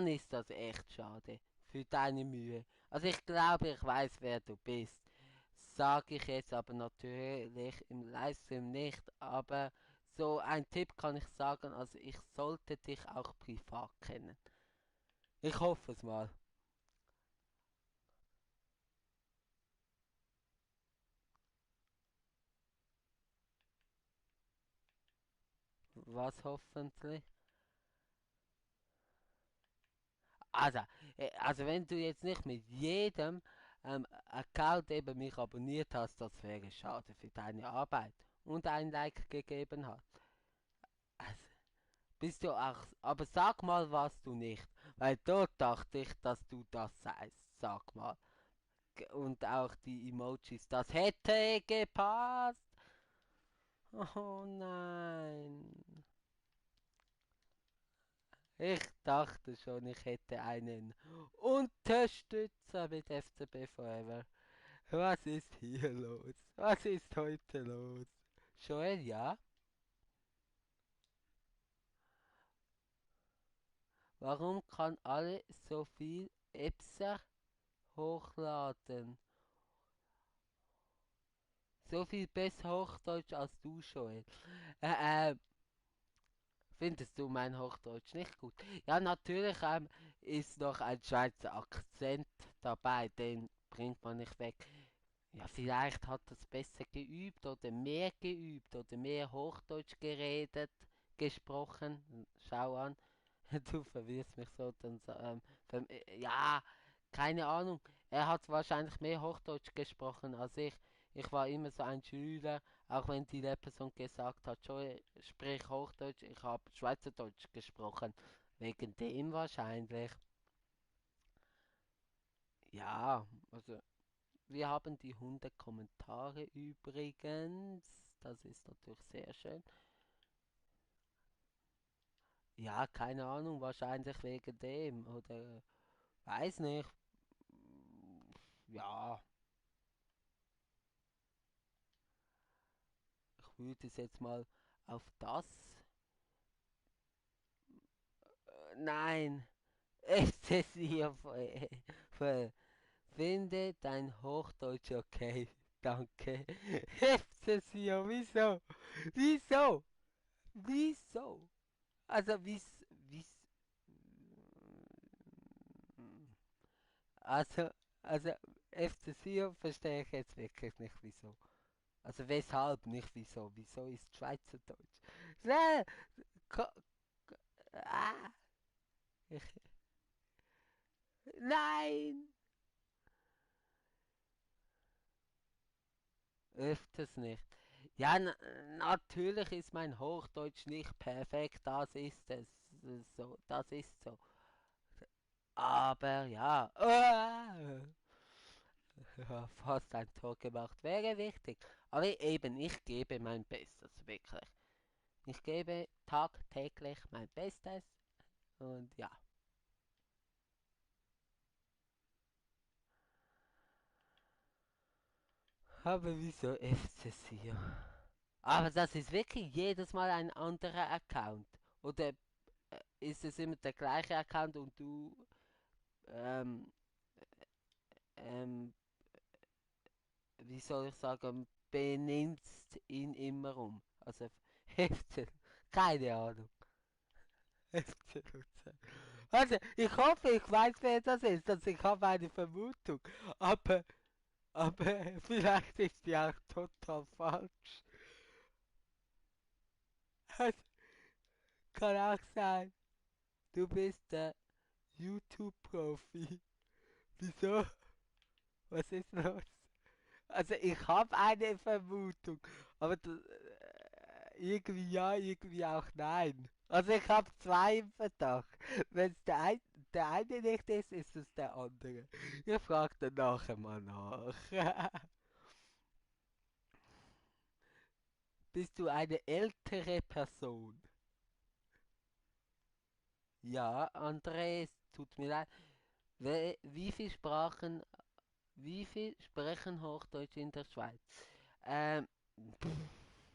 ist das echt schade für deine Mühe. Also ich glaube, ich weiß, wer du bist. Sage ich jetzt aber natürlich im Livestream nicht, aber so ein Tipp kann ich sagen, also ich sollte dich auch privat kennen. Ich hoffe es mal. Was hoffentlich? Also, also wenn du jetzt nicht mit jedem Account eben mich abonniert hast, das wäre schade für deine Arbeit und ein Like gegeben hat. Also, bist du auch, aber sag mal, was du nicht, weil dort dachte ich, dass du das seist. Sag mal. Und auch die Emojis, das hätte gepasst. Oh nein. Ich dachte schon, ich hätte einen Unterstützer mit FCB Forever. Was ist hier los? Was ist heute los? Joel, ja? Warum kann alle so viel Epser hochladen? So viel besser Hochdeutsch als du, Joel. Äh, äh, Findest du mein Hochdeutsch nicht gut? Ja, natürlich ist noch ein Schweizer Akzent dabei, den bringt man nicht weg. Ja, vielleicht hat es besser geübt oder mehr Hochdeutsch geredet, gesprochen. Schau an, du verwirrst mich so. Ja, keine Ahnung. Er hat wahrscheinlich mehr Hochdeutsch gesprochen als ich. Ich war immer so ein Schüler, auch wenn die Lehrperson gesagt hat, Joey, sprich Hochdeutsch, ich habe Schweizerdeutsch gesprochen. Wegen dem wahrscheinlich. Ja, also wir haben die 100 Kommentare übrigens. Das ist natürlich sehr schön. Ja, keine Ahnung, wahrscheinlich wegen dem. Oder weiß nicht. Ja, ich würde es jetzt mal auf das. Nein, es ist hier. Finde dein Hochdeutsch okay. Danke. Exzessiv, wieso? Wieso? Wieso? Also, Also, also FC Sion verstehe ich jetzt wirklich nicht wieso. Also weshalb nicht wieso? Wieso ist Schweizerdeutsch? Äh, ko- ah, ich, nein! Öfters nicht. Ja, natürlich ist mein Hochdeutsch nicht perfekt, das ist es. So, das ist so. Aber ja, ja, fast ein Tor gemacht wäre wichtig. Aber eben, ich gebe mein Bestes, wirklich. Ich gebe tagtäglich mein Bestes und ja. Aber wieso FCC? Aber das ist wirklich jedes Mal ein anderer Account. Oder ist es immer der gleiche Account und du ähm, ähm, wie soll ich sagen, benimmst ihn immer um? Also FC. Keine Ahnung. FC Luzern. Also, ich hoffe, ich weiß, wer das ist. Also, ich habe eine Vermutung. Aber, aber vielleicht ist die auch total falsch. Also, kann auch sein, du bist der YouTube-Profi. Wieso? Was ist los? Also, ich habe eine Vermutung. Aber irgendwie ja, irgendwie auch nein. Also, ich habe zwei im Verdacht. Wenn es der eine nicht ist, ist es der andere. Ich frage dann nachher mal nach. Bist du eine ältere Person? Ja, André, es tut mir leid. Wie viel Sprachen, wie viel sprechen Hochdeutsch in der Schweiz? Ähm, pff,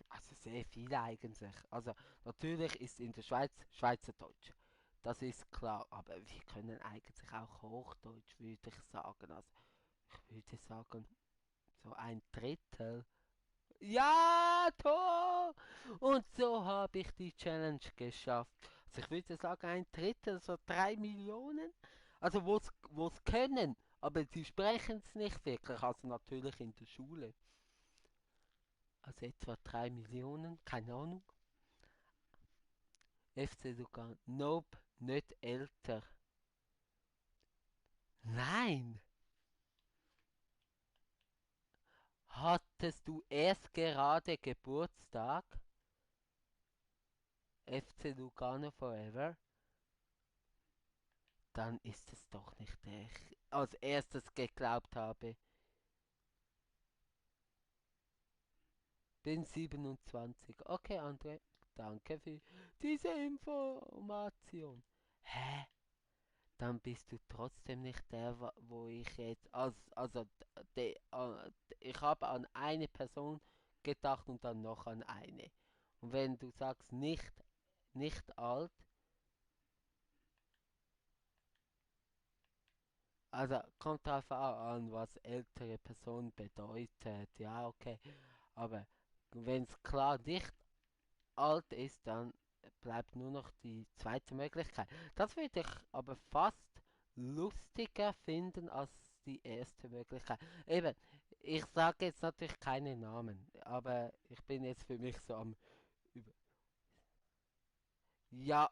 also sehr viele eigentlich. Also natürlich ist in der Schweiz Schweizerdeutsch. Das ist klar, aber wir können eigentlich auch Hochdeutsch, würde ich sagen. Also ich würde sagen, so ein Drittel. Ja, Tor! Und so habe ich die Challenge geschafft. Also ich würde sagen, ein Drittel, so 3 Millionen. Also wo's können, aber sie sprechen es nicht wirklich. Also natürlich in der Schule. Also etwa 3 Millionen, keine Ahnung. FC Lugano. Nope, nicht älter. Nein! Hattest du erst gerade Geburtstag? FC Lugano Forever? Dann ist es doch nicht der ich als erstes geglaubt habe. Bin 27. Okay, André, danke für diese Information. Hä? Dann bist du trotzdem nicht der, wo ich jetzt also ich habe an eine Person gedacht und dann noch an eine. Und wenn du sagst nicht alt, also kommt drauf an, was ältere Person bedeutet. Ja, okay. Aber wenn es klar nicht alt ist, dann bleibt nur noch die zweite Möglichkeit. Das würde ich aber fast lustiger finden als die erste Möglichkeit. Eben, ich sage jetzt natürlich keine Namen, aber ich bin jetzt für mich so am über. Ja,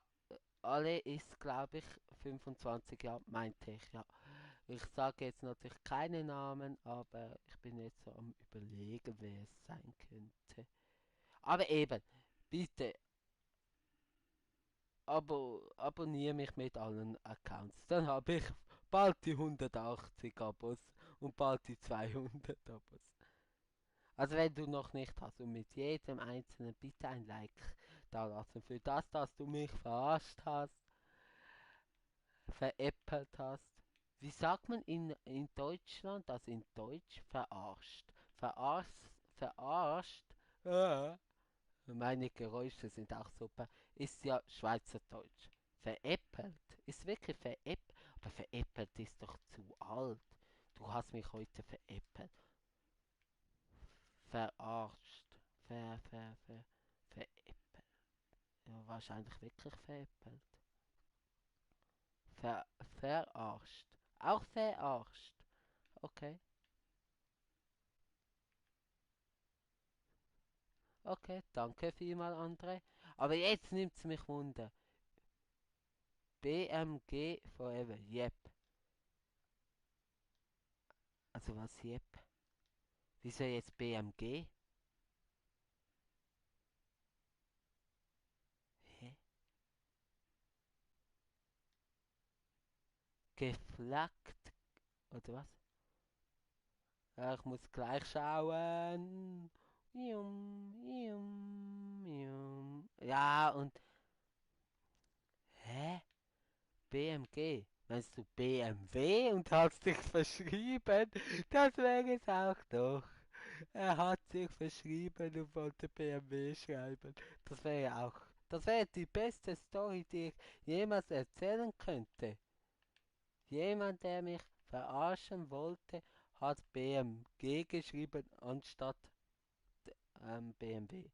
alle ist, glaube ich, 25 Jahre, meinte ich, ja. Ich sage jetzt natürlich keine Namen, aber ich bin jetzt so am überlegen, wer es sein könnte. Aber eben, bitte abonniere mich mit allen Accounts. Dann habe ich bald die 180 Abos und bald die 200 Abos. Also wenn du noch nicht hast und mit jedem einzelnen bitte ein Like da lassen für das, dass du mich verarscht hast, veräppelt hast. Wie sagt man in Deutschland das in Deutsch? Verarscht. Verarscht. Äh. Meine Geräusche sind auch super. Ist ja Schweizerdeutsch. Veräppelt. Ist wirklich veräppelt. Aber veräppelt ist doch zu alt. Du hast mich heute veräppelt. Verarscht. Veräppelt. Ja, wahrscheinlich wirklich veräppelt. Ver, verarscht. Auch verarscht. Okay. Okay, danke vielmal, André. Aber jetzt nimmt es mich wunder. BMG Forever. Yep. Also was yep? Wieso jetzt BMG? Hä? Geflaggt? Oder was? Ja, ich muss gleich schauen. Ja, und. Hä? BMG? Meinst du BMW und hast dich verschrieben? Das wäre es auch doch. Er hat sich verschrieben und wollte BMW schreiben. Das wäre auch. Das wäre die beste Story, die ich jemals erzählen könnte. Jemand, der mich verarschen wollte, hat BMG geschrieben anstatt BMW.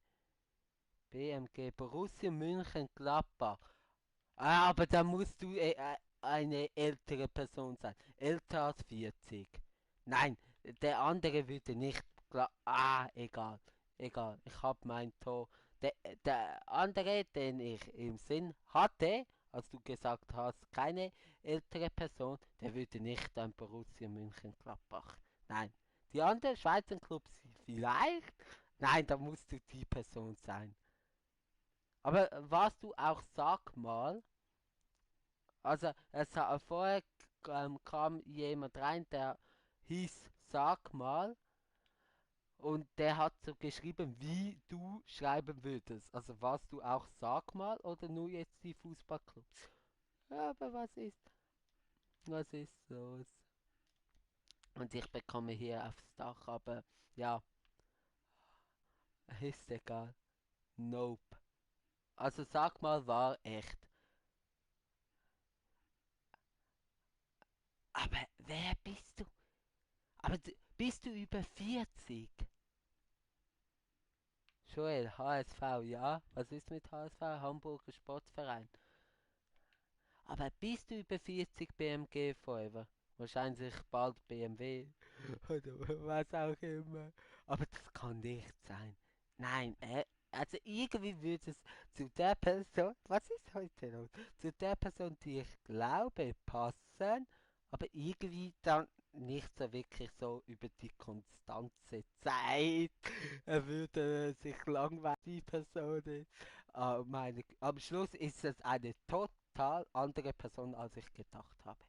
BMG, Borussia München-Gladbach. Ah, aber da musst du eine ältere Person sein. Älter als 40. Nein, der andere würde nicht. Egal. Egal. Ich habe mein Tor. Der andere, den ich im Sinn hatte, als du gesagt hast, keine ältere Person, der würde nicht ein Borussia München-Gladbach. Nein. Die anderen Schweizer Clubs vielleicht. Nein, da musst du die Person sein. Aber warst du auch, sag mal, also vorher kam jemand rein, der hieß Sag mal und der hat so geschrieben, wie du schreiben würdest. Also warst du auch Sag mal oder nur jetzt die Fußballclubs? Ja, aber was ist los? Und ich bekomme hier aufs Dach, aber ja, ist egal. Nope. Also sag mal war echt. Aber wer bist du? Aber bist du über 40? Joel, HSV, ja. Was ist mit HSV? Hamburger Sportverein. Aber bist du über 40 BMG Forever? Wahrscheinlich bald BMW oder was auch immer. Aber das kann nicht sein. Nein, also irgendwie würde es zu der Person, was ist heute los? Zu der Person, die ich glaube, passen, aber irgendwie dann nicht so wirklich so über die konstante Zeit. Er würde sich langweilen, die Person ist. Am Schluss ist es eine total andere Person, als ich gedacht habe.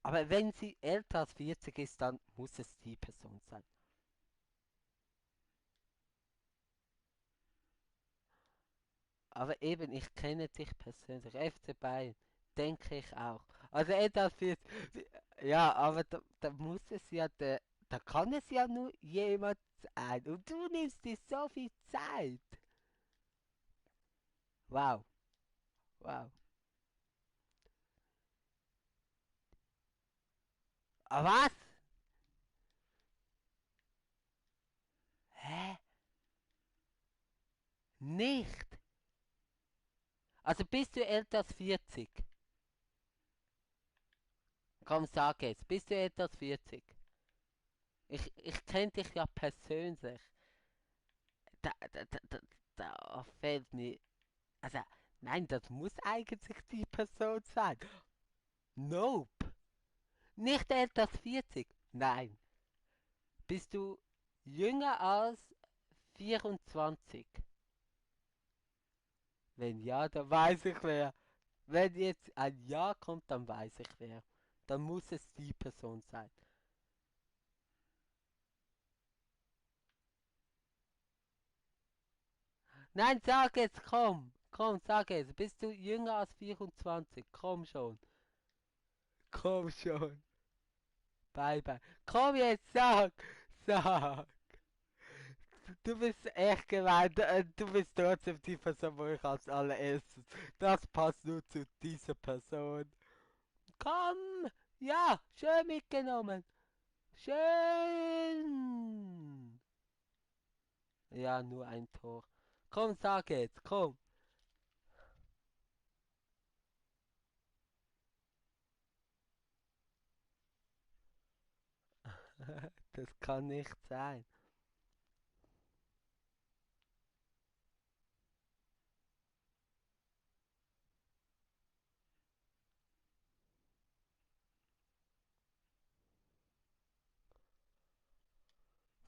Aber wenn sie älter als 40 ist, dann muss es die Person sein. Aber eben, ich kenne dich persönlich. FC Bayern, denke ich auch. Also älter als 40. Ja, aber da muss es ja, da kann es ja nur jemand sein. Und du nimmst dir so viel Zeit. Wow, wow. Aber was? Hä? Nicht? Also bist du älter als 40? Komm, sag jetzt, bist du älter als 40? Ich kenne dich ja persönlich. Da fällt mir. Also, nein, das muss eigentlich die Person sein. Nope. Nicht älter als 40. Nein. Bist du jünger als 24? Wenn ja, dann weiß ich wer. Wenn jetzt ein Ja kommt, dann weiß ich wer. Dann muss es die Person sein. Nein, sag jetzt, komm. Komm, sag jetzt. Bist du jünger als 24? Komm schon. Komm schon. Bye, bye. Komm jetzt, sag. Sag. Du bist echt gemein. Du bist trotzdem die Person, wo ich als allererstes. Das passt nur zu dieser Person. Komm. Ja, schön mitgenommen. Schön. Ja, nur ein Tor. Komm, sag jetzt, komm. Das kann nicht sein.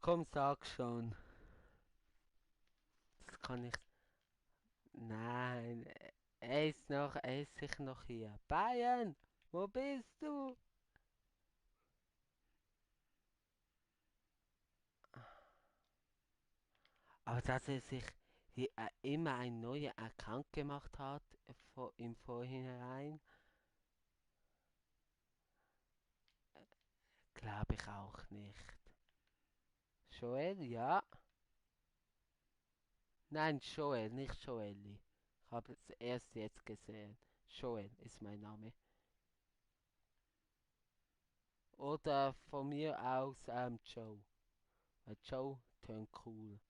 Komm, sag schon. Das kann nicht. Nein, er ist sicher noch hier. Bayern, wo bist du? Aber dass er sich hier, immer ein neuer Account gemacht hat im Vorhinein, glaube ich auch nicht. Joel, ja. Nein, Joel, nicht Joeli. Ich habe es erst jetzt gesehen. Joel ist mein Name. Oder von mir aus Joe. Weil Joe tönt cool.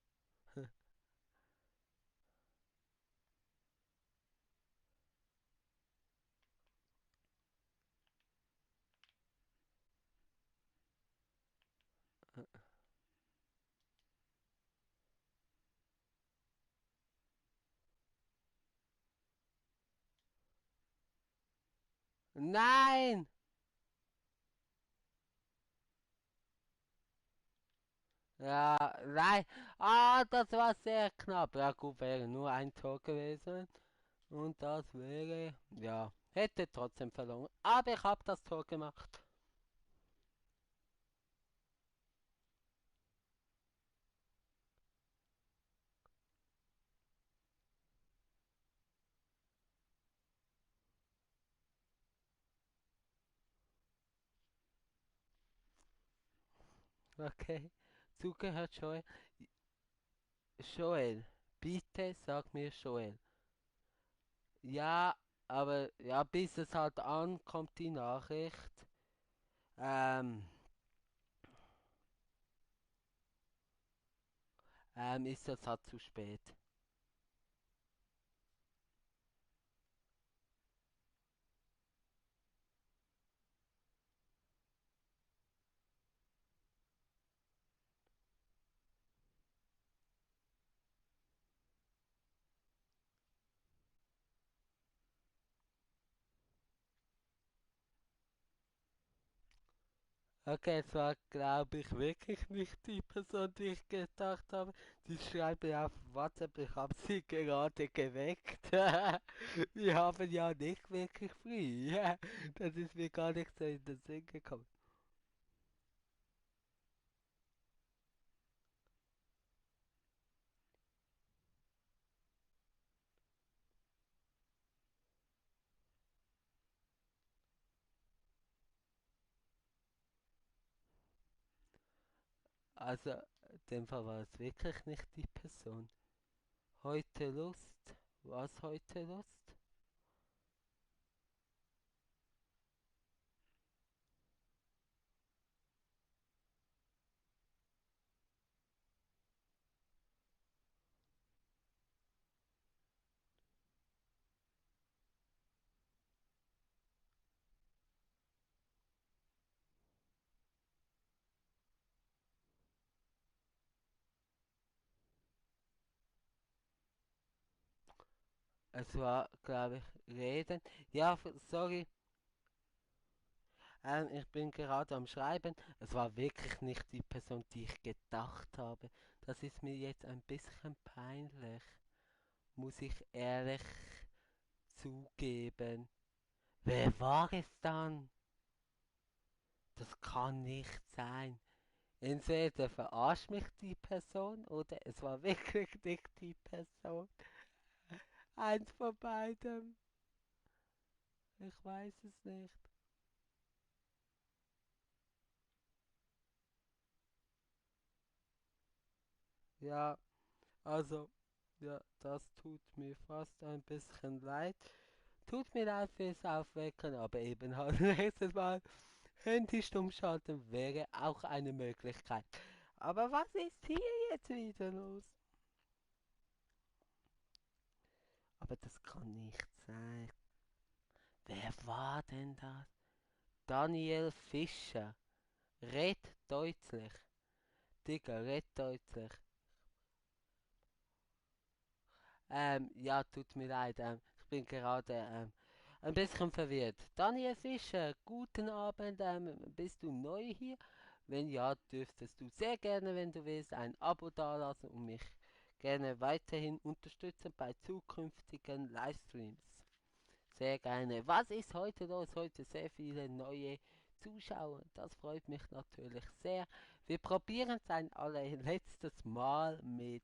Nein! Ja, nein. Ah, das war sehr knapp. Ja gut, wäre nur ein Tor gewesen. Und das wäre, ja, hätte trotzdem verloren. Aber ich habe das Tor gemacht. Okay. Zugehört, Joel. Joel, bitte sag mir Joel. Ja, aber ja, bis es halt ankommt, die Nachricht. Ähm, ist das halt zu spät. Okay, es war, glaube ich, wirklich nicht die Person, die ich gedacht habe. Die schreibt mir auf WhatsApp, ich habe sie gerade geweckt. Wir haben ja nicht wirklich früh. Das ist mir gar nicht so in den Sinn gekommen. Also, in dem Fall war es wirklich nicht die Person. Heute Lust? Was heute Lust? Es war, glaube ich, Reden. Ja, sorry, ich bin gerade am Schreiben. Es war wirklich nicht die Person, die ich gedacht habe. Das ist mir jetzt ein bisschen peinlich, muss ich ehrlich zugeben. Wer war es dann? Das kann nicht sein. Entweder verarscht mich die Person oder es war wirklich nicht die Person. Eins von beidem. Ich weiß es nicht. Ja, also, ja, das tut mir fast ein bisschen leid. Tut mir leid fürs Aufwecken, aber eben halt nächstes Mal Handy stumm schalten wäre auch eine Möglichkeit. Aber was ist hier jetzt wieder los? Aber das kann nicht sein. Wer war denn das? Daniel Fischer. Red deutlich. Digga, red deutlich. Ja, tut mir leid. Ich bin gerade ein bisschen verwirrt. Daniel Fischer, guten Abend. Bist du neu hier? Wenn ja, dürftest du sehr gerne, wenn du willst, ein Abo dalassen und mich gerne weiterhin unterstützen bei zukünftigen Livestreams. Sehr gerne. Was ist heute los? Heute sehr viele neue Zuschauer. Das freut mich natürlich sehr. Wir probieren es ein allerletztes Mal mit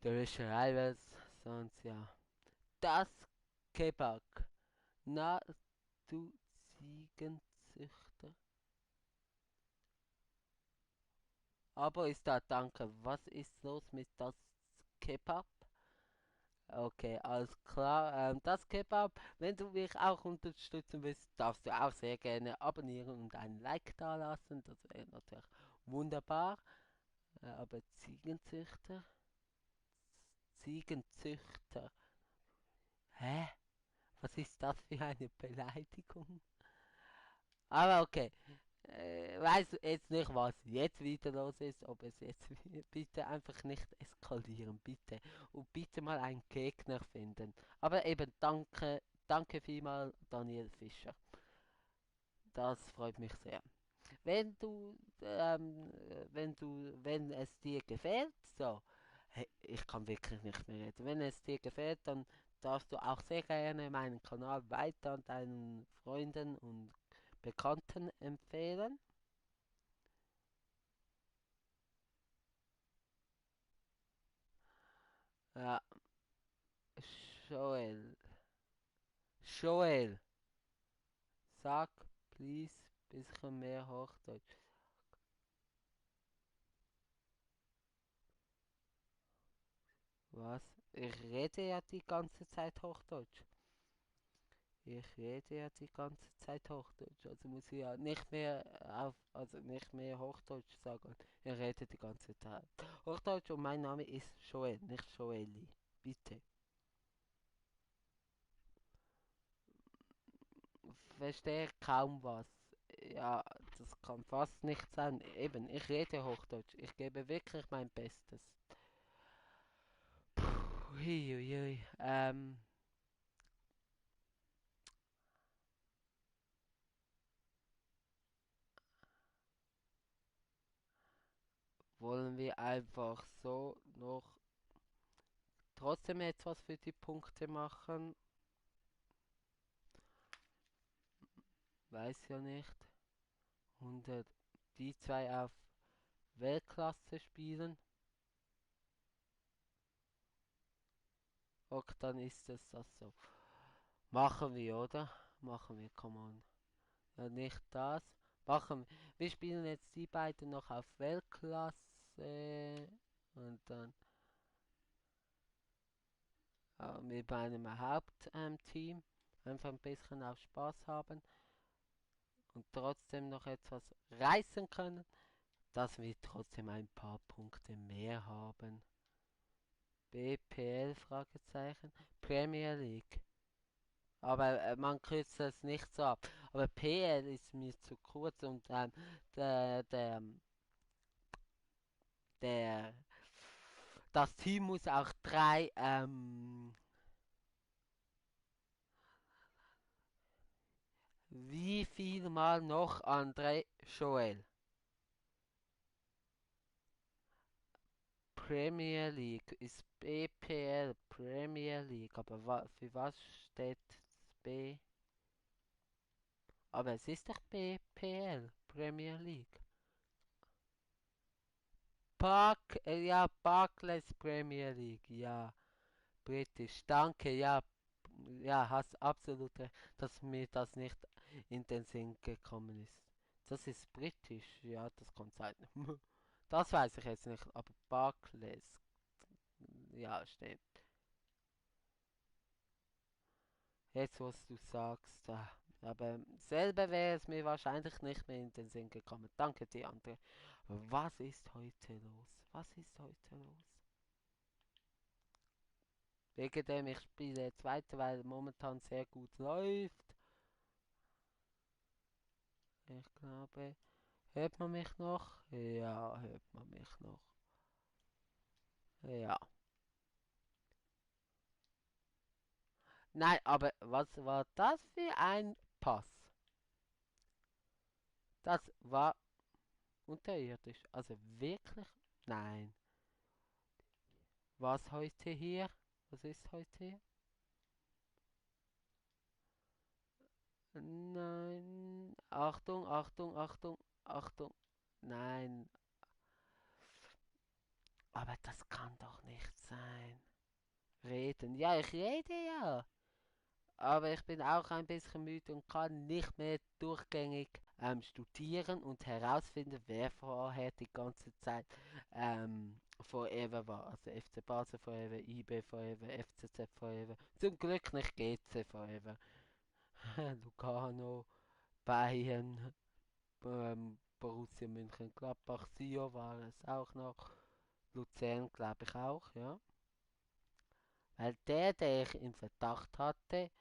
der Schreibers, sonst ja. Das Kebab. Na, du Ziegenzüchter. Aber ist da, danke. Was ist los mit das Kebab? Okay, alles klar. Das Kebab, wenn du mich auch unterstützen willst, darfst du auch sehr gerne abonnieren und ein Like da lassen. Das wäre natürlich wunderbar. Aber Ziegenzüchter? Ziegenzüchter. Hä? Was ist das für eine Beleidigung? Aber okay. Weiß jetzt nicht, was jetzt wieder los ist, ob es jetzt bitte einfach nicht eskalieren, bitte. Und bitte mal einen Gegner finden. Aber eben danke Danke vielmals, Daniel Fischer. Das freut mich sehr. Wenn du, wenn es dir gefällt, so, hey, ich kann wirklich nicht mehr reden. Wenn es dir gefällt, dann darfst du auch sehr gerne meinen Kanal weiter an deinen Freunden und Bekannten empfehlen. Ja, Joel, Joel, sag please bisschen mehr Hochdeutsch. Was? Ich rede ja die ganze Zeit Hochdeutsch. Ich rede ja die ganze Zeit Hochdeutsch, also muss ich ja nicht mehr also nicht mehr Hochdeutsch sagen. Ich rede die ganze Zeit Hochdeutsch und mein Name ist Joel, nicht Joeli. Bitte. Verstehe kaum was. Ja, das kann fast nicht sein. Eben, ich rede Hochdeutsch. Ich gebe wirklich mein Bestes. Puh, hui, hui, hui. Wollen wir einfach so noch trotzdem etwas für die Punkte machen? Weiß ja nicht. 100, die zwei auf Weltklasse spielen. Okay, dann ist es das so. Machen wir, oder? Machen wir, come on. Ja, nicht das. Machen wir. Wir spielen jetzt die beiden noch auf Weltklasse. Und dann mit meinem Hauptteam. Einfach ein bisschen auf Spaß haben. Und trotzdem noch etwas reißen können. Dass wir trotzdem ein paar Punkte mehr haben. BPL Fragezeichen. Premier League. Aber man kürzt es nicht so ab. Aber PL ist mir zu kurz und der, der, der, das Team muss auch drei, wie viel mal noch André Joel? Premier League ist BPL Premier League, aber für was steht B? Aber es ist doch BPL Premier League. Ja, Barclays Premier League, ja. Britisch, danke, ja, ja, hast absolut recht, dass mir das nicht in den Sinn gekommen ist. Das ist britisch, ja, das kann sein. Das weiß ich jetzt nicht, aber Barclays, ja, stimmt. Jetzt, was du sagst, aber selber wäre es mir wahrscheinlich nicht mehr in den Sinn gekommen. Danke dir, André. Was ist heute los? Was ist heute los? Wegen dem ich spiele jetzt weiter, weil momentan sehr gut läuft. Ich glaube, hört man mich noch? Ja, hört man mich noch. Ja. Nein, aber was war das für ein Pass? Das war unterirdisch. Also wirklich? Nein. Was heute hier? Was ist heute hier? Nein. Achtung, Achtung, Achtung, Achtung. Nein. Aber das kann doch nicht sein. Reden. Ja, ich rede ja. Aber ich bin auch ein bisschen müde und kann nicht mehr durchgängig studieren und herausfinden, wer vorher die ganze Zeit Forever war. Also FC Basel Forever, IB Forever, FCZ Forever. Zum Glück nicht GC Forever. Lugano, Bayern, Borussia Mönchengladbach, Sio war es auch noch. Luzern glaube ich auch, ja. Weil der ich in Verdacht hatte,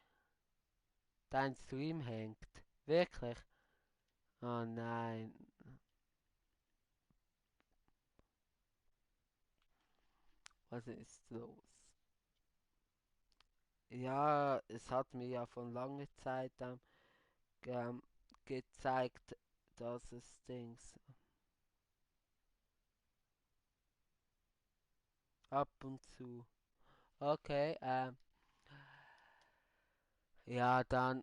dein Stream hängt. Wirklich? Oh nein. Was ist los? Ja, es hat mir ja von langer Zeit ähm, gezeigt, dass es Dings ab und zu. Okay, ja, dann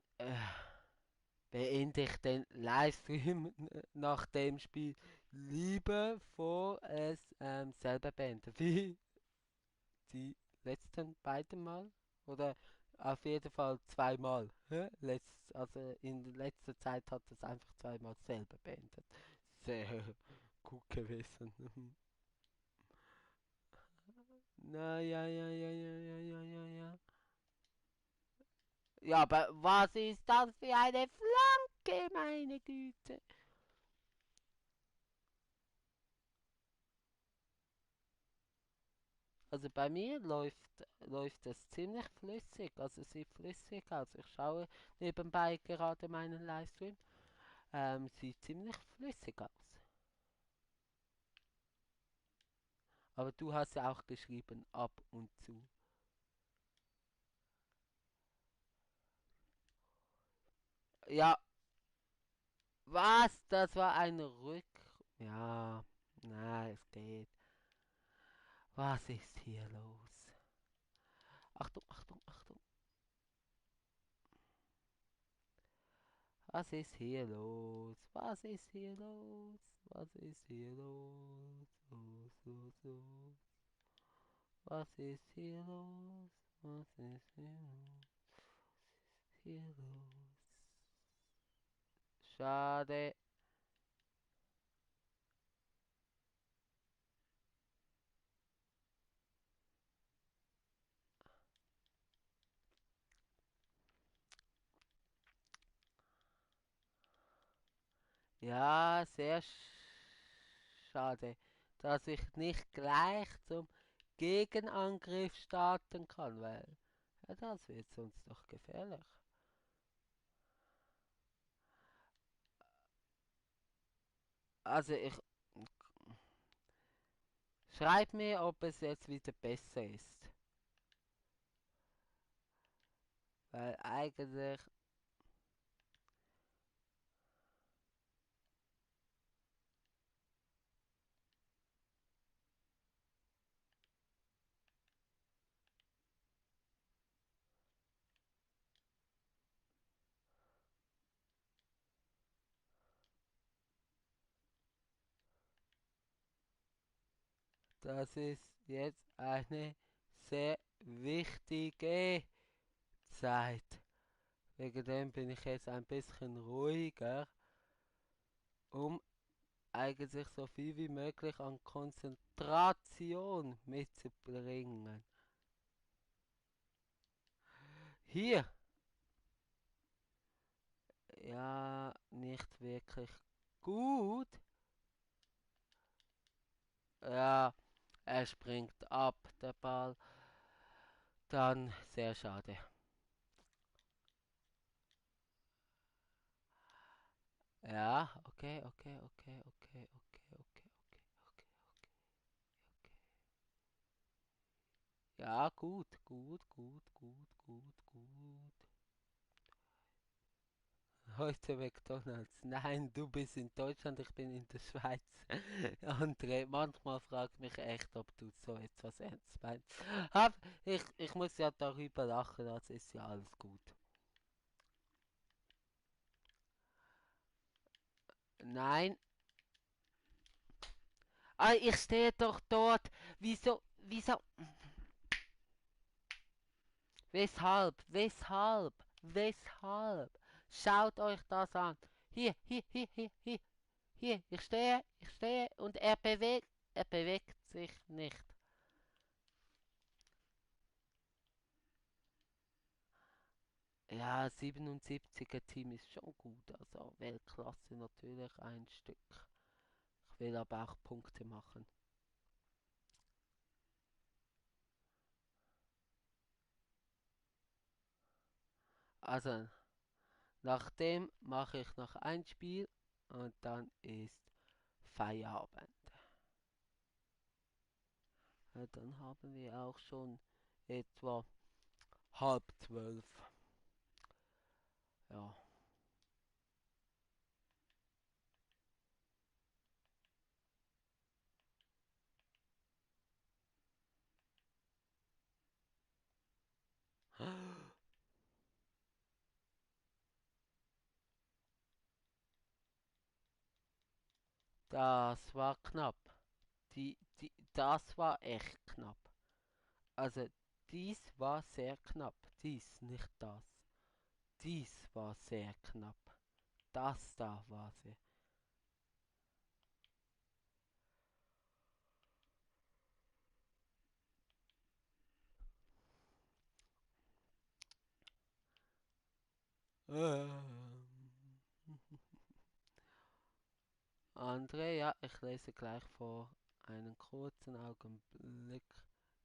beende ich den Livestream nach dem Spiel lieber, vor es selber beende. Wie die letzten beiden Mal? Oder auf jeden Fall zweimal. Hä? Also in letzter Zeit hat es einfach zweimal selber beendet. Sehr gut gewesen. Na ja, ja, ja, ja, ja, ja, ja, ja. Ja, aber was ist das für eine Flanke, meine Güte? Also bei mir läuft das ziemlich flüssig. Also sieht flüssig aus. Ich schaue nebenbei gerade meinen Livestream. Sieht ziemlich flüssig aus. Aber du hast ja auch geschrieben ab und zu. Ja, was? Das war ein Rück. Ja, na, es geht. Was ist hier los? Achtung, Achtung, Achtung. Was ist hier los? Was ist hier los? Was ist hier los? Los, los, los. Was ist hier los? Was ist hier los? Schade. Ja, sehr schade, dass ich nicht gleich zum Gegenangriff starten kann, weil ja, das wird sonst doch gefährlich. Also ich schreib mir, ob es jetzt wieder besser ist, weil eigentlich das ist jetzt eine sehr wichtige Zeit. Wegen dem bin ich jetzt ein bisschen ruhiger, um eigentlich so viel wie möglich an Konzentration mitzubringen. Hier, ja, nicht wirklich gut. Ja, er springt ab, der Ball. Dann sehr schade. Ja, okay, okay, okay, okay, okay, okay, okay, okay, okay. Ja, gut, gut, gut, gut, gut, gut. Heute McDonald's. Nein, du bist in Deutschland, ich bin in der Schweiz. André, manchmal frage ich mich echt, ob du so etwas ernst meinst. Aber ich muss ja darüber lachen, das ist ja alles gut. Nein, ah, ich stehe doch dort. Wieso? Weshalb? Schaut euch das an. Hier, ich stehe und er bewegt sich nicht. Ja, 77er Team ist schon gut, also Weltklasse natürlich ein Stück. Ich will aber auch Punkte machen. Also, nach dem mache ich noch ein Spiel und dann ist Feierabend. Ja, dann haben wir auch schon etwa 11:30. Ja. Das war knapp. Das war echt knapp. Also, dies war sehr knapp. Dies, nicht das. Dies war sehr knapp. Das da war sehr. Ähm. André, ja, ich lese gleich vor. Einen kurzen Augenblick.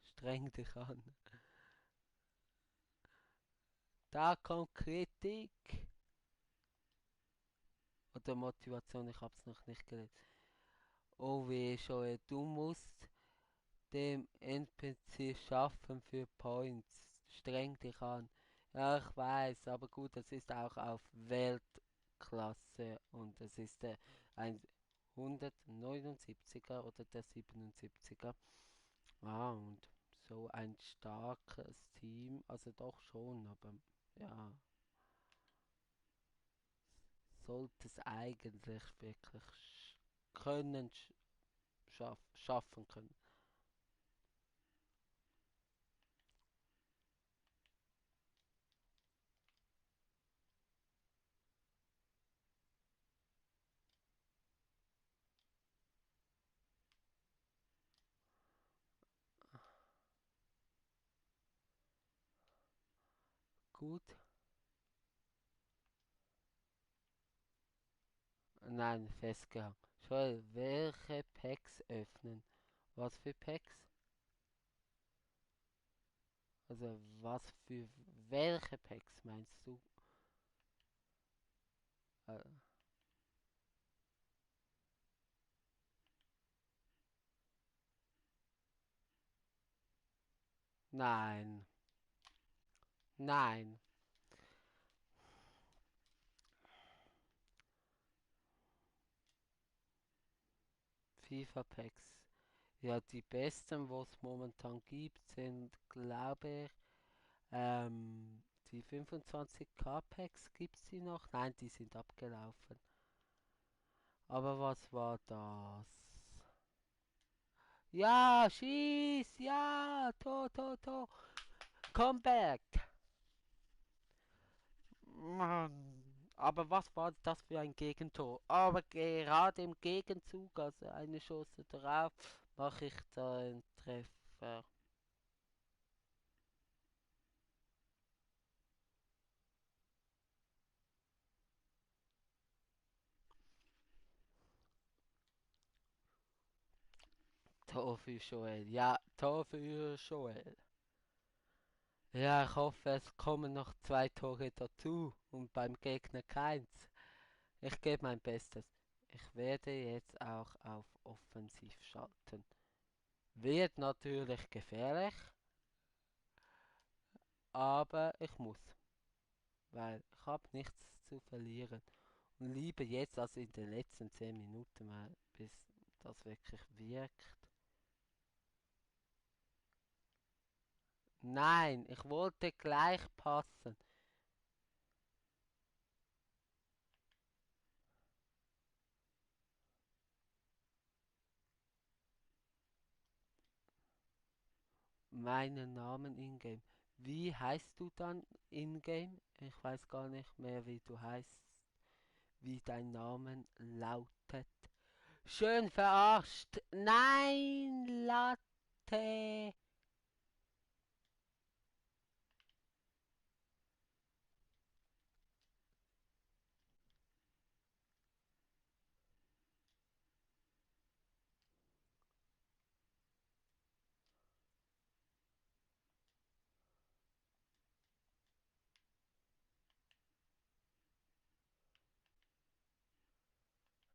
Streng dich an. Da kommt Kritik. Oder Motivation, ich hab's noch nicht gelesen. Oh weh, Joel, du musst dem NPC schaffen für Points. Streng dich an. Ja, ich weiß, aber gut, das ist auch auf Weltklasse und es ist ein 179er oder der 77er. Ah, und so ein starkes Team, also doch schon, aber ja, sollte es eigentlich wirklich können, schaffen können. Gut. Nein, festgehangen. Joel, welche Packs öffnen? Was für Packs? Also was für welche Packs meinst du? Äh, nein, nein. FIFA Packs. Ja, die besten, was es momentan gibt, sind, glaube ich, die 25k Packs gibt es die noch? Nein, die sind abgelaufen. Aber was war das? Ja, schieß! Ja! Tor, Tor, Tor! Comeback! Mann. Aber was war das für ein Gegentor? Aber gerade im Gegenzug, also eine Chance drauf, mache ich da einen Treffer. Tor für Joel. Ja, Tor für Joel. Ja, ich hoffe, es kommen noch 2 Tore dazu und beim Gegner keins. Ich gebe mein Bestes. Ich werde jetzt auch auf Offensiv schalten. Wird natürlich gefährlich, aber ich muss, weil ich habe nichts zu verlieren. Und lieber jetzt als in den letzten 10 Minuten, weil bis das wirklich wirkt. Nein, ich wollte gleich passen. Meinen Namen in-game. Wie heißt du dann in-game? Ich weiß gar nicht mehr, wie du heißt, wie dein Name lautet. Schön verarscht. Nein, Latte.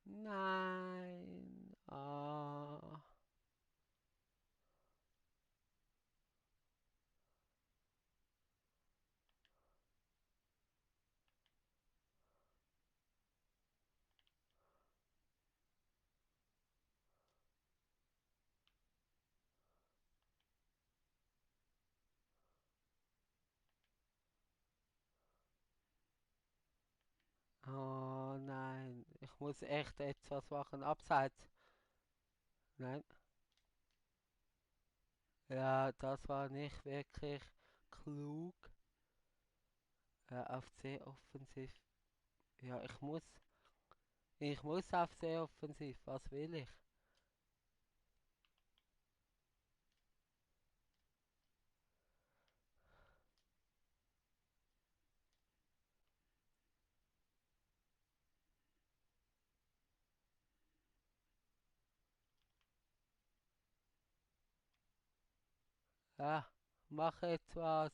Nein. Ah. ich muss echt etwas machen. Abseits. Nein. Ja, das war nicht wirklich klug. Auf C offensiv. Ja, ich muss auf C offensiv. Was will ich? Ja, mach etwas.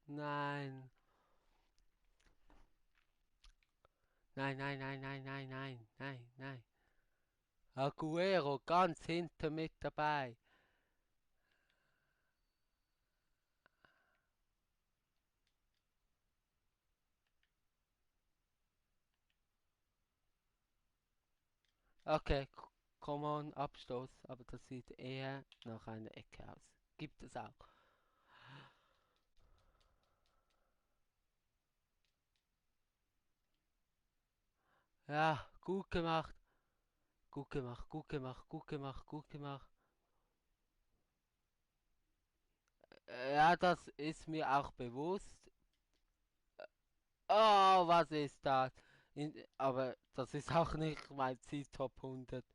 Nein. Nein, nein, nein, nein, nein, nein, nein, nein. Aguero ganz hinten mit dabei. Okay, come on, Abstoß. Aber das sieht eher nach einer Ecke aus. Gibt es auch. Ja, gut gemacht. Gut gemacht, gut gemacht, gut gemacht, gut gemacht. Ja, das ist mir auch bewusst. Oh, was ist das? Aber das ist auch nicht mein Ziel Top 100.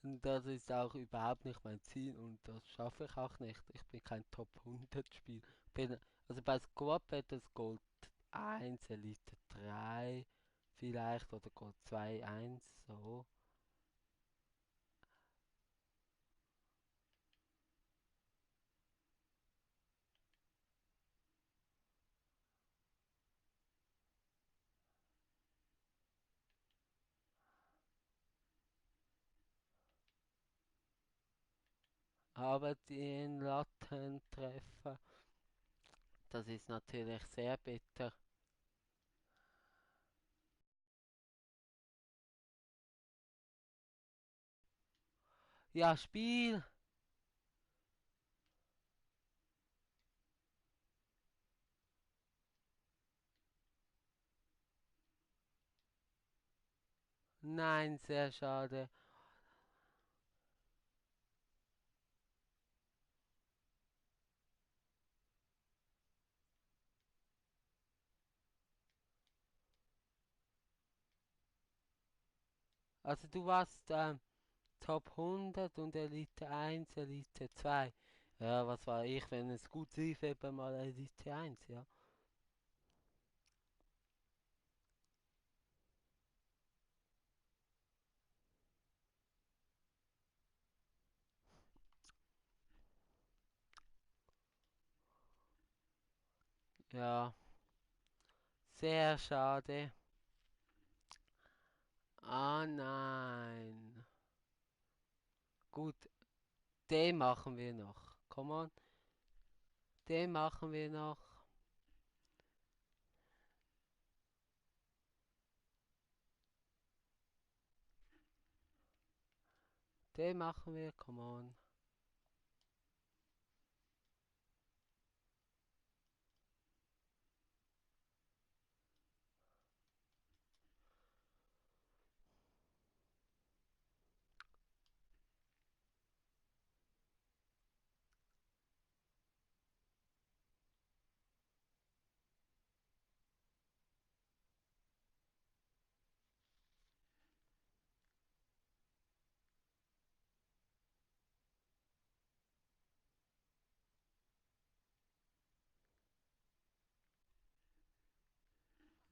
Und das ist auch überhaupt nicht mein Ziel und das schaffe ich auch nicht. Ich bin kein Top 100 Spiel. Also bei Squad Battles Gold 1, Elite 3 vielleicht oder Gold 2, 1, so. Aber den Lattentreffer, das ist natürlich sehr bitter. Ja, Spiel. Nein, sehr schade. Also du warst Top 100 und Elite 1, Elite 2. Ja, was war ich, wenn es gut lief, eben mal Elite 1, ja. Ja, sehr schade. Ah nein. Gut, den machen wir noch. Come on, den machen wir noch. Den machen wir, come on.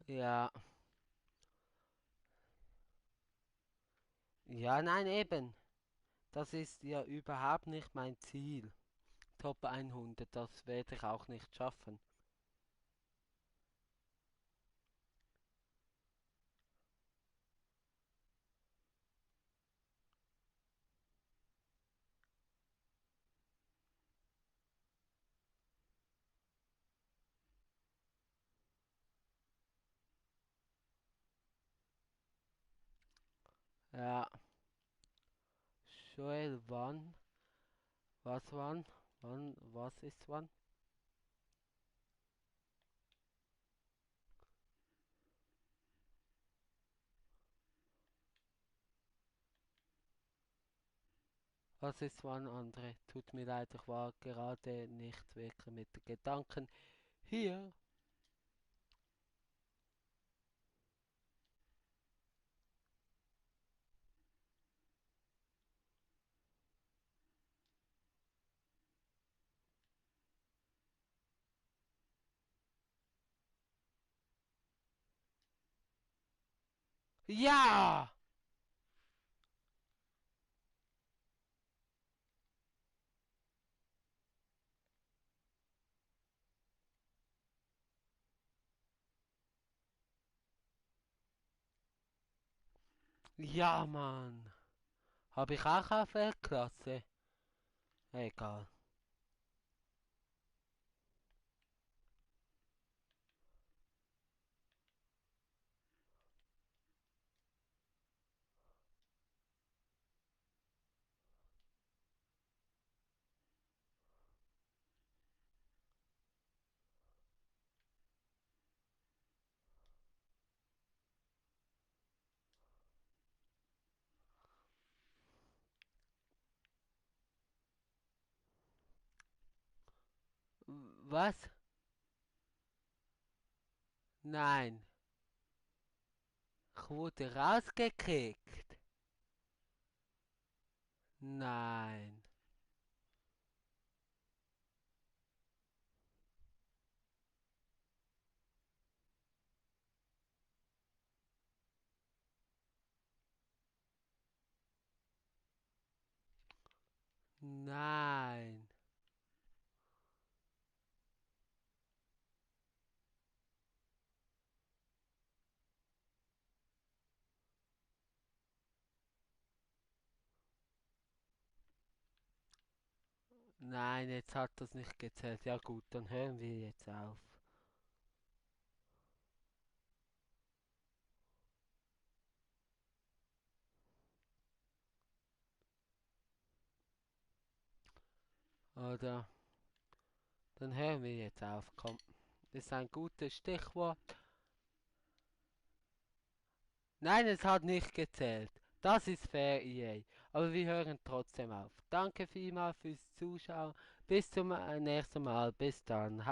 Ja, ja, nein, eben. Das ist ja überhaupt nicht mein Ziel. Top 100, das werde ich auch nicht schaffen. Ja, Joel, wann? Was wann? Wann? Was ist wann? Was ist wann andere? Tut mir leid, ich war gerade nicht wirklich mit den Gedanken hier. Ja! Ja, Mann. Habe ich auch auf der Klasse? Egal. Was? Nein. Ich wurde rausgekickt. Nein. Nein. Nein, jetzt hat das nicht gezählt. Ja gut, dann hören wir jetzt auf. Oder? Dann hören wir jetzt auf. Komm. Das ist ein gutes Stichwort. Nein, es hat nicht gezählt. Das ist fair, EA. Aber wir hören trotzdem auf. Danke vielmals fürs Zuschauen. Bis zum nächsten Mal. Bis dann.